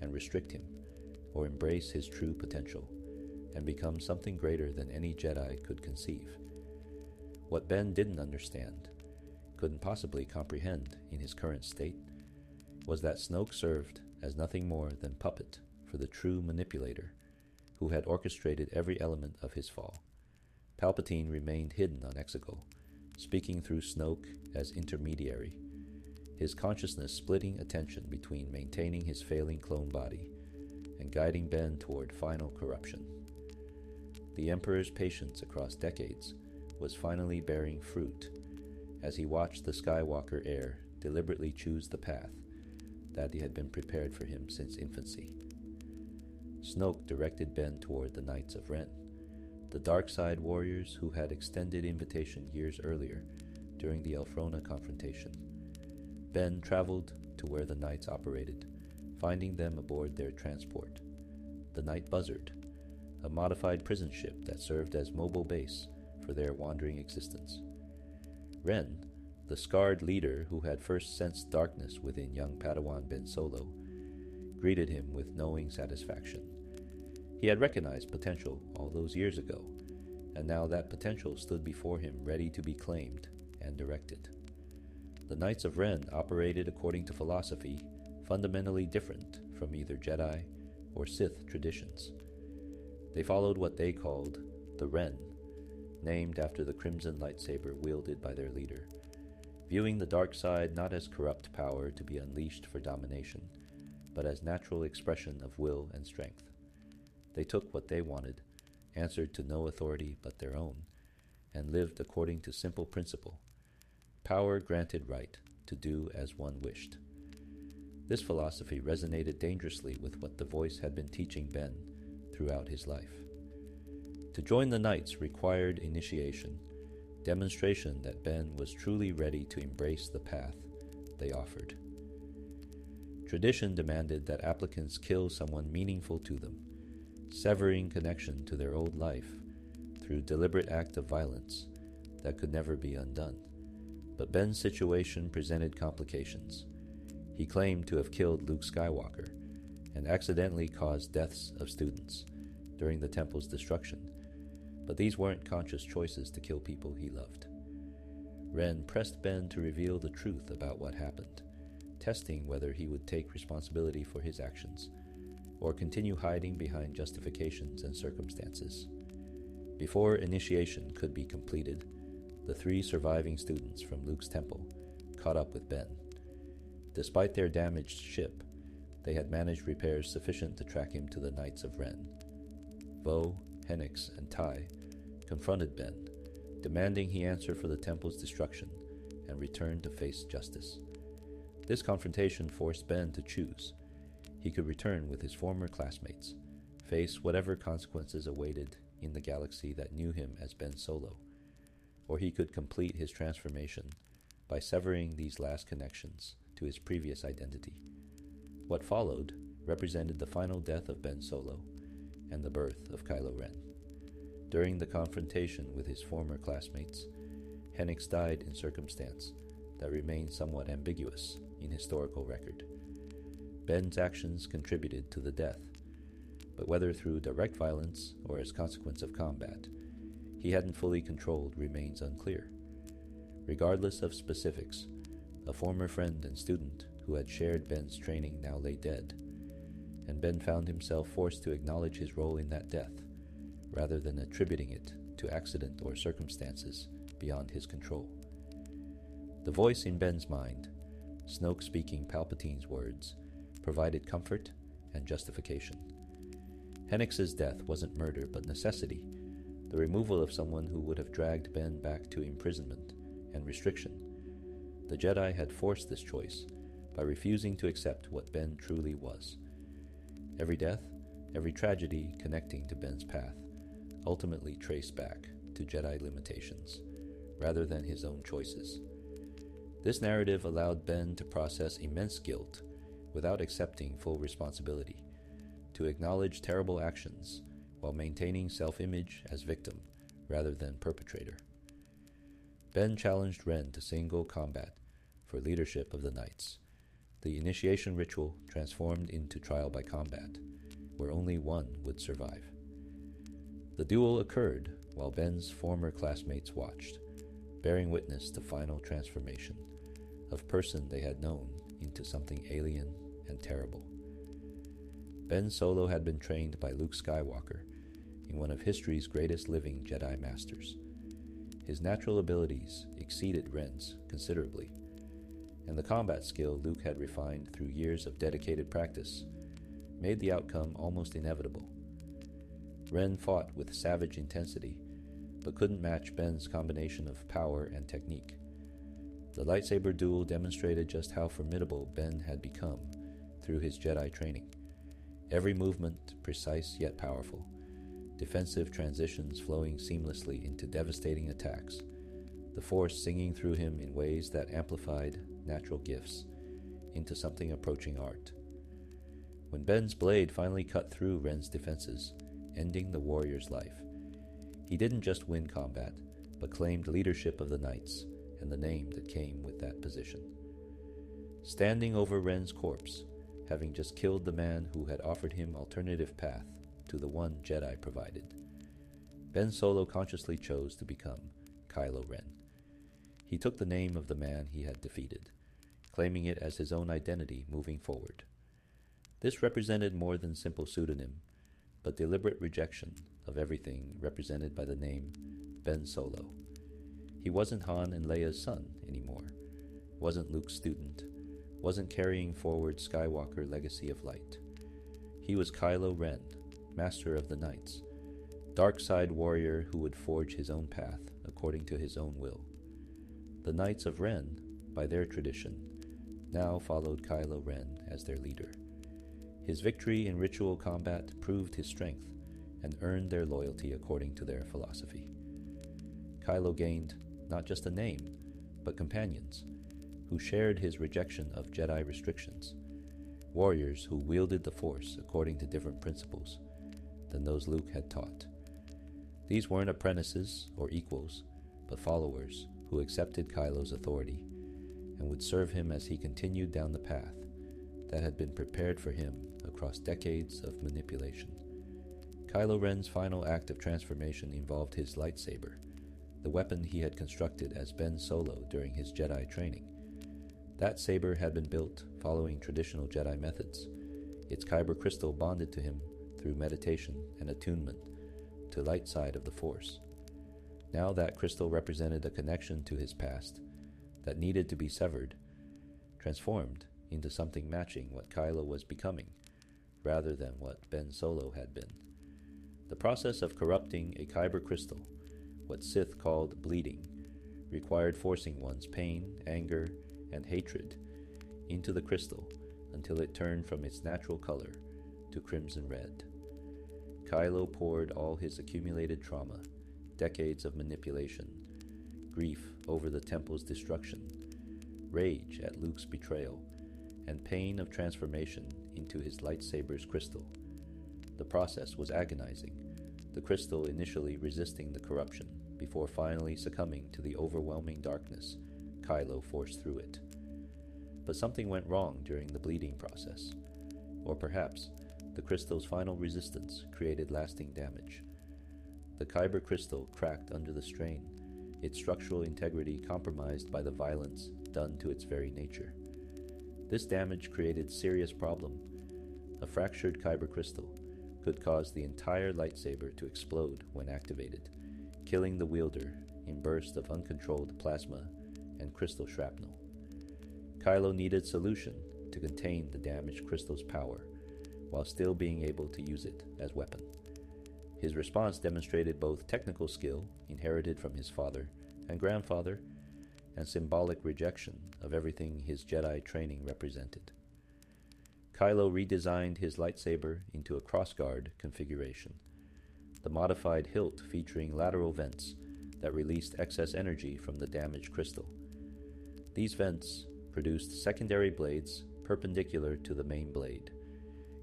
and restrict him, or embrace his true potential and become something greater than any Jedi could conceive. What Ben didn't understand, couldn't possibly comprehend in his current state, was that Snoke served as nothing more than puppet for the true manipulator who had orchestrated every element of his fall. Palpatine remained hidden on Exegol, speaking through Snoke as intermediary, his consciousness splitting attention between maintaining his failing clone body and guiding Ben toward final corruption. The Emperor's patience across decades was finally bearing fruit as he watched the Skywalker heir deliberately choose the path that had been prepared for him since infancy. Snoke directed Ben toward the Knights of Ren, the dark side warriors who had extended invitation years earlier during the Elphrona confrontation. Ben traveled to where the Knights operated, finding them aboard their transport, the Night Buzzard, a modified prison ship that served as mobile base for their wandering existence. Ren, the scarred leader who had first sensed darkness within young Padawan Ben Solo, greeted him with knowing satisfaction. He had recognized potential all those years ago, and now that potential stood before him ready to be claimed and directed. The Knights of Ren operated according to philosophy fundamentally different from either Jedi or Sith traditions. They followed what they called the Ren, named after the crimson lightsaber wielded by their leader, viewing the dark side not as corrupt power to be unleashed for domination, but as natural expression of will and strength. They took what they wanted, answered to no authority but their own, and lived according to simple principle: power granted right to do as one wished. This philosophy resonated dangerously with what the voice had been teaching Ben throughout his life. To join the Knights required initiation, demonstration that Ben was truly ready to embrace the path they offered. Tradition demanded that applicants kill someone meaningful to them, severing connection to their old life through deliberate act of violence that could never be undone. But Ben's situation presented complications. He claimed to have killed Luke Skywalker and accidentally caused deaths of students during the temple's destruction, but these weren't conscious choices to kill people he loved. Ren pressed Ben to reveal the truth about what happened, testing whether he would take responsibility for his actions. or continue hiding behind justifications and circumstances. Before initiation could be completed, the 3 surviving students from Luke's temple caught up with Ben. Despite their damaged ship, they had managed repairs sufficient to track him to the Knights of Ren. Vo, Henix, and Tai confronted Ben, demanding he answer for the temple's destruction and return to face justice. This confrontation forced Ben to choose. He could return with his former classmates, face whatever consequences awaited in the galaxy that knew him as Ben Solo, or he could complete his transformation by severing these last connections to his previous identity. What followed represented the final death of Ben Solo and the birth of Kylo Ren. During the confrontation with his former classmates, Henix died in circumstance that remains somewhat ambiguous in historical record. Ben's actions contributed to the death, but whether through direct violence or as consequence of combat, he hadn't fully controlled remains unclear. Regardless of specifics, a former friend and student who had shared Ben's training now lay dead, and Ben found himself forced to acknowledge his role in that death, rather than attributing it to accident or circumstances beyond his control. The voice in Ben's mind, Snoke speaking Palpatine's words, provided comfort and justification. Henix's death wasn't murder but necessity, the removal of someone who would have dragged Ben back to imprisonment and restriction. The Jedi had forced this choice by refusing to accept what Ben truly was. Every death, every tragedy connecting to Ben's path, ultimately traced back to Jedi limitations, rather than his own choices. This narrative allowed Ben to process immense guilt without accepting full responsibility, to acknowledge terrible actions while maintaining self-image as victim rather than perpetrator. Ben challenged Ren to single combat for leadership of the Knights. The initiation ritual transformed into trial by combat, where only one would survive. The duel occurred while Ben's former classmates watched, bearing witness to final transformation of person they had known into something alien and terrible. Ben Solo had been trained by Luke Skywalker in one of history's greatest living Jedi Masters. His natural abilities exceeded Ren's considerably, and the combat skill Luke had refined through years of dedicated practice made the outcome almost inevitable. Ren fought with savage intensity, but couldn't match Ben's combination of power and technique. The lightsaber duel demonstrated just how formidable Ben had become through his Jedi training. Every movement precise yet powerful, defensive transitions flowing seamlessly into devastating attacks, the Force singing through him in ways that amplified natural gifts into something approaching art. When Ben's blade finally cut through Ren's defenses, ending the warrior's life, he didn't just win combat, but claimed leadership of the Knights and the name that came with that position. Standing over Ren's corpse, having just killed the man who had offered him alternative path to the one Jedi provided, Ben Solo consciously chose to become Kylo Ren. He took the name of the man he had defeated, claiming it as his own identity moving forward. This represented more than simple pseudonym, but deliberate rejection of everything represented by the name Ben Solo. He wasn't Han and Leia's son anymore, wasn't Luke's student, wasn't carrying forward Skywalker legacy of light. He was Kylo Ren, master of the Knights, dark side warrior who would forge his own path according to his own will. The Knights of Ren, by their tradition, now followed Kylo Ren as their leader. His victory in ritual combat proved his strength and earned their loyalty according to their philosophy. Kylo gained not just a name, but companions who shared his rejection of Jedi restrictions, warriors who wielded the Force according to different principles than those Luke had taught. These weren't apprentices or equals, but followers who accepted Kylo's authority and would serve him as he continued down the path that had been prepared for him across decades of manipulation. Kylo Ren's final act of transformation involved his lightsaber, the weapon he had constructed as Ben Solo during his Jedi training. That saber had been built following traditional Jedi methods, Its kyber crystal bonded to him through meditation and attunement to light side of the Force. Now that crystal represented a connection to his past that needed to be severed, transformed into something matching what Kylo was becoming, rather than what Ben Solo had been. The process of corrupting a kyber crystal, what Sith called bleeding, required forcing one's pain, anger, and hatred into the crystal until it turned from its natural color to crimson red. Kylo poured all his accumulated trauma, decades of manipulation, grief over the temple's destruction, rage at Luke's betrayal, and pain of transformation into his lightsaber's crystal. The process was agonizing, the crystal initially resisting the corruption before finally succumbing to the overwhelming darkness Kylo forced through it. But something went wrong during the bleeding process. Or perhaps the crystal's final resistance created lasting damage. The kyber crystal cracked under the strain, its structural integrity compromised by the violence done to its very nature. This damage created serious problem. A fractured kyber crystal could cause the entire lightsaber to explode when activated, killing the wielder in bursts of uncontrolled plasma and crystal shrapnel. Kylo needed solution to contain the damaged crystal's power, while still being able to use it as weapon. His response demonstrated both technical skill inherited from his father and grandfather, and symbolic rejection of everything his Jedi training represented. Kylo redesigned his lightsaber into a crossguard configuration, the modified hilt featuring lateral vents that released excess energy from the damaged crystal. These vents produced secondary blades perpendicular to the main blade,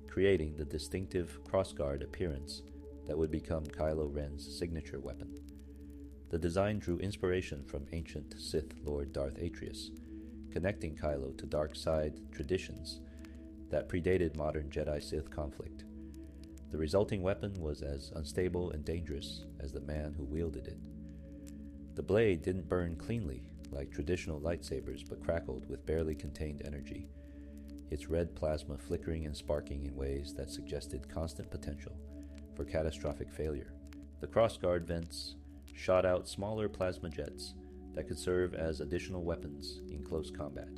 creating the distinctive crossguard appearance that would become Kylo Ren's signature weapon. The design drew inspiration from ancient Sith Lord Darth Atreus, connecting Kylo to dark side traditions that predated modern Jedi-Sith conflict. The resulting weapon was as unstable and dangerous as the man who wielded it. The blade didn't burn cleanly like traditional lightsabers, but crackled with barely contained energy, its red plasma flickering and sparking in ways that suggested constant potential for catastrophic failure. The crossguard vents shot out smaller plasma jets that could serve as additional weapons in close combat.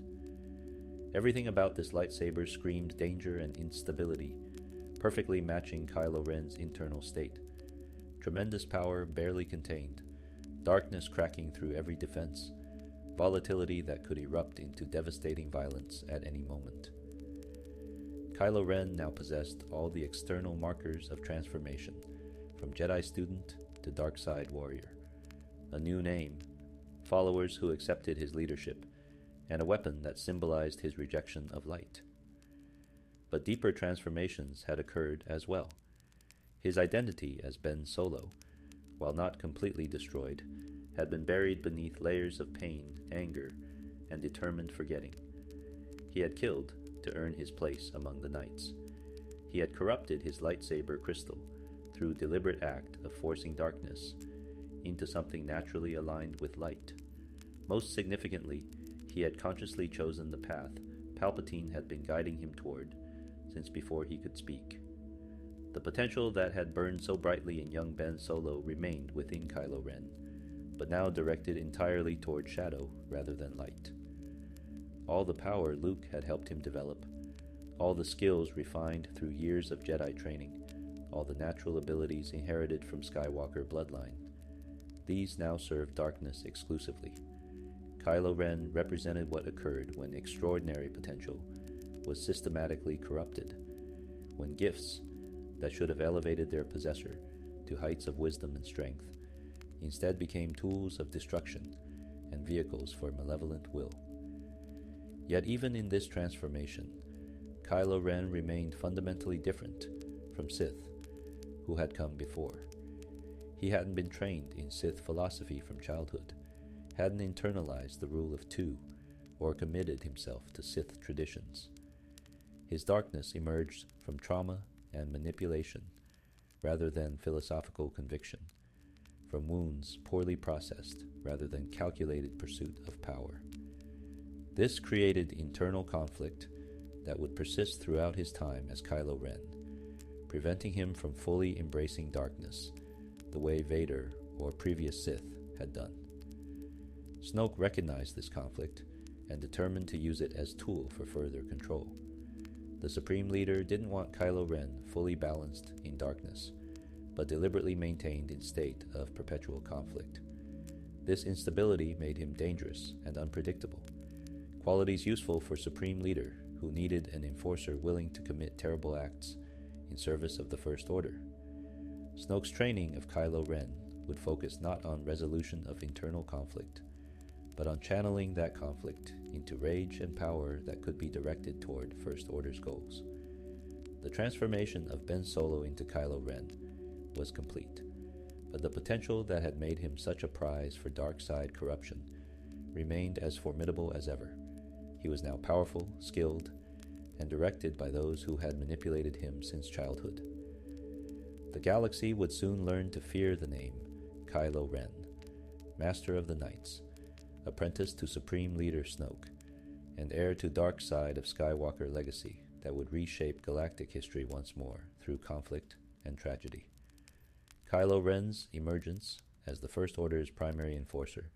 Everything about this lightsaber screamed danger and instability, perfectly matching Kylo Ren's internal state. Tremendous power barely contained, darkness cracking through every defense, volatility that could erupt into devastating violence at any moment. Kylo Ren now possessed all the external markers of transformation, from Jedi student to dark side warrior. A new name, followers who accepted his leadership, and a weapon that symbolized his rejection of light. But deeper transformations had occurred as well. His identity as Ben Solo, while not completely destroyed, had been buried beneath layers of pain, anger, and determined forgetting. He had killed to earn his place among the knights. He had corrupted his lightsaber crystal through deliberate act of forcing darkness into something naturally aligned with light. Most significantly, he had consciously chosen the path Palpatine had been guiding him toward since before he could speak. The potential that had burned so brightly in young Ben Solo remained within Kylo Ren, but now directed entirely toward shadow rather than light. All the power Luke had helped him develop, all the skills refined through years of Jedi training, all the natural abilities inherited from Skywalker bloodline, these now served darkness exclusively. Kylo Ren represented what occurred when extraordinary potential was systematically corrupted, when gifts that should have elevated their possessor to heights of wisdom and strength instead became tools of destruction and vehicles for malevolent will. Yet even in this transformation, Kylo Ren remained fundamentally different from Sith, who had come before. He hadn't been trained in Sith philosophy from childhood, hadn't internalized the rule of two, or committed himself to Sith traditions. His darkness emerged from trauma and manipulation, rather than philosophical conviction, from wounds poorly processed rather than calculated pursuit of power. This created internal conflict that would persist throughout his time as Kylo Ren, preventing him from fully embracing darkness, the way Vader or previous Sith had done. Snoke recognized this conflict and determined to use it as tool for further control. The Supreme Leader didn't want Kylo Ren fully balanced in darkness, but deliberately maintained in state of perpetual conflict. This instability made him dangerous and unpredictable, qualities useful for Supreme Leader who needed an enforcer willing to commit terrible acts in service of the First Order. Snoke's training of Kylo Ren would focus not on resolution of internal conflict, but on channeling that conflict into rage and power that could be directed toward First Order's goals. The transformation of Ben Solo into Kylo Ren was complete, but the potential that had made him such a prize for dark side corruption remained as formidable as ever. He was now powerful, skilled, and directed by those who had manipulated him since childhood. The galaxy would soon learn to fear the name Kylo Ren, Master of the Knights, apprentice to Supreme Leader Snoke, and heir to dark side of Skywalker legacy that would reshape galactic history once more through conflict and tragedy. Kylo Ren's emergence as the First Order's primary enforcer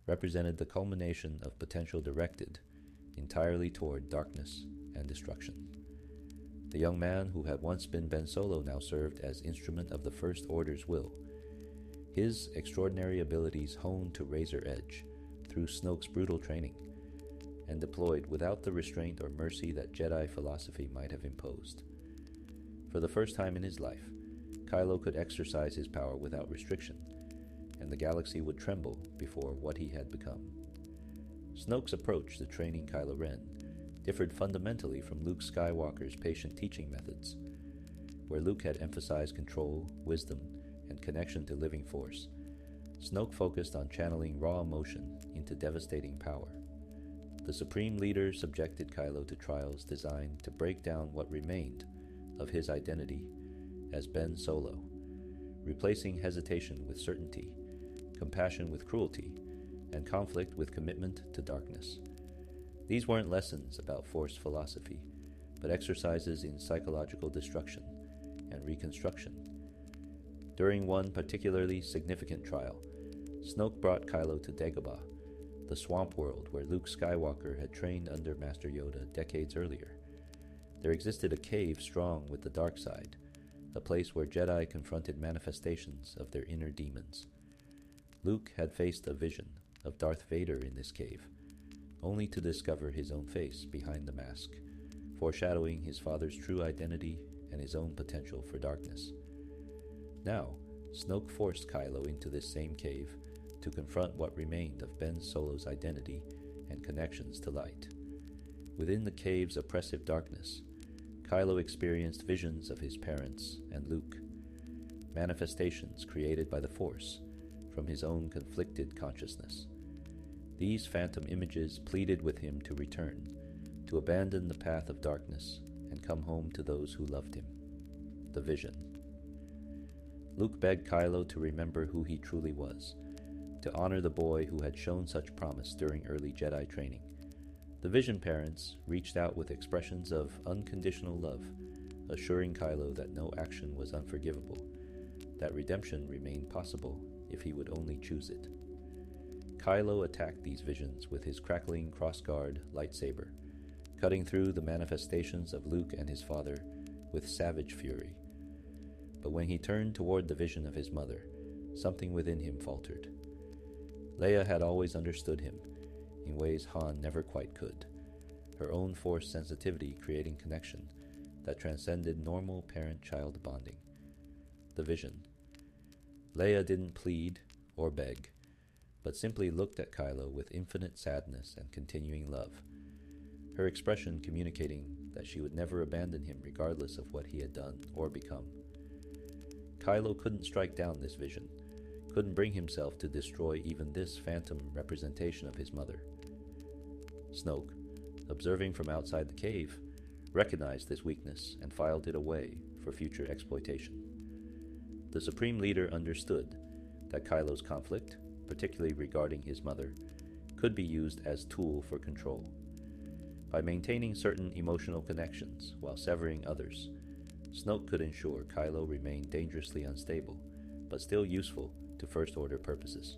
represented the culmination of potential directed entirely toward darkness and destruction. The young man who had once been Ben Solo now served as instrument of the First Order's will, his extraordinary abilities honed to razor edge through Snoke's brutal training, and deployed without the restraint or mercy that Jedi philosophy might have imposed. For the first time in his life, Kylo could exercise his power without restriction, and the galaxy would tremble before what he had become. Snoke's approach to training Kylo Ren differed fundamentally from Luke Skywalker's patient teaching methods, where Luke had emphasized control, wisdom, and connection to living force. Snoke focused on channeling raw emotion into devastating power. The Supreme Leader subjected Kylo to trials designed to break down what remained of his identity as Ben Solo, replacing hesitation with certainty, compassion with cruelty, and conflict with commitment to darkness. These weren't lessons about Force philosophy, but exercises in psychological destruction and reconstruction. During one particularly significant trial, Snoke brought Kylo to Dagobah, the swamp world where Luke Skywalker had trained under Master Yoda decades earlier. There existed a cave strong with the dark side, a place where Jedi confronted manifestations of their inner demons. Luke had faced a vision of Darth Vader in this cave, only to discover his own face behind the mask, foreshadowing his father's true identity and his own potential for darkness. Now, Snoke forced Kylo into this same cave to confront what remained of Ben Solo's identity and connections to light. Within the cave's oppressive darkness, Kylo experienced visions of his parents and Luke, manifestations created by the Force from his own conflicted consciousness. These phantom images pleaded with him to return, to abandon the path of darkness and come home to those who loved him. The vision. Luke begged Kylo to remember who he truly was, to honor the boy who had shown such promise during early Jedi training. The Vision parents reached out with expressions of unconditional love, assuring Kylo that no action was unforgivable, that redemption remained possible if he would only choose it. Kylo attacked these visions with his crackling crossguard lightsaber, cutting through the manifestations of Luke and his father with savage fury. But when he turned toward the vision of his mother, something within him faltered. Leia had always understood him, in ways Han never quite could, her own Force sensitivity creating connection that transcended normal parent-child bonding. The vision. Leia didn't plead or beg, but simply looked at Kylo with infinite sadness and continuing love, her expression communicating that she would never abandon him regardless of what he had done or become. Kylo couldn't strike down this vision, couldn't bring himself to destroy even this phantom representation of his mother. Snoke, observing from outside the cave, recognized this weakness and filed it away for future exploitation. The Supreme Leader understood that Kylo's conflict, particularly regarding his mother, could be used as tool for control. By maintaining certain emotional connections while severing others, Snoke could ensure Kylo remained dangerously unstable, but still useful to First Order purposes.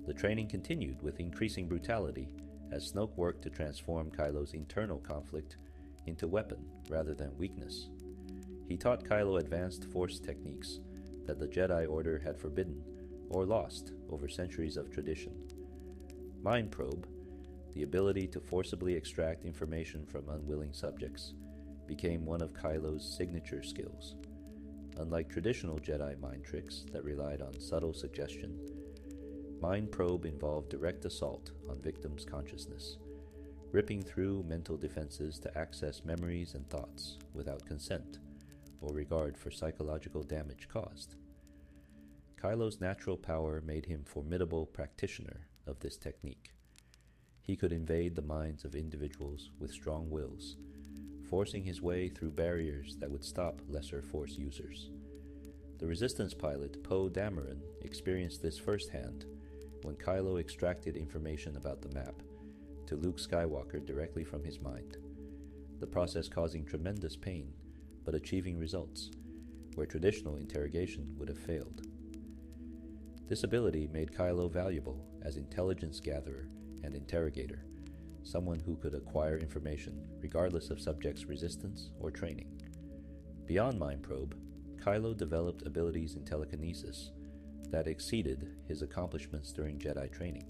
The training continued with increasing brutality as Snoke worked to transform Kylo's internal conflict into weapon rather than weakness. He taught Kylo advanced Force techniques that the Jedi Order had forbidden or lost over centuries of tradition. Mind Probe, the ability to forcibly extract information from unwilling subjects, became one of Kylo's signature skills. Unlike traditional Jedi mind tricks that relied on subtle suggestion, Mind Probe involved direct assault on victims' consciousness, ripping through mental defenses to access memories and thoughts without consent or regard for psychological damage caused. Kylo's natural power made him a formidable practitioner of this technique. He could invade the minds of individuals with strong wills, forcing his way through barriers that would stop lesser Force users. The Resistance pilot Poe Dameron experienced this firsthand when Kylo extracted information about the map to Luke Skywalker directly from his mind, the process causing tremendous pain but achieving results where traditional interrogation would have failed. This ability made Kylo valuable as intelligence gatherer and interrogator, someone who could acquire information regardless of subjects' resistance or training. Beyond Mind Probe, Kylo developed abilities in telekinesis that exceeded his accomplishments during Jedi training.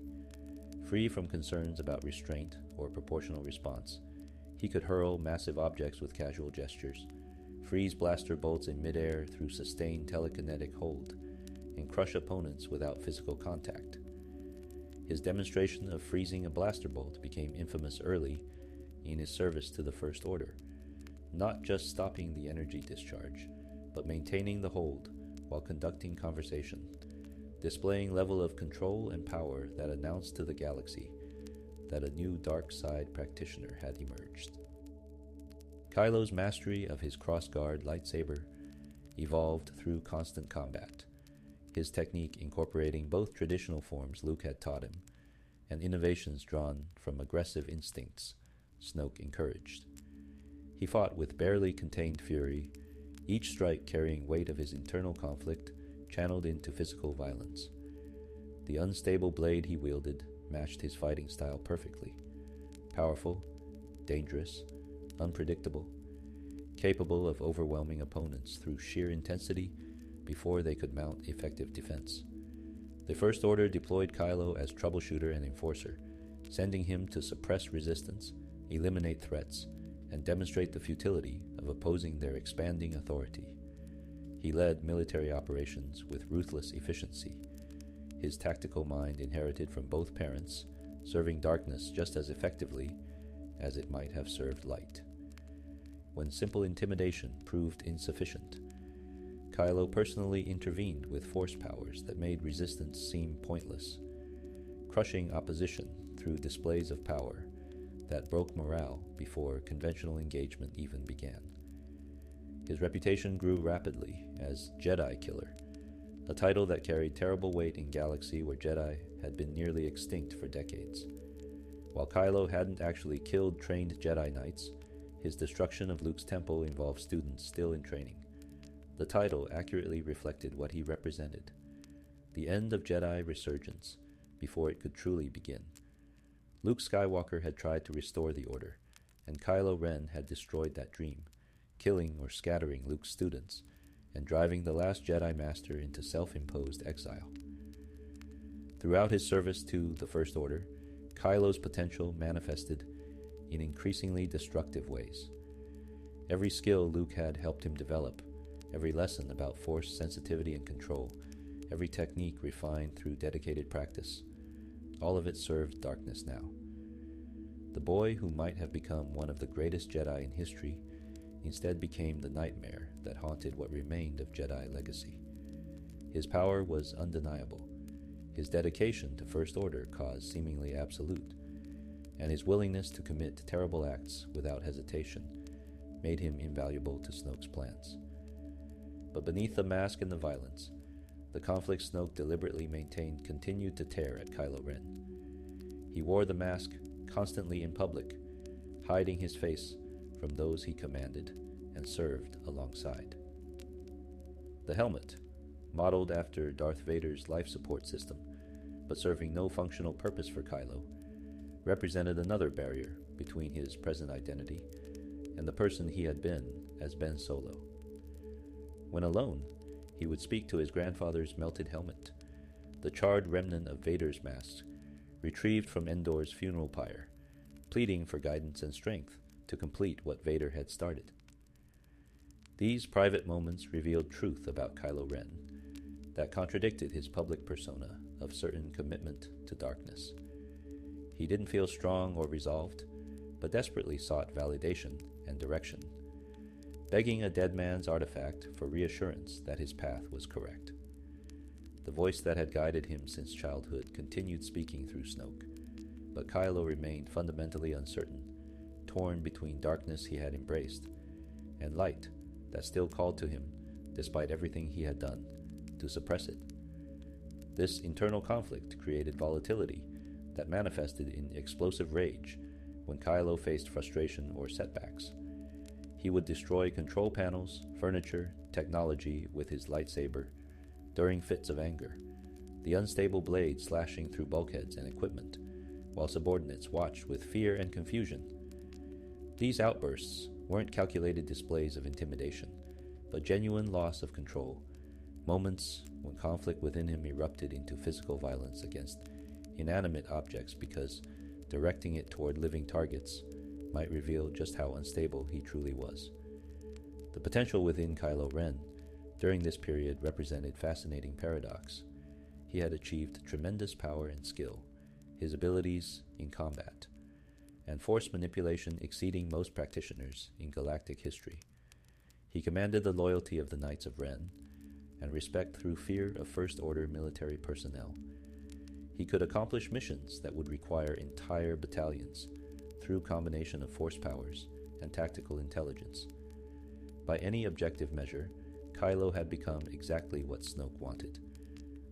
Free from concerns about restraint or proportional response, he could hurl massive objects with casual gestures, freeze blaster bolts in midair through sustained telekinetic hold, and crush opponents without physical contact. His demonstration of freezing a blaster bolt became infamous early in his service to the First Order, not just stopping the energy discharge, but maintaining the hold while conducting conversation, displaying level of control and power that announced to the galaxy that a new dark side practitioner had emerged. Kylo's mastery of his crossguard lightsaber evolved through constant combat, his technique incorporating both traditional forms Luke had taught him and innovations drawn from aggressive instincts Snoke encouraged. He fought with barely contained fury, each strike carrying weight of his internal conflict channeled into physical violence. The unstable blade he wielded matched his fighting style perfectly. Powerful, dangerous, unpredictable, capable of overwhelming opponents through sheer intensity before they could mount effective defense. The First Order deployed Kylo as troubleshooter and enforcer, sending him to suppress resistance, eliminate threats, and demonstrate the futility of opposing their expanding authority. He led military operations with ruthless efficiency, his tactical mind inherited from both parents, serving darkness just as effectively as it might have served light. When simple intimidation proved insufficient, Kylo personally intervened with force powers that made resistance seem pointless, crushing opposition through displays of power that broke morale before conventional engagement even began. His reputation grew rapidly as Jedi Killer, a title that carried terrible weight in a galaxy where Jedi had been nearly extinct for decades. While Kylo hadn't actually killed trained Jedi Knights, his destruction of Luke's temple involved students still in training. The title accurately reflected what he represented: the end of Jedi resurgence before it could truly begin. Luke Skywalker had tried to restore the Order, and Kylo Ren had destroyed that dream, killing or scattering Luke's students and driving the last Jedi Master into self-imposed exile. Throughout his service to the First Order, Kylo's potential manifested in increasingly destructive ways. Every skill Luke had helped him develop, every lesson about force sensitivity and control, every technique refined through dedicated practice, all of it served darkness now. The boy who might have become one of the greatest Jedi in history instead became the nightmare that haunted what remained of Jedi legacy. His power was undeniable, his dedication to First Order cause seemingly absolute, and his willingness to commit terrible acts without hesitation made him invaluable to Snoke's plans. But beneath the mask and the violence, the conflict Snoke deliberately maintained continued to tear at Kylo Ren. He wore the mask constantly in public, hiding his face from those he commanded and served alongside. The helmet, modeled after Darth Vader's life support system, but serving no functional purpose for Kylo, represented another barrier between his present identity and the person he had been as Ben Solo. When alone, he would speak to his grandfather's melted helmet, the charred remnant of Vader's mask, retrieved from Endor's funeral pyre, pleading for guidance and strength to complete what Vader had started. These private moments revealed truth about Kylo Ren that contradicted his public persona of certain commitment to darkness. He didn't feel strong or resolved, but desperately sought validation and direction, begging a dead man's artifact for reassurance that his path was correct. The voice that had guided him since childhood continued speaking through Snoke, but Kylo remained fundamentally uncertain, torn between darkness he had embraced and light that still called to him despite everything he had done to suppress it. This internal conflict created volatility that manifested in explosive rage when Kylo faced frustration or setbacks. He would destroy control panels, furniture, technology with his lightsaber during fits of anger, the unstable blade slashing through bulkheads and equipment, while subordinates watched with fear and confusion. These outbursts weren't calculated displays of intimidation, but genuine loss of control, moments when conflict within him erupted into physical violence against inanimate objects because directing it toward living targets might reveal just how unstable he truly was. The potential within Kylo Ren during this period represented fascinating paradox. He had achieved tremendous power and skill, his abilities in combat, and force manipulation exceeding most practitioners in galactic history. He commanded the loyalty of the Knights of Ren and respect through fear of First Order military personnel. He could accomplish missions that would require entire battalions through combination of force powers and tactical intelligence. By any objective measure, Kylo had become exactly what Snoke wanted,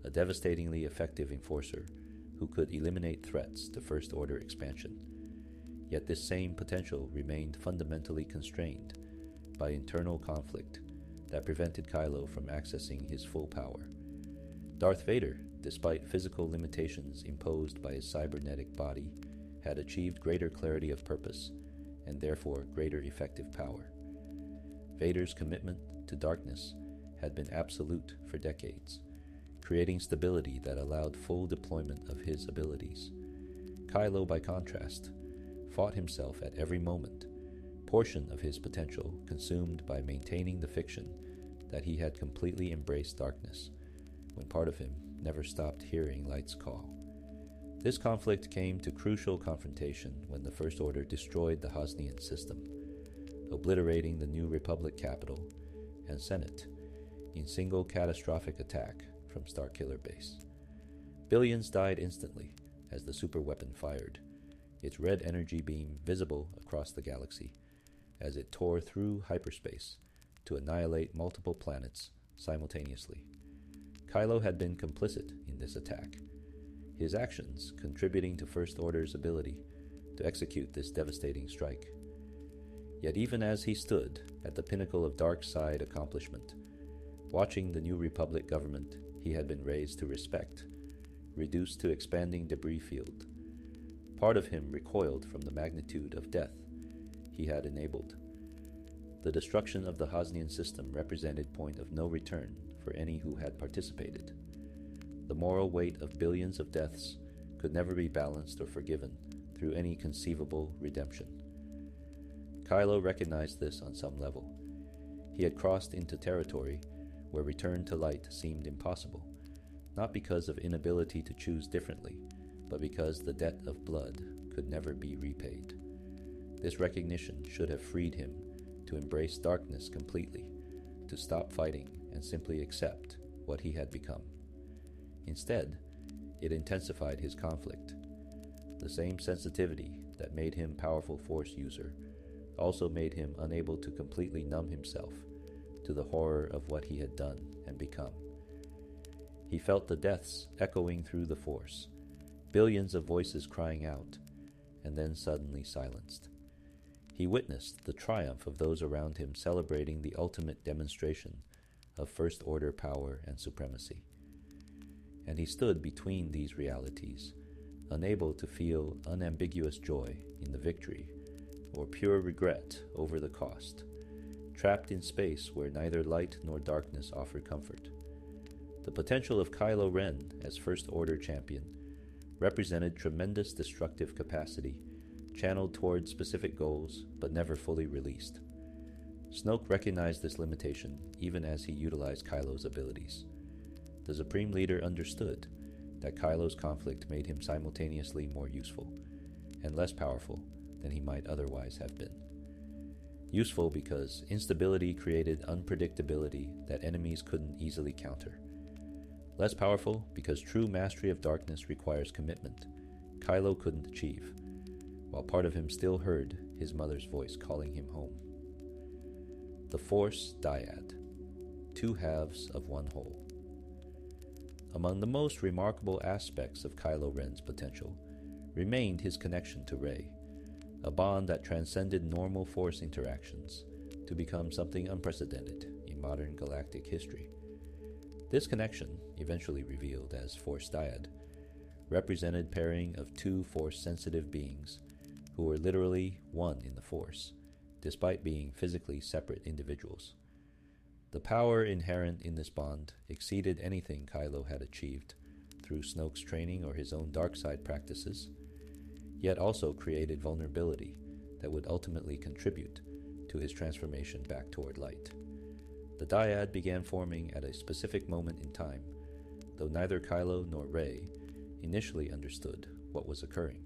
a devastatingly effective enforcer who could eliminate threats to First Order expansion. Yet this same potential remained fundamentally constrained by internal conflict that prevented Kylo from accessing his full power. Darth Vader, despite physical limitations imposed by his cybernetic body, had achieved greater clarity of purpose and therefore greater effective power. Vader's commitment to darkness had been absolute for decades, creating stability that allowed full deployment of his abilities. Kylo, by contrast, fought himself at every moment, portion of his potential consumed by maintaining the fiction that he had completely embraced darkness, when part of him never stopped hearing light's call. This conflict came to crucial confrontation when the First Order destroyed the Hosnian system, obliterating the New Republic capital and Senate in single catastrophic attack from Starkiller Base. Billions died instantly as the superweapon fired, its red energy beam visible across the galaxy as it tore through hyperspace to annihilate multiple planets simultaneously. Kylo had been complicit in this attack, his actions contributing to First Order's ability to execute this devastating strike. Yet even as he stood at the pinnacle of dark side accomplishment, watching the New Republic government he had been raised to respect reduced to expanding debris field, part of him recoiled from the magnitude of death he had enabled. The destruction of the Hosnian system represented point of no return for any who had participated. The moral weight of billions of deaths could never be balanced or forgiven through any conceivable redemption. Kylo recognized this on some level. He had crossed into territory where return to light seemed impossible, not because of inability to choose differently, but because the debt of blood could never be repaid. This recognition should have freed him to embrace darkness completely, to stop fighting and simply accept what he had become. Instead, it intensified his conflict. The same sensitivity that made him powerful Force user also made him unable to completely numb himself to the horror of what he had done and become. He felt the deaths echoing through the Force, billions of voices crying out, and then suddenly silenced. He witnessed the triumph of those around him celebrating the ultimate demonstration of First Order power and supremacy. And he stood between these realities, unable to feel unambiguous joy in the victory or pure regret over the cost, trapped in space where neither light nor darkness offered comfort. The potential of Kylo Ren as First Order champion represented tremendous destructive capacity, channeled toward specific goals but never fully released. Snoke recognized this limitation even as he utilized Kylo's abilities. The Supreme Leader understood that Kylo's conflict made him simultaneously more useful and less powerful than he might otherwise have been. Useful because instability created unpredictability that enemies couldn't easily counter. Less powerful because true mastery of darkness requires commitment Kylo couldn't achieve, while part of him still heard his mother's voice calling him home. The Force Dyad, two halves of one whole. Among the most remarkable aspects of Kylo Ren's potential remained his connection to Rey, a bond that transcended normal Force interactions to become something unprecedented in modern galactic history. This connection, eventually revealed as Force Dyad, represented pairing of two Force-sensitive beings who were literally one in the Force, despite being physically separate individuals. The power inherent in this bond exceeded anything Kylo had achieved through Snoke's training or his own dark side practices, yet also created vulnerability that would ultimately contribute to his transformation back toward light. The dyad began forming at a specific moment in time, though neither Kylo nor Rey initially understood what was occurring.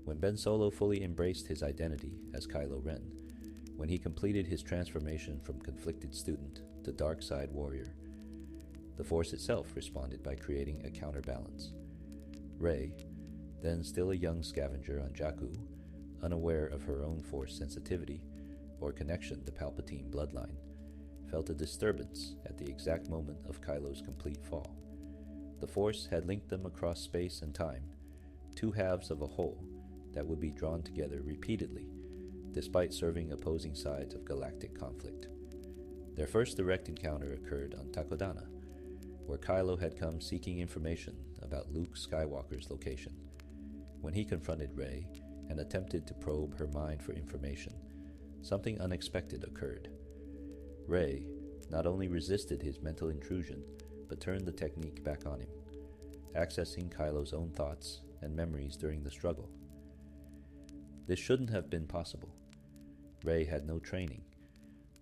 When Ben Solo fully embraced his identity as Kylo Ren, when he completed his transformation from conflicted student to dark side warrior, the Force itself responded by creating a counterbalance. Rey, then still a young scavenger on Jakku, unaware of her own Force sensitivity or connection to Palpatine bloodline, felt a disturbance at the exact moment of Kylo's complete fall. The Force had linked them across space and time, two halves of a whole that would be drawn together repeatedly, despite serving opposing sides of galactic conflict. Their first direct encounter occurred on Takodana, where Kylo had come seeking information about Luke Skywalker's location. When he confronted Rey and attempted to probe her mind for information, something unexpected occurred. Rey not only resisted his mental intrusion, but turned the technique back on him, accessing Kylo's own thoughts and memories during the struggle. This shouldn't have been possible. Rey had no training,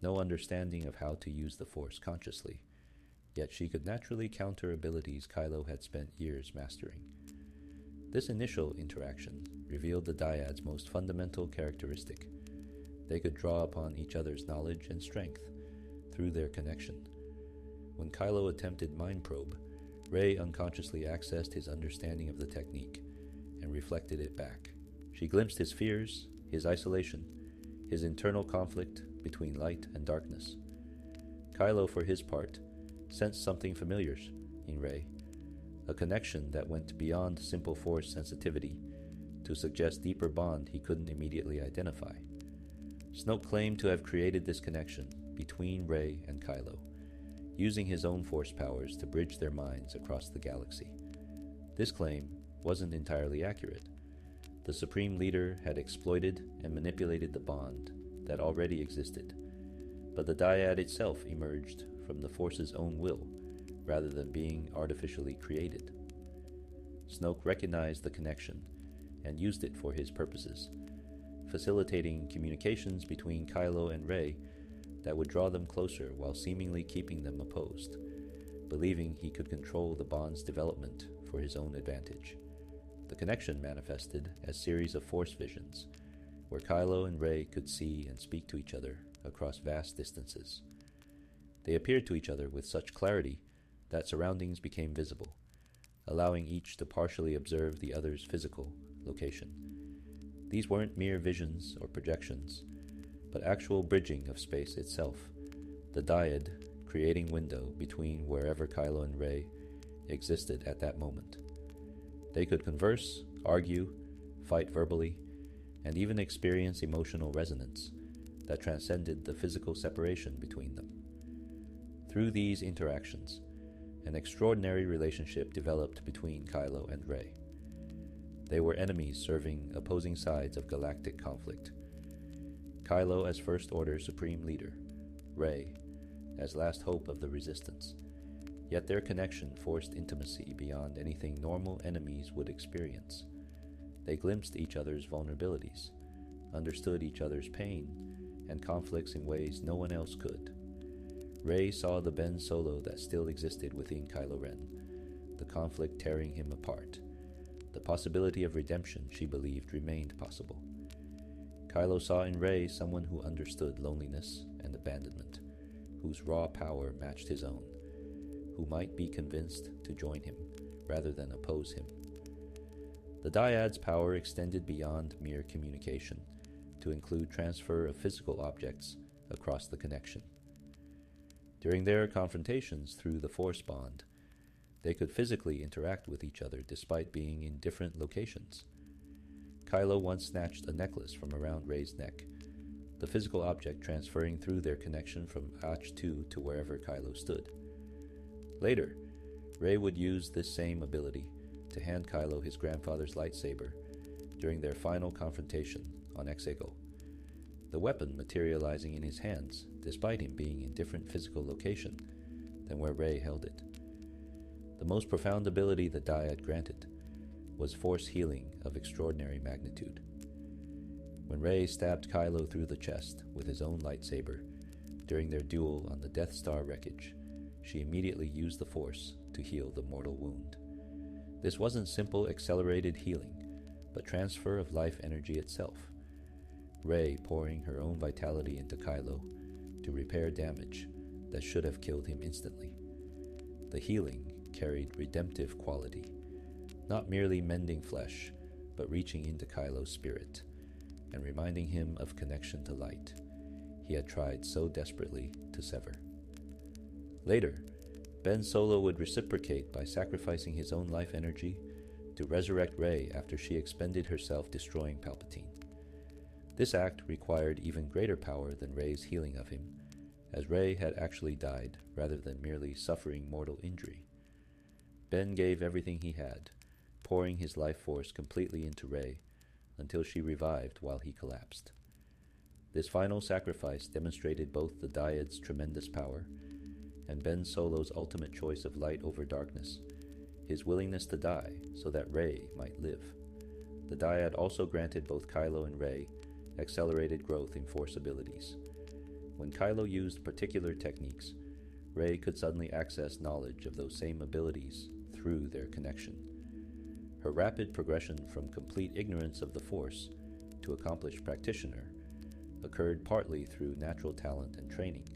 no understanding of how to use the Force consciously, yet she could naturally counter abilities Kylo had spent years mastering. This initial interaction revealed the dyad's most fundamental characteristic. They could draw upon each other's knowledge and strength through their connection. When Kylo attempted mind probe, Rey unconsciously accessed his understanding of the technique and reflected it back. She glimpsed his fears, his isolation, his internal conflict between light and darkness. Kylo, for his part, sensed something familiar in Rey, a connection that went beyond simple Force sensitivity to suggest deeper bond he couldn't immediately identify. Snoke claimed to have created this connection between Rey and Kylo, using his own Force powers to bridge their minds across the galaxy. This claim wasn't entirely accurate. The Supreme Leader had exploited and manipulated the bond that already existed, but the dyad itself emerged from the Force's own will rather than being artificially created. Snoke recognized the connection and used it for his purposes, facilitating communications between Kylo and Rey that would draw them closer while seemingly keeping them opposed, believing he could control the bond's development for his own advantage. The connection manifested as series of Force visions, where Kylo and Rey could see and speak to each other across vast distances. They appeared to each other with such clarity that surroundings became visible, allowing each to partially observe the other's physical location. These weren't mere visions or projections, but actual bridging of space itself, the dyad creating window between wherever Kylo and Rey existed at that moment. They could converse, argue, fight verbally, and even experience emotional resonance that transcended the physical separation between them. Through these interactions, an extraordinary relationship developed between Kylo and Rey. They were enemies serving opposing sides of galactic conflict. Kylo as First Order Supreme Leader, Rey as last hope of the Resistance. Yet their connection forced intimacy beyond anything normal enemies would experience. They glimpsed each other's vulnerabilities, understood each other's pain and conflicts in ways no one else could. Rey saw the Ben Solo that still existed within Kylo Ren, the conflict tearing him apart. The possibility of redemption she believed remained possible. Kylo saw in Rey someone who understood loneliness and abandonment, whose raw power matched his own, who might be convinced to join him rather than oppose him. The dyad's power extended beyond mere communication to include transfer of physical objects across the connection. During their confrontations through the Force bond, they could physically interact with each other despite being in different locations. Kylo once snatched a necklace from around Rey's neck, the physical object transferring through their connection from H2 to wherever Kylo stood. Later, Rey would use this same ability to hand Kylo his grandfather's lightsaber during their final confrontation on Exegol, the weapon materializing in his hands despite him being in different physical location than where Rey held it. The most profound ability the dyad granted was force healing of extraordinary magnitude. When Rey stabbed Kylo through the chest with his own lightsaber during their duel on the Death Star wreckage, she immediately used the Force to heal the mortal wound. This wasn't simple accelerated healing, but transfer of life energy itself. Rey pouring her own vitality into Kylo to repair damage that should have killed him instantly. The healing carried redemptive quality, not merely mending flesh, but reaching into Kylo's spirit and reminding him of connection to light he had tried so desperately to sever. Later, Ben Solo would reciprocate by sacrificing his own life energy to resurrect Rey after she expended herself destroying Palpatine. This act required even greater power than Rey's healing of him, as Rey had actually died rather than merely suffering mortal injury. Ben gave everything he had, pouring his life force completely into Rey until she revived while he collapsed. This final sacrifice demonstrated both the dyad's tremendous power and Ben Solo's ultimate choice of light over darkness, his willingness to die so that Rey might live. The dyad also granted both Kylo and Rey accelerated growth in Force abilities. When Kylo used particular techniques, Rey could suddenly access knowledge of those same abilities through their connection. Her rapid progression from complete ignorance of the Force to accomplished practitioner occurred partly through natural talent and training,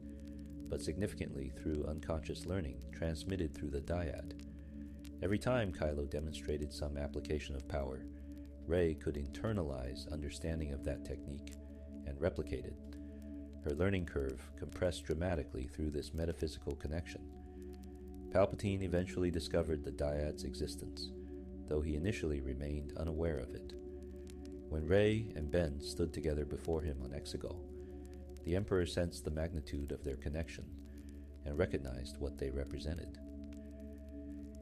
but significantly through unconscious learning transmitted through the dyad. Every time Kylo demonstrated some application of power, Rey could internalize understanding of that technique and replicate it. Her learning curve compressed dramatically through this metaphysical connection. Palpatine eventually discovered the dyad's existence, though he initially remained unaware of it. When Rey and Ben stood together before him on Exegol, the Emperor sensed the magnitude of their connection and recognized what they represented.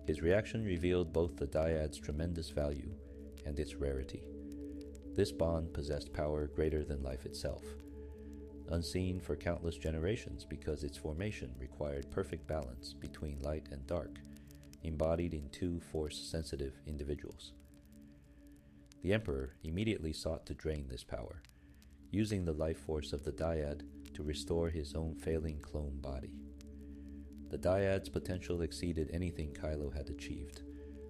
His reaction revealed both the dyad's tremendous value and its rarity. This bond possessed power greater than life itself, unseen for countless generations because its formation required perfect balance between light and dark, embodied in two Force-sensitive individuals. The Emperor immediately sought to drain this power, using the life force of the dyad to restore his own failing clone body. The dyad's potential exceeded anything Kylo had achieved,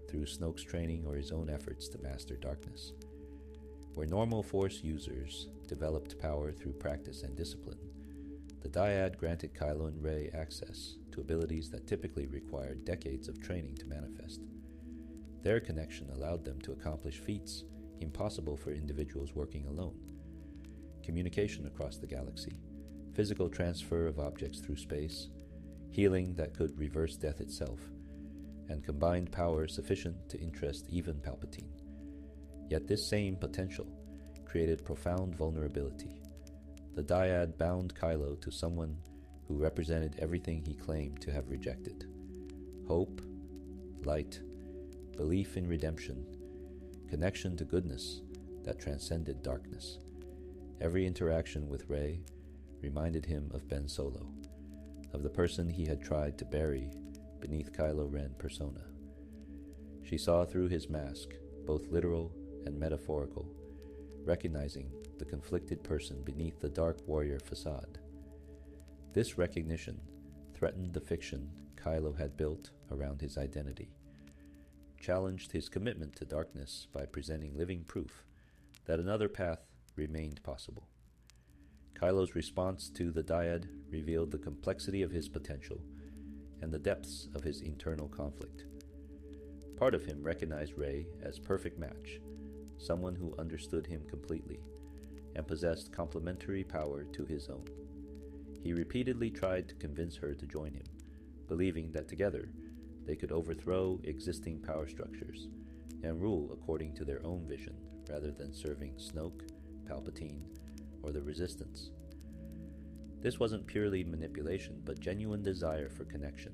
through Snoke's training or his own efforts to master darkness. Where normal Force users developed power through practice and discipline, the dyad granted Kylo and Rey access to abilities that typically required decades of training to manifest. Their connection allowed them to accomplish feats impossible for individuals working alone. Communication across the galaxy, physical transfer of objects through space, healing that could reverse death itself, and combined power sufficient to interest even Palpatine. Yet this same potential created profound vulnerability. The dyad bound Kylo to someone who represented everything he claimed to have rejected: hope, light, belief in redemption, connection to goodness that transcended darkness. Every interaction with Rey reminded him of Ben Solo, of the person he had tried to bury beneath Kylo Ren persona. She saw through his mask, both literal and metaphorical, recognizing the conflicted person beneath the dark warrior facade. This recognition threatened the fiction Kylo had built around his identity, challenged his commitment to darkness by presenting living proof that another path remained possible. Kylo's response to the dyad revealed the complexity of his potential and the depths of his internal conflict. Part of him recognized Rey as perfect match, someone who understood him completely and possessed complementary power to his own. He repeatedly tried to convince her to join him, believing that together they could overthrow existing power structures and rule according to their own vision rather than serving Snoke, Palpatine, or the Resistance. This wasn't purely manipulation, but genuine desire for connection,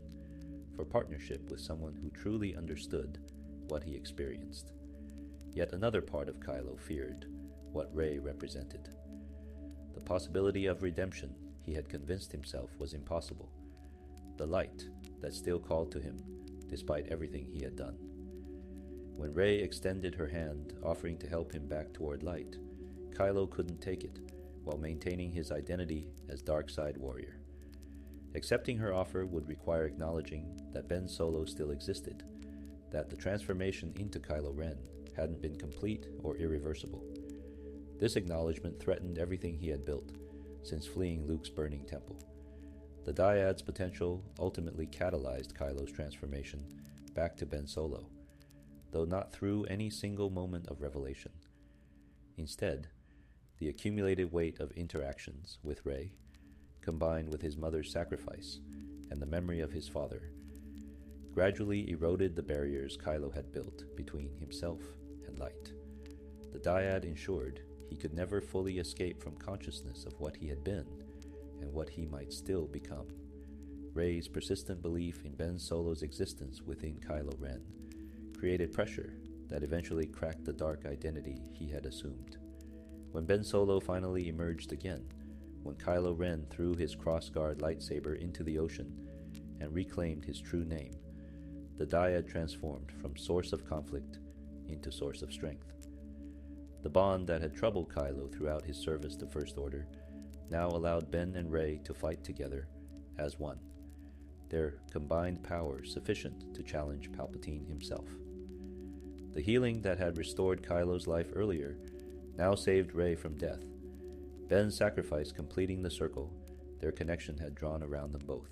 for partnership with someone who truly understood what he experienced. Yet another part of Kylo feared what Rey represented. The possibility of redemption he had convinced himself was impossible. The light that still called to him despite everything he had done. When Rey extended her hand, offering to help him back toward light, Kylo couldn't take it, while maintaining his identity as dark side warrior. Accepting her offer would require acknowledging that Ben Solo still existed, that the transformation into Kylo Ren hadn't been complete or irreversible. This acknowledgement threatened everything he had built since fleeing Luke's burning temple. The dyad's potential ultimately catalyzed Kylo's transformation back to Ben Solo, though not through any single moment of revelation. Instead, the accumulated weight of interactions with Rey, combined with his mother's sacrifice and the memory of his father, gradually eroded the barriers Kylo had built between himself and light. The dyad ensured he could never fully escape from consciousness of what he had been and what he might still become. Rey's persistent belief in Ben Solo's existence within Kylo Ren created pressure that eventually cracked the dark identity he had assumed. When Ben Solo finally emerged again, when Kylo Ren threw his crossguard lightsaber into the ocean and reclaimed his true name, the dyad transformed from source of conflict into source of strength. The bond that had troubled Kylo throughout his service to First Order now allowed Ben and Rey to fight together as one, their combined power sufficient to challenge Palpatine himself. The healing that had restored Kylo's life earlier now saved Rey from death. Ben's sacrifice completing the circle their connection had drawn around them both.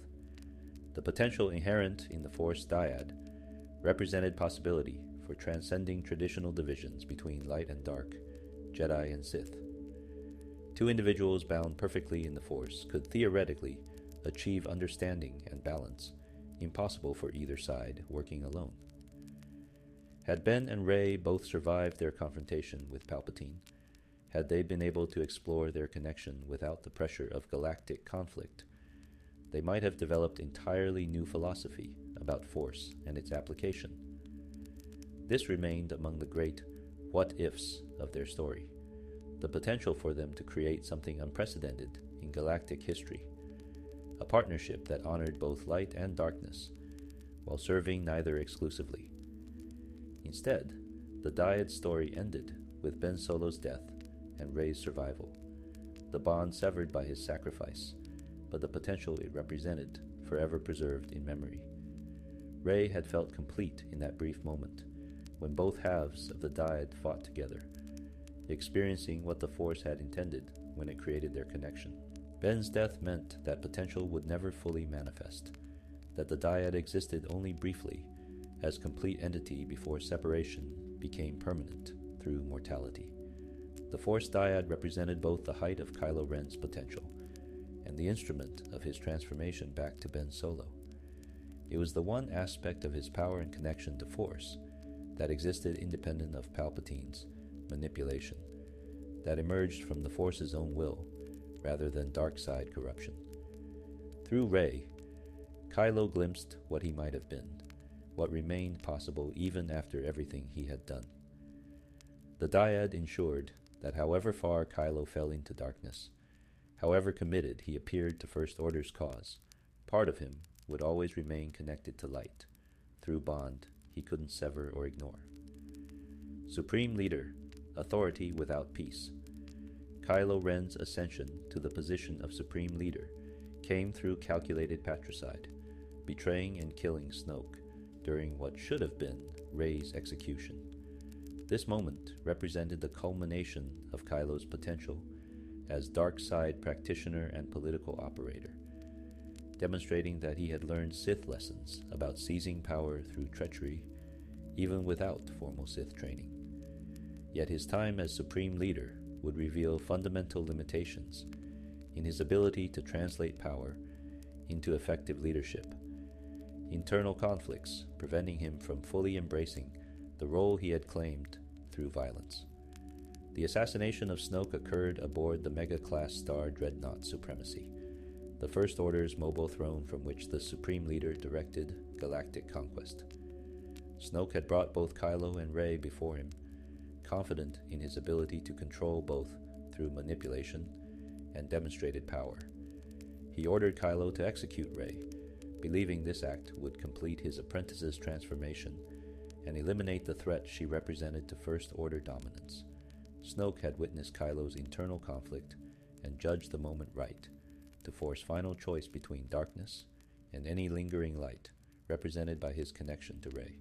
The potential inherent in the Force dyad represented possibility for transcending traditional divisions between light and dark, Jedi and Sith. Two individuals bound perfectly in the Force could theoretically achieve understanding and balance, impossible for either side working alone. Had Ben and Rey both survived their confrontation with Palpatine, had they been able to explore their connection without the pressure of galactic conflict, they might have developed entirely new philosophy about Force and its application. This remained among the great what-ifs of their story, the potential for them to create something unprecedented in galactic history, a partnership that honored both light and darkness, while serving neither exclusively. Instead, the dyad story ended with Ben Solo's death and Rey's survival, the bond severed by his sacrifice, but the potential it represented forever preserved in memory. Rey had felt complete in that brief moment, when both halves of the dyad fought together, experiencing what the Force had intended when it created their connection. Ben's death meant that potential would never fully manifest, that the dyad existed only briefly as complete entity before separation became permanent through mortality. The Force dyad represented both the height of Kylo Ren's potential and the instrument of his transformation back to Ben Solo. It was the one aspect of his power and connection to Force that existed independent of Palpatine's manipulation, that emerged from the Force's own will, rather than dark side corruption. Through Rey, Kylo glimpsed what he might have been, what remained possible even after everything he had done. The dyad ensured that however far Kylo fell into darkness, however committed he appeared to First Order's cause, part of him would always remain connected to light, through bond he couldn't sever or ignore. Supreme Leader, authority without peace. Kylo Ren's ascension to the position of Supreme Leader came through calculated patricide, betraying and killing Snoke during what should have been Rey's execution. This moment represented the culmination of Kylo's potential as dark side practitioner and political operator, demonstrating that he had learned Sith lessons about seizing power through treachery, even without formal Sith training. Yet his time as Supreme Leader would reveal fundamental limitations in his ability to translate power into effective leadership, internal conflicts preventing him from fully embracing the role he had claimed through violence. The assassination of Snoke occurred aboard the Mega-class star Dreadnought Supremacy, the First Order's mobile throne from which the Supreme Leader directed galactic conquest. Snoke had brought both Kylo and Rey before him, confident in his ability to control both through manipulation and demonstrated power. He ordered Kylo to execute Rey, believing this act would complete his apprentice's transformation and eliminate the threat she represented to First Order dominance. Snoke had witnessed Kylo's internal conflict and judged the moment right to force final choice between darkness and any lingering light, represented by his connection to Rey.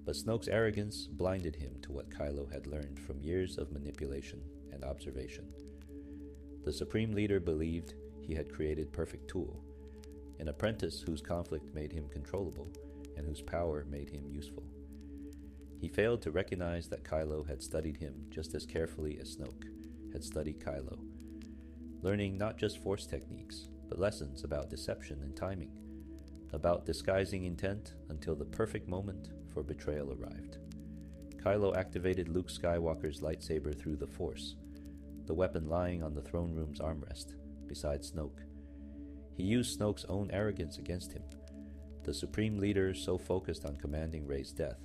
But Snoke's arrogance blinded him to what Kylo had learned from years of manipulation and observation. The Supreme Leader believed he had created perfect tool, an apprentice whose conflict made him controllable and whose power made him useful. He failed to recognize that Kylo had studied him just as carefully as Snoke had studied Kylo, learning not just Force techniques, but lessons about deception and timing, about disguising intent until the perfect moment for betrayal arrived. Kylo activated Luke Skywalker's lightsaber through the Force, the weapon lying on the throne room's armrest beside Snoke. He used Snoke's own arrogance against him, the Supreme Leader so focused on commanding Rey's death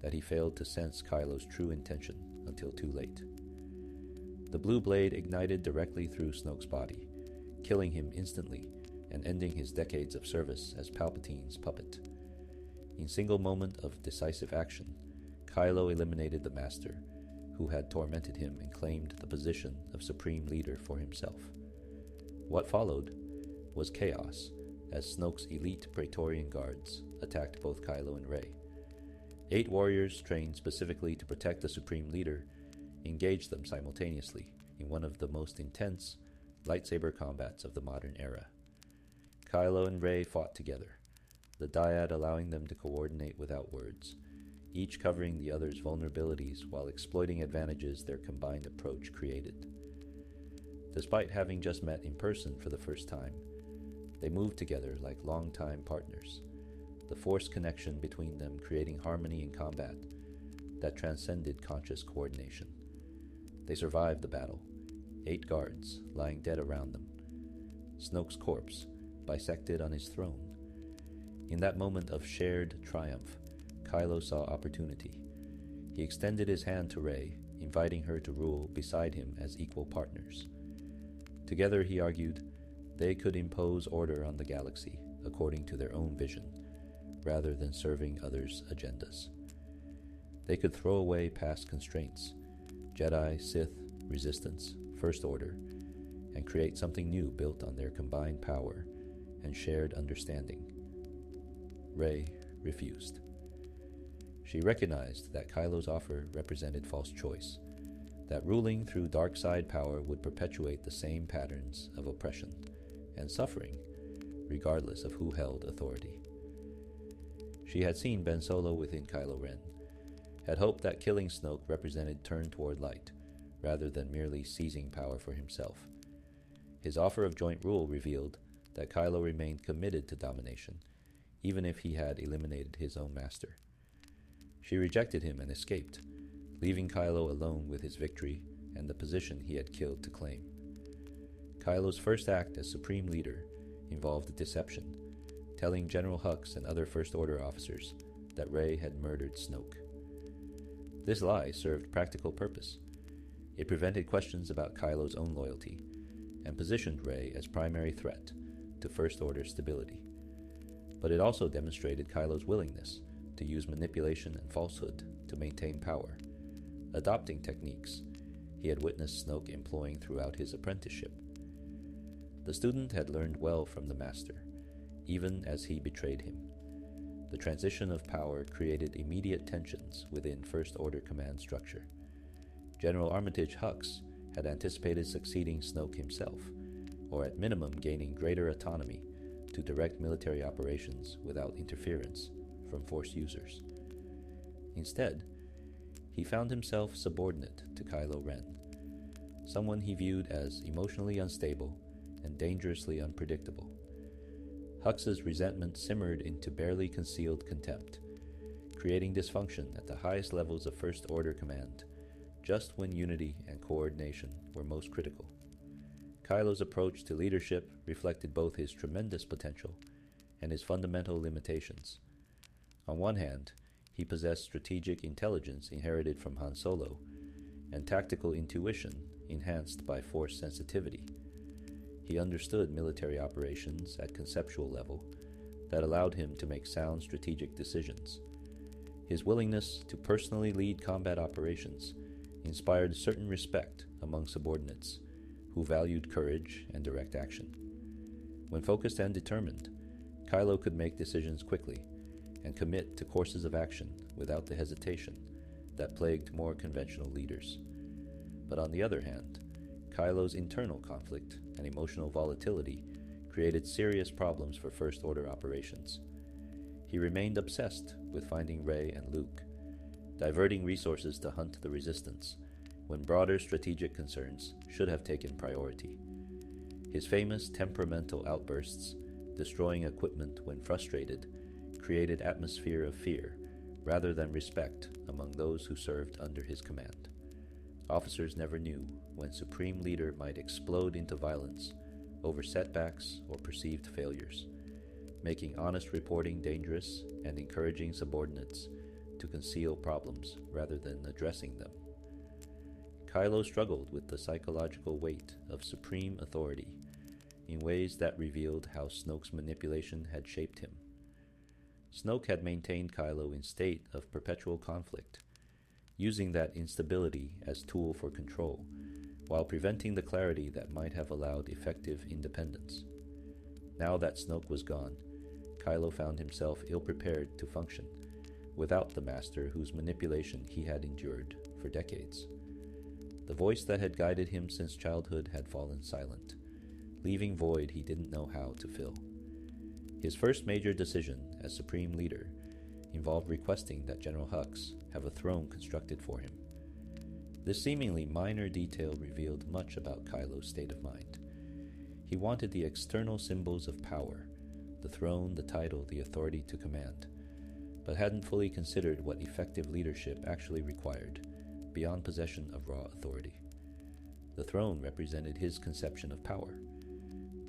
that he failed to sense Kylo's true intention until too late. The blue blade ignited directly through Snoke's body, killing him instantly and ending his decades of service as Palpatine's puppet. In single moment of decisive action, Kylo eliminated the Master, who had tormented him and claimed the position of Supreme Leader for himself. What followed was chaos, as Snoke's elite Praetorian guards attacked both Kylo and Rey. 8 warriors trained specifically to protect the Supreme Leader engaged them simultaneously in one of the most intense lightsaber combats of the modern era. Kylo and Rey fought together, the dyad allowing them to coordinate without words, each covering the other's vulnerabilities while exploiting advantages their combined approach created. Despite having just met in person for the first time, they moved together like longtime partners, the Force connection between them creating harmony in combat that transcended conscious coordination. They survived the battle, 8 guards lying dead around them, Snoke's corpse bisected on his throne. In that moment of shared triumph, Kylo saw opportunity. He extended his hand to Rey, inviting her to rule beside him as equal partners. Together, he argued, they could impose order on the galaxy according to their own vision, rather than serving others' agendas. They could throw away past constraints, Jedi, Sith, Resistance, First Order, and create something new built on their combined power and shared understanding. Rey refused. She recognized that Kylo's offer represented false choice, that ruling through dark side power would perpetuate the same patterns of oppression and suffering, regardless of who held authority. She had seen Ben Solo within Kylo Ren, had hoped that killing Snoke represented turn toward light, rather than merely seizing power for himself. His offer of joint rule revealed that Kylo remained committed to domination, even if he had eliminated his own master. She rejected him and escaped, leaving Kylo alone with his victory and the position he had killed to claim. Kylo's first act as Supreme Leader involved deception, telling General Hux and other First Order officers that Rey had murdered Snoke. This lie served practical purpose. It prevented questions about Kylo's own loyalty and positioned Rey as primary threat to First Order stability. But it also demonstrated Kylo's willingness to use manipulation and falsehood to maintain power, adopting techniques he had witnessed Snoke employing throughout his apprenticeship. The student had learned well from the master, even as he betrayed him. The transition of power created immediate tensions within First Order command structure. General Armitage Hux had anticipated succeeding Snoke himself, or at minimum gaining greater autonomy to direct military operations without interference from Force users. Instead, he found himself subordinate to Kylo Ren, someone he viewed as emotionally unstable and dangerously unpredictable. Hux's resentment simmered into barely concealed contempt, creating dysfunction at the highest levels of First Order command, just when unity and coordination were most critical. Kylo's approach to leadership reflected both his tremendous potential and his fundamental limitations. On one hand, he possessed strategic intelligence inherited from Han Solo and tactical intuition enhanced by Force sensitivity. He understood military operations at conceptual level that allowed him to make sound strategic decisions. His willingness to personally lead combat operations inspired certain respect among subordinates who valued courage and direct action. When focused and determined, Kylo could make decisions quickly and commit to courses of action without the hesitation that plagued more conventional leaders. But on the other hand, Kylo's internal conflict and emotional volatility created serious problems for First Order operations. He remained obsessed with finding Rey and Luke, diverting resources to hunt the Resistance, when broader strategic concerns should have taken priority. His famous temperamental outbursts, destroying equipment when frustrated, created atmosphere of fear rather than respect among those who served under his command. Officers never knew when Supreme Leader might explode into violence over setbacks or perceived failures, making honest reporting dangerous and encouraging subordinates to conceal problems rather than addressing them. Kylo struggled with the psychological weight of supreme authority in ways that revealed how Snoke's manipulation had shaped him. Snoke had maintained Kylo in state of perpetual conflict, using that instability as tool for control, while preventing the clarity that might have allowed effective independence. Now that Snoke was gone, Kylo found himself ill-prepared to function without the master whose manipulation he had endured for decades. The voice that had guided him since childhood had fallen silent, leaving void he didn't know how to fill. His first major decision as Supreme Leader involved requesting that General Hux have a throne constructed for him. This seemingly minor detail revealed much about Kylo's state of mind. He wanted the external symbols of power, the throne, the title, the authority to command, but hadn't fully considered what effective leadership actually required, beyond possession of raw authority. The throne represented his conception of power: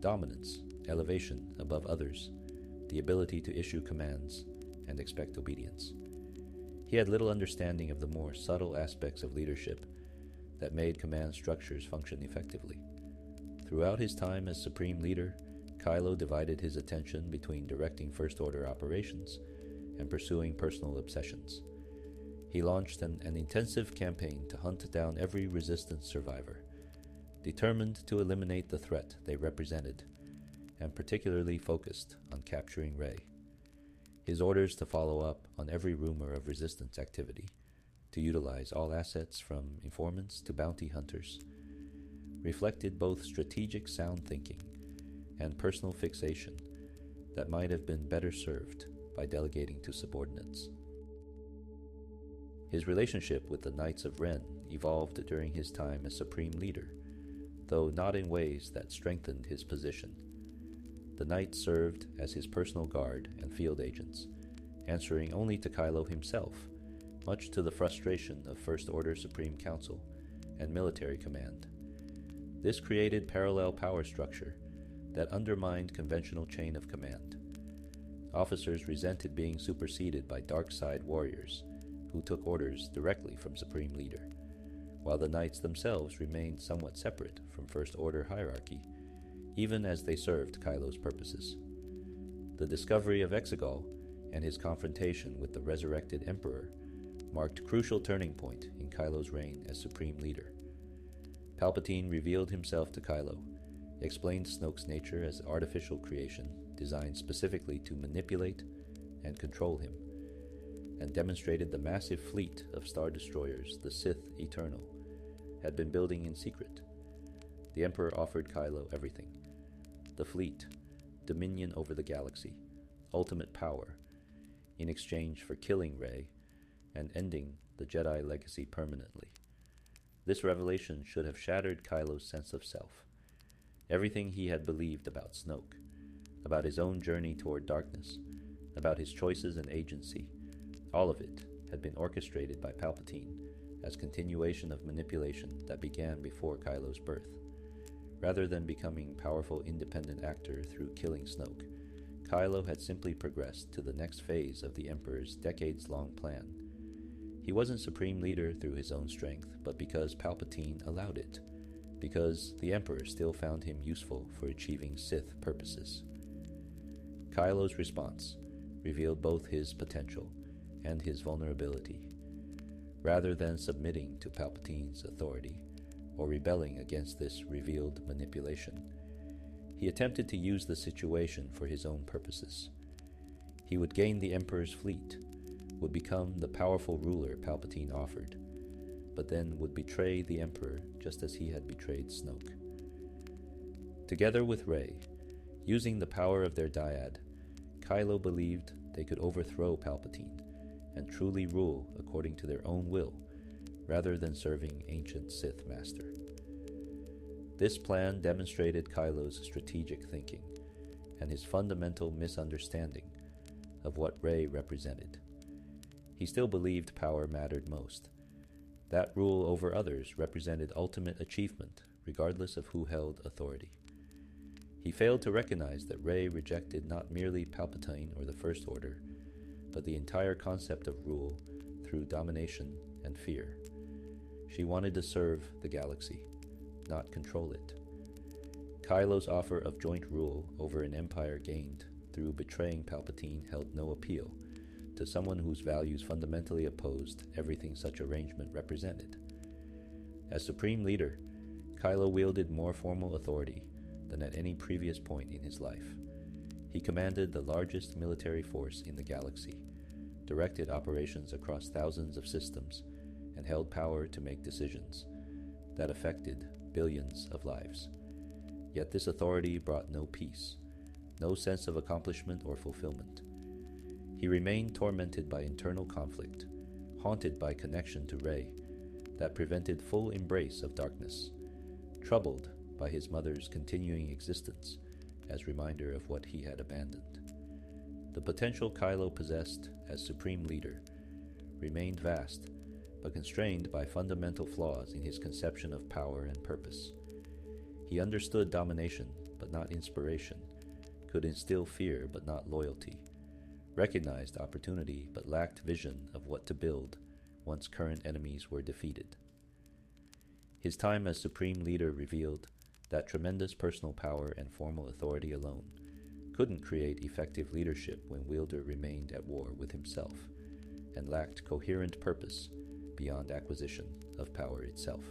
dominance, elevation above others, the ability to issue commands and expect obedience. He had little understanding of the more subtle aspects of leadership that made command structures function effectively. Throughout his time as Supreme Leader, Kylo divided his attention between directing First Order operations and pursuing personal obsessions. He launched an intensive campaign to hunt down every Resistance survivor, determined to eliminate the threat they represented, and particularly focused on capturing Rey. His orders to follow up on every rumor of Resistance activity, to utilize all assets from informants to bounty hunters, reflected both strategic sound thinking and personal fixation that might have been better served by delegating to subordinates. His relationship with the Knights of Ren evolved during his time as Supreme Leader, though not in ways that strengthened his position. The Knights served as his personal guard and field agents, answering only to Kylo himself, much to the frustration of First Order Supreme Council, and military command. This created parallel power structure that undermined conventional chain of command. Officers resented being superseded by dark side warriors who took orders directly from Supreme Leader, while the knights themselves remained somewhat separate from First Order hierarchy, even as they served Kylo's purposes. The discovery of Exegol and his confrontation with the resurrected Emperor marked a crucial turning point in Kylo's reign as Supreme Leader. Palpatine revealed himself to Kylo, explained Snoke's nature as artificial creation designed specifically to manipulate and control him, and demonstrated the massive fleet of Star Destroyers the Sith Eternal had been building in secret. The Emperor offered Kylo everything: the fleet, dominion over the galaxy, ultimate power, in exchange for killing Rey and ending the Jedi legacy permanently. This revelation should have shattered Kylo's sense of self. Everything he had believed about Snoke, about his own journey toward darkness, about his choices and agency, all of it had been orchestrated by Palpatine as continuation of manipulation that began before Kylo's birth. Rather than becoming a powerful independent actor through killing Snoke, Kylo had simply progressed to the next phase of the Emperor's decades-long plan. He wasn't Supreme Leader through his own strength, but because Palpatine allowed it, because the Emperor still found him useful for achieving Sith purposes. Kylo's response revealed both his potential and his vulnerability. Rather than submitting to Palpatine's authority or rebelling against this revealed manipulation, he attempted to use the situation for his own purposes. He would gain the Emperor's fleet, would become the powerful ruler Palpatine offered, but then would betray the Emperor just as he had betrayed Snoke. Together with Rey, using the power of their dyad, Kylo believed they could overthrow Palpatine and truly rule according to their own will, rather than serving ancient Sith master. This plan demonstrated Kylo's strategic thinking and his fundamental misunderstanding of what Rey represented. He still believed power mattered most. That rule over others represented ultimate achievement, regardless of who held authority. He failed to recognize that Rey rejected not merely Palpatine or the First Order, but the entire concept of rule through domination and fear. She wanted to serve the galaxy, not control it. Kylo's offer of joint rule over an empire gained through betraying Palpatine held no appeal to someone whose values fundamentally opposed everything such arrangement represented. As Supreme Leader, Kylo wielded more formal authority than at any previous point in his life. He commanded the largest military force in the galaxy, directed operations across thousands of systems, and held power to make decisions that affected billions of lives. Yet this authority brought no peace, no sense of accomplishment or fulfillment. He remained tormented by internal conflict, haunted by connection to Rey that prevented full embrace of darkness, troubled by his mother's continuing existence as reminder of what he had abandoned. The potential Kylo possessed as Supreme Leader remained vast, but constrained by fundamental flaws in his conception of power and purpose. He understood domination, but not inspiration, could instill fear, but not loyalty, recognized opportunity, but lacked vision of what to build once current enemies were defeated. His time as Supreme Leader revealed that tremendous personal power and formal authority alone couldn't create effective leadership when wielder remained at war with himself and lacked coherent purpose beyond acquisition of power itself.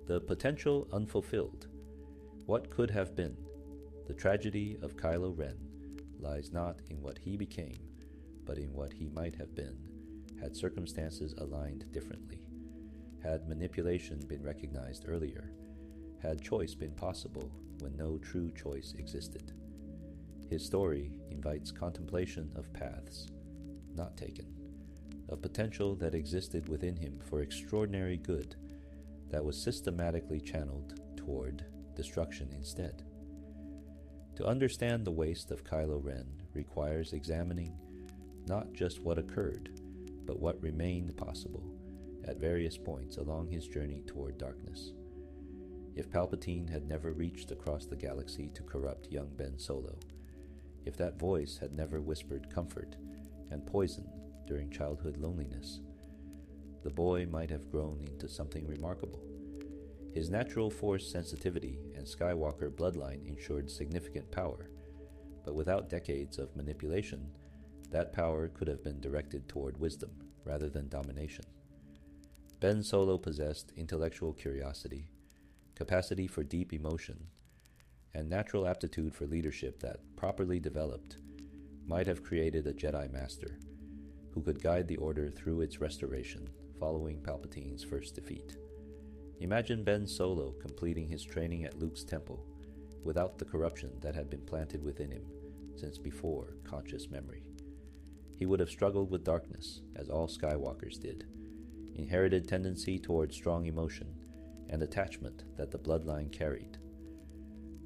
The potential unfulfilled, what could have been, the tragedy of Kylo Ren lies not in what he became, but in what he might have been, had circumstances aligned differently, had manipulation been recognized earlier, had choice been possible when no true choice existed. His story invites contemplation of paths not taken, of potential that existed within him for extraordinary good that was systematically channeled toward destruction instead. To understand the waste of Kylo Ren requires examining not just what occurred, but what remained possible at various points along his journey toward darkness. If Palpatine had never reached across the galaxy to corrupt young Ben Solo, if that voice had never whispered comfort and poison during childhood loneliness, the boy might have grown into something remarkable. His natural Force sensitivity and Skywalker bloodline ensured significant power, but without decades of manipulation, that power could have been directed toward wisdom rather than domination. Ben Solo possessed intellectual curiosity, capacity for deep emotion, and natural aptitude for leadership that, properly developed, might have created a Jedi Master who could guide the Order through its restoration following Palpatine's first defeat. Imagine Ben Solo completing his training at Luke's temple without the corruption that had been planted within him since before conscious memory. He would have struggled with darkness, as all Skywalkers did, inherited tendency toward strong emotion and attachment that the bloodline carried.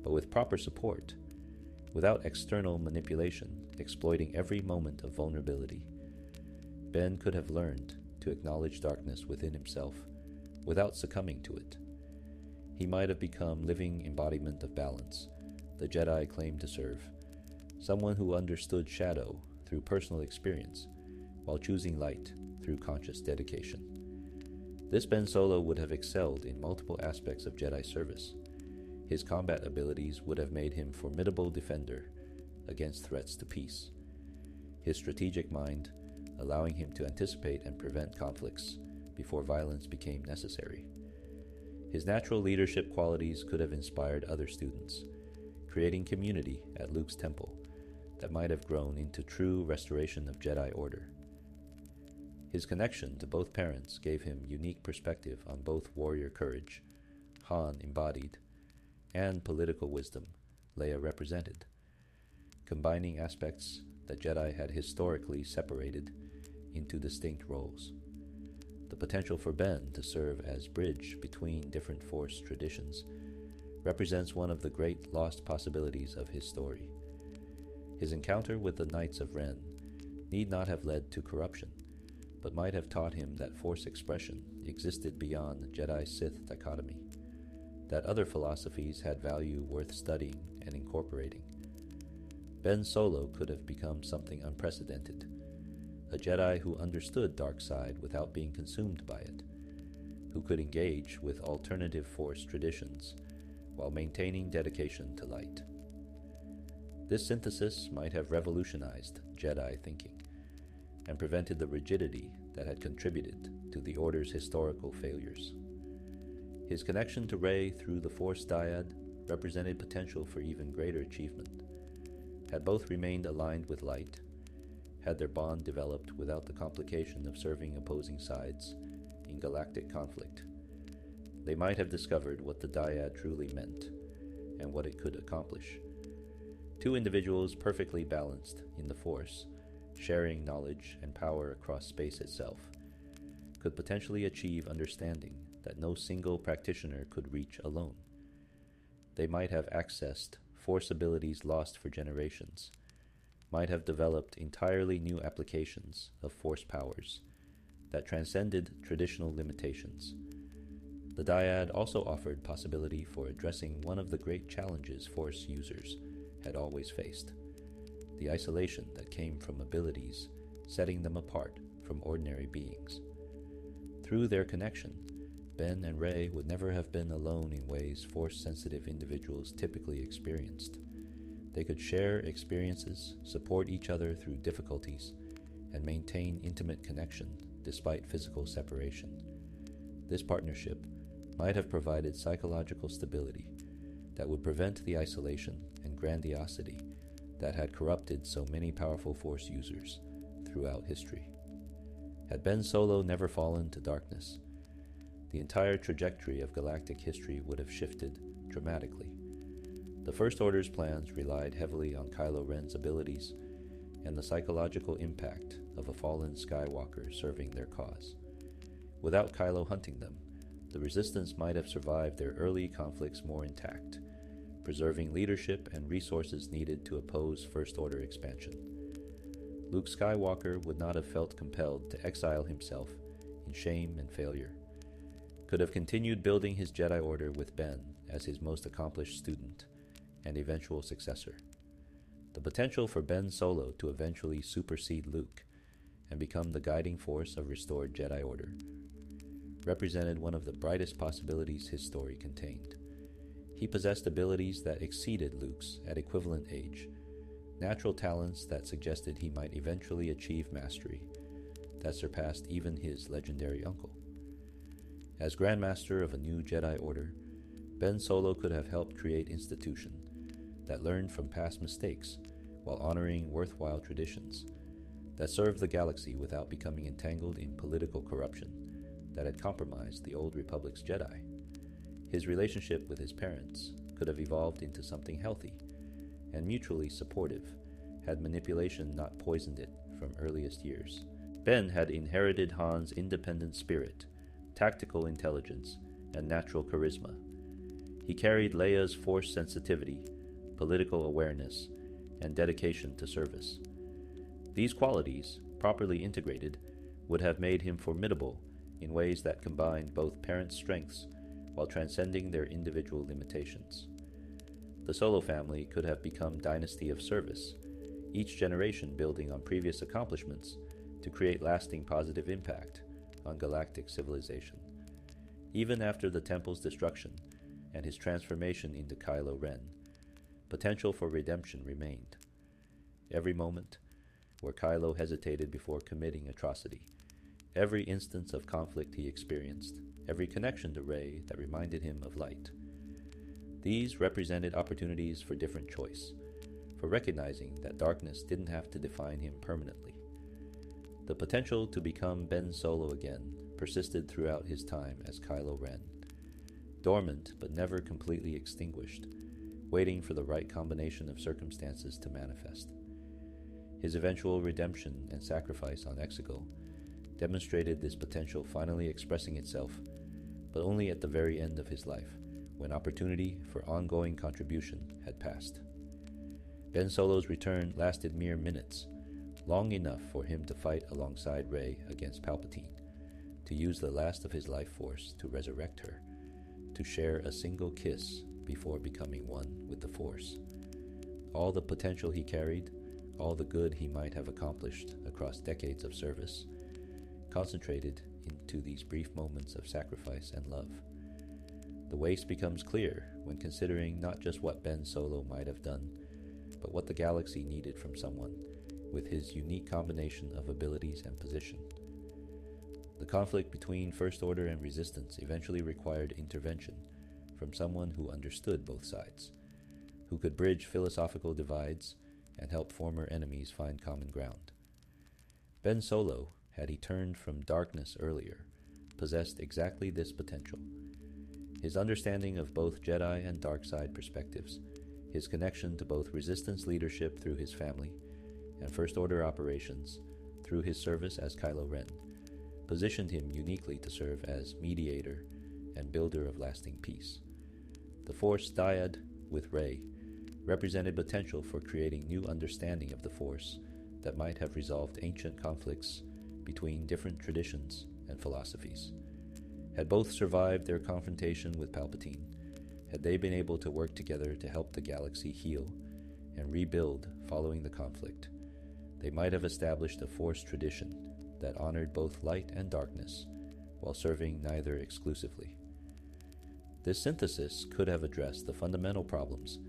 But with proper support, without external manipulation exploiting every moment of vulnerability, Ben could have learned to acknowledge darkness within himself without succumbing to it. He might have become living embodiment of balance the Jedi claimed to serve, someone who understood shadow through personal experience while choosing light through conscious dedication. This Ben Solo would have excelled in multiple aspects of Jedi service. His combat abilities would have made him a formidable defender against threats to peace. His strategic mind, allowing him to anticipate and prevent conflicts before violence became necessary. His natural leadership qualities could have inspired other students, creating community at Luke's temple that might have grown into true restoration of Jedi Order. His connection to both parents gave him unique perspective on both warrior courage, Han embodied, and political wisdom, Leia represented, combining aspects that Jedi had historically separated into distinct roles. The potential for Ben to serve as bridge between different Force traditions represents one of the great lost possibilities of his story. His encounter with the Knights of Ren need not have led to corruption, but might have taught him that Force expression existed beyond Jedi-Sith dichotomy, that other philosophies had value worth studying and incorporating. Ben Solo could have become something unprecedented, a Jedi who understood dark side without being consumed by it, who could engage with alternative Force traditions while maintaining dedication to light. This synthesis might have revolutionized Jedi thinking and prevented the rigidity that had contributed to the Order's historical failures. His connection to Rey through the Force dyad represented potential for even greater achievement. Had both remained aligned with light, had their bond developed without the complication of serving opposing sides in galactic conflict, they might have discovered what the dyad truly meant and what it could accomplish. Two individuals perfectly balanced in the Force, sharing knowledge and power across space itself, could potentially achieve understanding that no single practitioner could reach alone. They might have accessed Force abilities lost for generations, might have developed entirely new applications of Force powers that transcended traditional limitations. The dyad also offered possibility for addressing one of the great challenges Force users had always faced, the isolation that came from abilities setting them apart from ordinary beings. Through their connection, Ben and Rey would never have been alone in ways Force-sensitive individuals typically experienced. They could share experiences, support each other through difficulties, and maintain intimate connection despite physical separation. This partnership might have provided psychological stability that would prevent the isolation and grandiosity that had corrupted so many powerful Force users throughout history. Had Ben Solo never fallen to darkness, the entire trajectory of galactic history would have shifted dramatically. The First Order's plans relied heavily on Kylo Ren's abilities and the psychological impact of a fallen Skywalker serving their cause. Without Kylo hunting them, the Resistance might have survived their early conflicts more intact, preserving leadership and resources needed to oppose First Order expansion. Luke Skywalker would not have felt compelled to exile himself in shame and failure, could have continued building his Jedi Order with Ben as his most accomplished student and eventual successor. The potential for Ben Solo to eventually supersede Luke and become the guiding force of restored Jedi Order represented one of the brightest possibilities his story contained. He possessed abilities that exceeded Luke's at equivalent age, natural talents that suggested he might eventually achieve mastery that surpassed even his legendary uncle. As Grand Master of a new Jedi Order, Ben Solo could have helped create institution that learned from past mistakes while honoring worthwhile traditions, that served the galaxy without becoming entangled in political corruption that had compromised the Old Republic's Jedi. His relationship with his parents could have evolved into something healthy and mutually supportive had manipulation not poisoned it from earliest years. Ben had inherited Han's independent spirit, tactical intelligence, and natural charisma. He carried Leia's force sensitivity, political awareness, and dedication to service. These qualities, properly integrated, would have made him formidable in ways that combined both parents' strengths while transcending their individual limitations. The Solo family could have become a dynasty of service, each generation building on previous accomplishments to create lasting positive impact on galactic civilization. Even after the Temple's destruction and his transformation into Kylo Ren, potential for redemption remained. Every moment where Kylo hesitated before committing atrocity, every instance of conflict he experienced, every connection to Rey that reminded him of light. These represented opportunities for different choice, for recognizing that darkness didn't have to define him permanently. The potential to become Ben Solo again persisted throughout his time as Kylo Ren, dormant but never completely extinguished, waiting for the right combination of circumstances to manifest. His eventual redemption and sacrifice on Exegol demonstrated this potential finally expressing itself, but only at the very end of his life, when opportunity for ongoing contribution had passed. Ben Solo's return lasted mere minutes, long enough for him to fight alongside Rey against Palpatine, to use the last of his life force to resurrect her, to share a single kiss before becoming one with the Force. All the potential he carried, all the good he might have accomplished across decades of service, concentrated into these brief moments of sacrifice and love. The waste becomes clear when considering not just what Ben Solo might have done, but what the galaxy needed from someone with his unique combination of abilities and position. The conflict between First Order and Resistance eventually required intervention from someone who understood both sides, who could bridge philosophical divides and help former enemies find common ground. Ben Solo, had he turned from darkness earlier, possessed exactly this potential. His understanding of both Jedi and dark side perspectives, his connection to both Resistance leadership through his family and First Order operations through his service as Kylo Ren, positioned him uniquely to serve as mediator and builder of lasting peace. The Force dyad with Rey represented potential for creating new understanding of the Force that might have resolved ancient conflicts between different traditions and philosophies. Had both survived their confrontation with Palpatine, had they been able to work together to help the galaxy heal and rebuild following the conflict, they might have established a Force tradition that honored both light and darkness while serving neither exclusively. This synthesis could have addressed the fundamental problems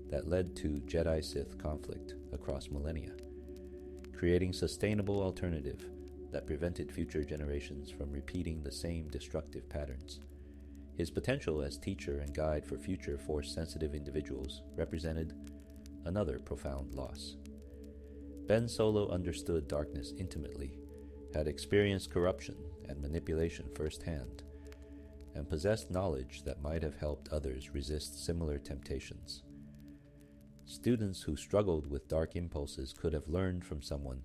that led to Jedi-Sith conflict across millennia, creating sustainable alternative that prevented future generations from repeating the same destructive patterns. His potential as teacher and guide for future Force-sensitive individuals represented another profound loss. Ben Solo understood darkness intimately, had experienced corruption and manipulation firsthand, and possessed knowledge that might have helped others resist similar temptations. Students who struggled with dark impulses could have learned from someone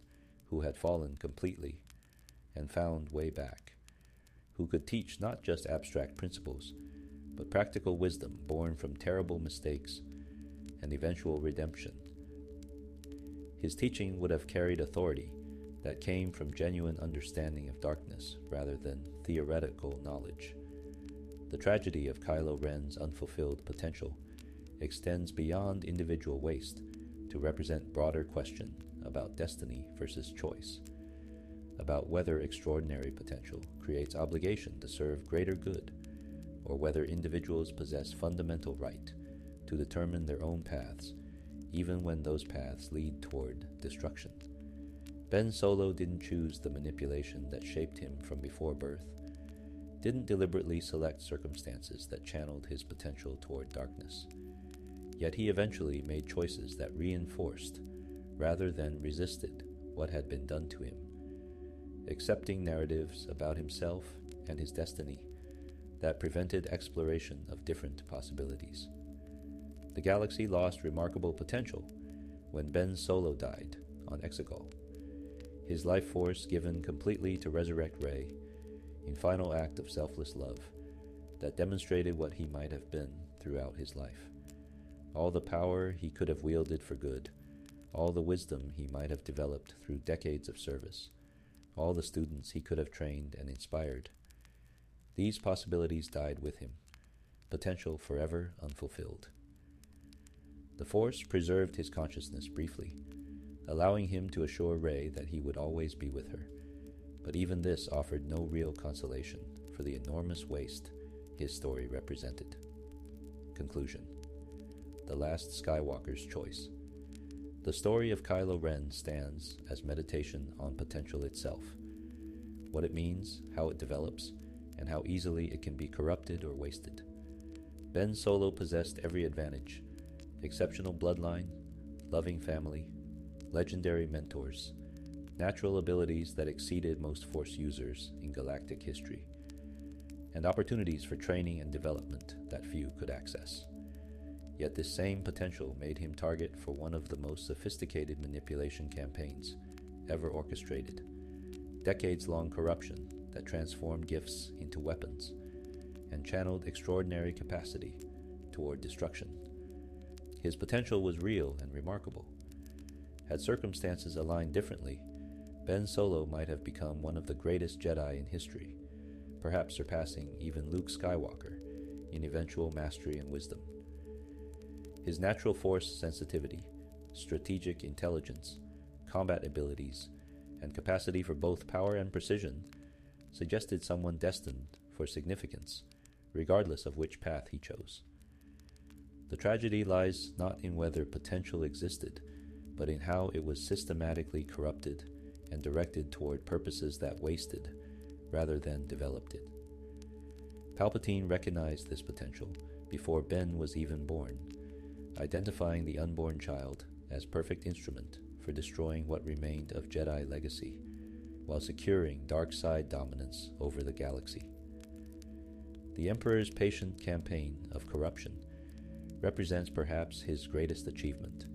who had fallen completely and found way back, who could teach not just abstract principles, but practical wisdom born from terrible mistakes and eventual redemption. His teaching would have carried authority that came from genuine understanding of darkness rather than theoretical knowledge. The tragedy of Kylo Ren's unfulfilled potential extends beyond individual waste to represent broader question about destiny versus choice, about whether extraordinary potential creates obligation to serve greater good, or whether individuals possess fundamental right to determine their own paths, even when those paths lead toward destruction. Ben Solo didn't choose the manipulation that shaped him from before birth, didn't deliberately select circumstances that channeled his potential toward darkness. Yet he eventually made choices that reinforced, rather than resisted, what had been done to him, accepting narratives about himself and his destiny that prevented exploration of different possibilities. The galaxy lost remarkable potential when Ben Solo died on Exegol, his life force given completely to resurrect Rey in final act of selfless love that demonstrated what he might have been throughout his life. All the power he could have wielded for good, all the wisdom he might have developed through decades of service, all the students he could have trained and inspired. These possibilities died with him, potential forever unfulfilled. The Force preserved his consciousness briefly, allowing him to assure Rey that he would always be with her, but even this offered no real consolation for the enormous waste his story represented. Conclusion: The Last Skywalker's Choice. The story of Kylo Ren stands as meditation on potential itself, what it means, how it develops, and how easily it can be corrupted or wasted. Ben Solo possessed every advantage: exceptional bloodline, loving family, legendary mentors, natural abilities that exceeded most Force users in galactic history, and opportunities for training and development that few could access. Yet this same potential made him target for one of the most sophisticated manipulation campaigns ever orchestrated, decades-long corruption that transformed gifts into weapons and channeled extraordinary capacity toward destruction. His potential was real and remarkable. Had circumstances aligned differently, Ben Solo might have become one of the greatest Jedi in history, perhaps surpassing even Luke Skywalker in eventual mastery and wisdom. His natural Force sensitivity, strategic intelligence, combat abilities, and capacity for both power and precision suggested someone destined for significance, regardless of which path he chose. The tragedy lies not in whether potential existed, but in how it was systematically corrupted and directed toward purposes that wasted, rather than developed it. Palpatine recognized this potential before Ben was even born, identifying the unborn child as perfect instrument for destroying what remained of Jedi legacy, while securing dark side dominance over the galaxy. The Emperor's patient campaign of corruption represents perhaps his greatest achievement,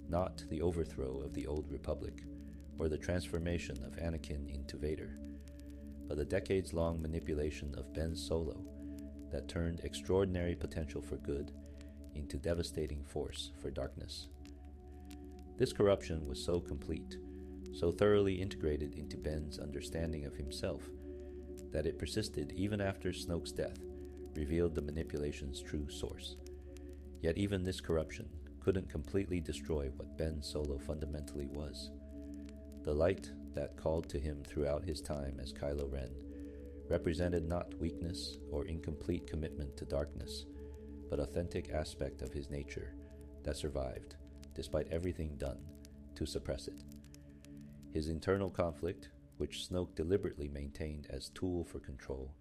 not the overthrow of the Old Republic or the transformation of Anakin into Vader, but the decades-long manipulation of Ben Solo that turned extraordinary potential for good into devastating force for darkness. This corruption was so complete, so thoroughly integrated into Ben's understanding of himself, that it persisted even after Snoke's death revealed the manipulation's true source. Yet even this corruption couldn't completely destroy what Ben Solo fundamentally was. The light that called to him throughout his time as Kylo Ren represented not weakness or incomplete commitment to darkness, but authentic aspect of his nature that survived, despite everything done, to suppress it. His internal conflict, which Snoke deliberately maintained as tool for control,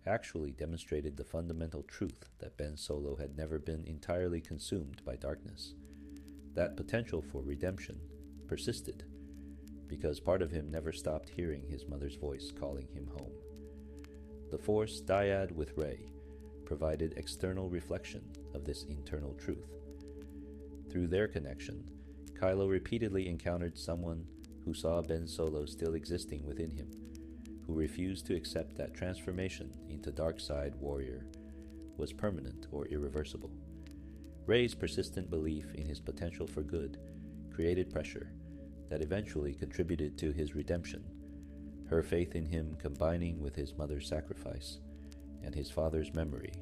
actually demonstrated the fundamental truth that Ben Solo had never been entirely consumed by darkness. That potential for redemption persisted, because part of him never stopped hearing his mother's voice calling him home. The Force dyad with Rey provided external reflection of this internal truth. Through their connection, Kylo repeatedly encountered someone who saw Ben Solo still existing within him, who refused to accept that transformation into dark side warrior was permanent or irreversible. Rey's persistent belief in his potential for good created pressure, that eventually contributed to his redemption, her faith in him combining with his mother's sacrifice and his father's memory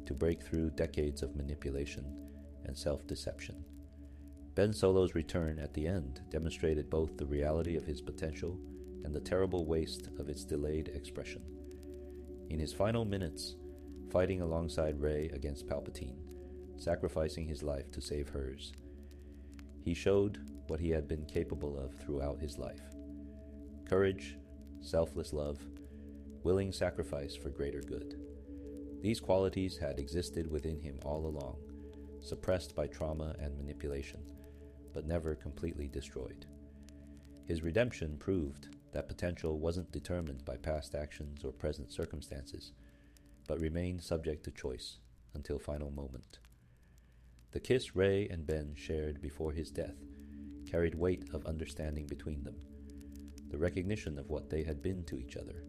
to break through decades of manipulation and self-deception. Ben Solo's return at the end demonstrated both the reality of his potential and the terrible waste of its delayed expression. In his final minutes, fighting alongside Rey against Palpatine, sacrificing his life to save hers, he showed what he had been capable of throughout his life: courage, selfless love, willing sacrifice for greater good. These qualities had existed within him all along, suppressed by trauma and manipulation, but never completely destroyed. His redemption proved that potential wasn't determined by past actions or present circumstances, but remained subject to choice until final moment. The kiss Rey and Ben shared before his death carried weight of understanding between them, the recognition of what they had been to each other,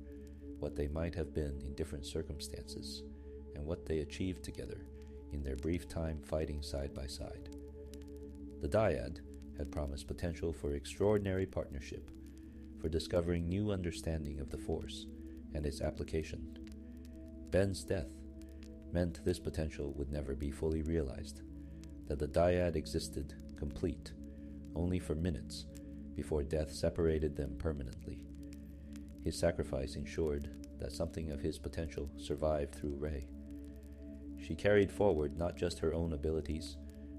what they might have been in different circumstances, and what they achieved together in their brief time fighting side by side. The dyad had promised potential for extraordinary partnership, for discovering new understanding of the Force and its application. Ben's death meant this potential would never be fully realized, that the dyad existed complete only for minutes before death separated them permanently. His sacrifice ensured that something of his potential survived through Rey. She carried forward not just her own abilities,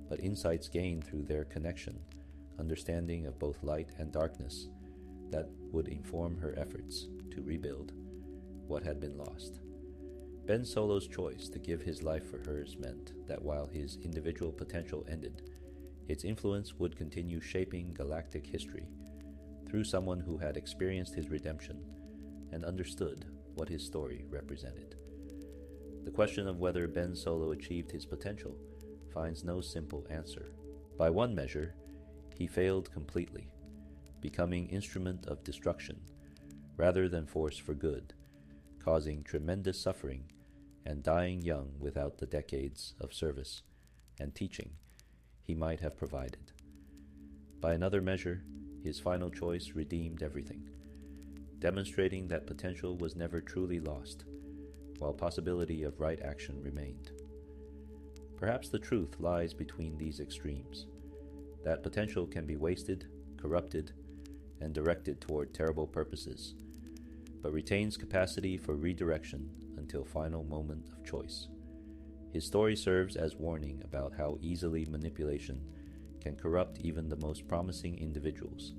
but insights gained through their connection, understanding of both light and darkness that would inform her efforts to rebuild what had been lost. Ben Solo's choice to give his life for hers meant that while his individual potential ended, its influence would continue shaping galactic history through someone who had experienced his redemption and understood what his story represented. The question of whether Ben Solo achieved his potential finds no simple answer. By one measure, he failed completely, becoming instrument of destruction rather than force for good, causing tremendous suffering and dying young without the decades of service and teaching he might have provided. By another measure, his final choice redeemed everything, demonstrating that potential was never truly lost, while possibility of right action remained. Perhaps the truth lies between these extremes, that potential can be wasted, corrupted, and directed toward terrible purposes, but retains capacity for redirection until final moment of choice. His story serves as warning about how easily manipulation can corrupt even the most promising individuals,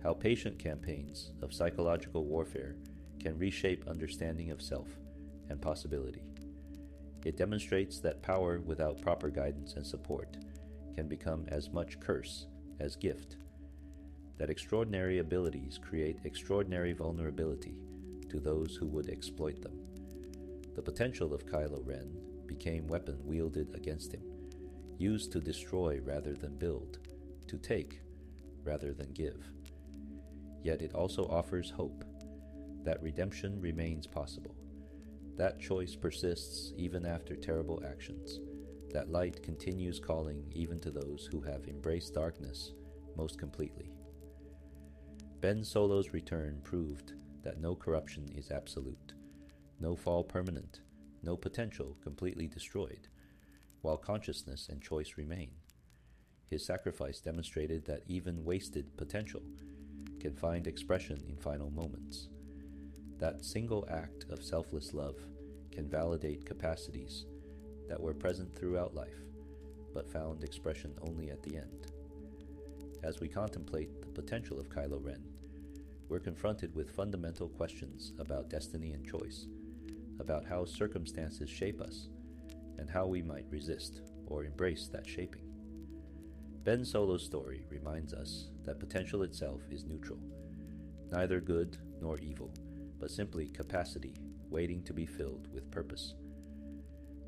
how patient campaigns of psychological warfare can reshape understanding of self and possibility. It demonstrates that power without proper guidance and support can become as much curse as gift, that extraordinary abilities create extraordinary vulnerability to those who would exploit them. The potential of Kylo Ren became weapon wielded against him, used to destroy rather than build, to take rather than give. Yet it also offers hope, that redemption remains possible, that choice persists even after terrible actions, that light continues calling even to those who have embraced darkness most completely. Ben Solo's return proved that no corruption is absolute, no fall permanent, no potential completely destroyed, while consciousness and choice remain. His sacrifice demonstrated that even wasted potential can find expression in final moments. That single act of selfless love can validate capacities that were present throughout life, but found expression only at the end. As we contemplate the potential of Kylo Ren, we're confronted with fundamental questions about destiny and choice, about how circumstances shape us, and how we might resist or embrace that shaping. Ben Solo's story reminds us that potential itself is neutral, neither good nor evil, but simply capacity waiting to be filled with purpose.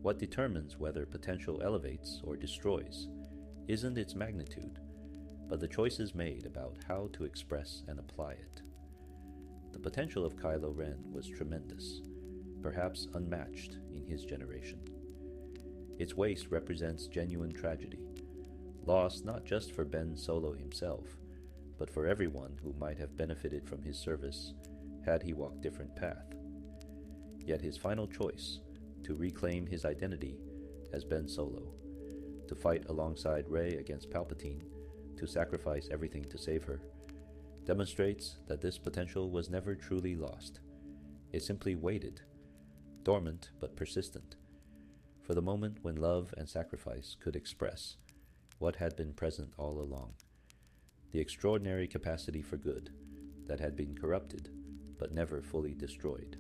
What determines whether potential elevates or destroys isn't its magnitude, but the choices made about how to express and apply it. The potential of Kylo Ren was tremendous, perhaps unmatched in his generation. Its waste represents genuine tragedy, loss not just for Ben Solo himself, but for everyone who might have benefited from his service had he walked different path. Yet his final choice, to reclaim his identity as Ben Solo, to fight alongside Rey against Palpatine, to sacrifice everything to save her, demonstrates that this potential was never truly lost. It simply waited, dormant but persistent, for the moment when love and sacrifice could express what had been present all along, the extraordinary capacity for good that had been corrupted but never fully destroyed.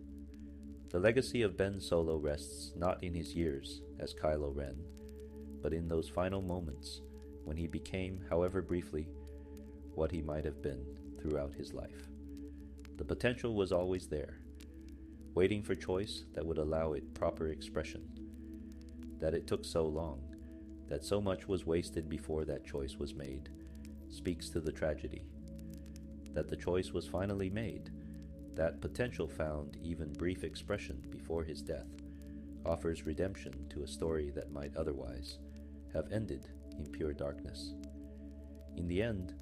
The legacy of Ben Solo rests not in his years as Kylo Ren, but in those final moments when he became, however briefly, what he might have been throughout his life. The potential was always there, waiting for choice that would allow it proper expression. That it took so long, that so much was wasted before that choice was made, speaks to the tragedy. That the choice was finally made, that potential found even brief expression before his death, offers redemption to a story that might otherwise have ended in pure darkness. In the end,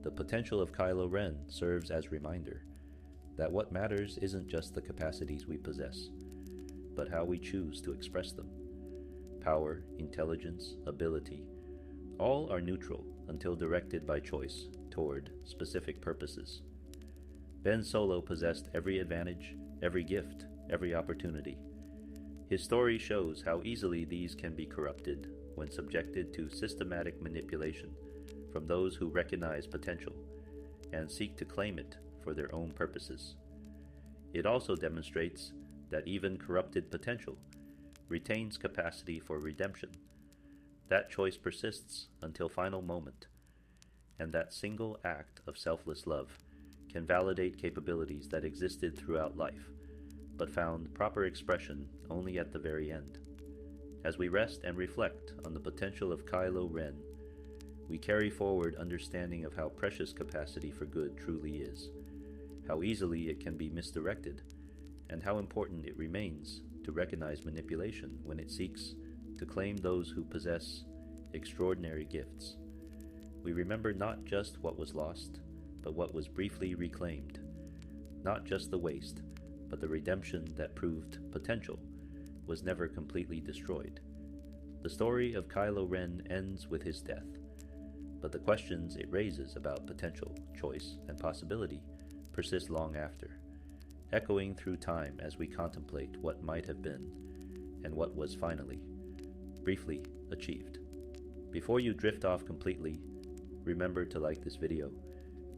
the potential of Kylo Ren serves as reminder that what matters isn't just the capacities we possess, but how we choose to express them. Power, intelligence, ability, all are neutral until directed by choice toward specific purposes. Ben Solo possessed every advantage, every gift, every opportunity. His story shows how easily these can be corrupted when subjected to systematic manipulation from those who recognize potential and seek to claim it for their own purposes. It also demonstrates that even corrupted potential retains capacity for redemption. That choice persists until final moment, and that single act of selfless love can validate capabilities that existed throughout life, but found proper expression only at the very end. As we rest and reflect on the potential of Kylo Ren, we carry forward understanding of how precious capacity for good truly is, how easily it can be misdirected, and how important it remains to recognize manipulation when it seeks to claim those who possess extraordinary gifts. We remember not just what was lost, but what was briefly reclaimed, not just the waste, but the redemption that proved potential was never completely destroyed. The story of Kylo Ren ends with his death, but the questions it raises about potential, choice, and possibility persist long after, echoing through time as we contemplate what might have been and what was finally, briefly, achieved. Before you drift off completely, remember to like this video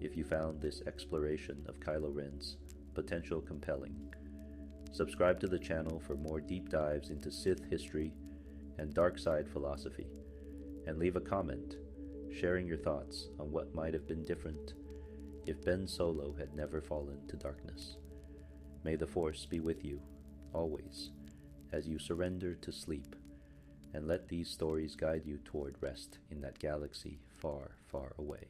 if you found this exploration of Kylo Ren's potential compelling. Subscribe to the channel for more deep dives into Sith history and dark side philosophy, and leave a comment sharing your thoughts on what might have been different if Ben Solo had never fallen to darkness. May the Force be with you, always, as you surrender to sleep, and let these stories guide you toward rest in that galaxy far, far away.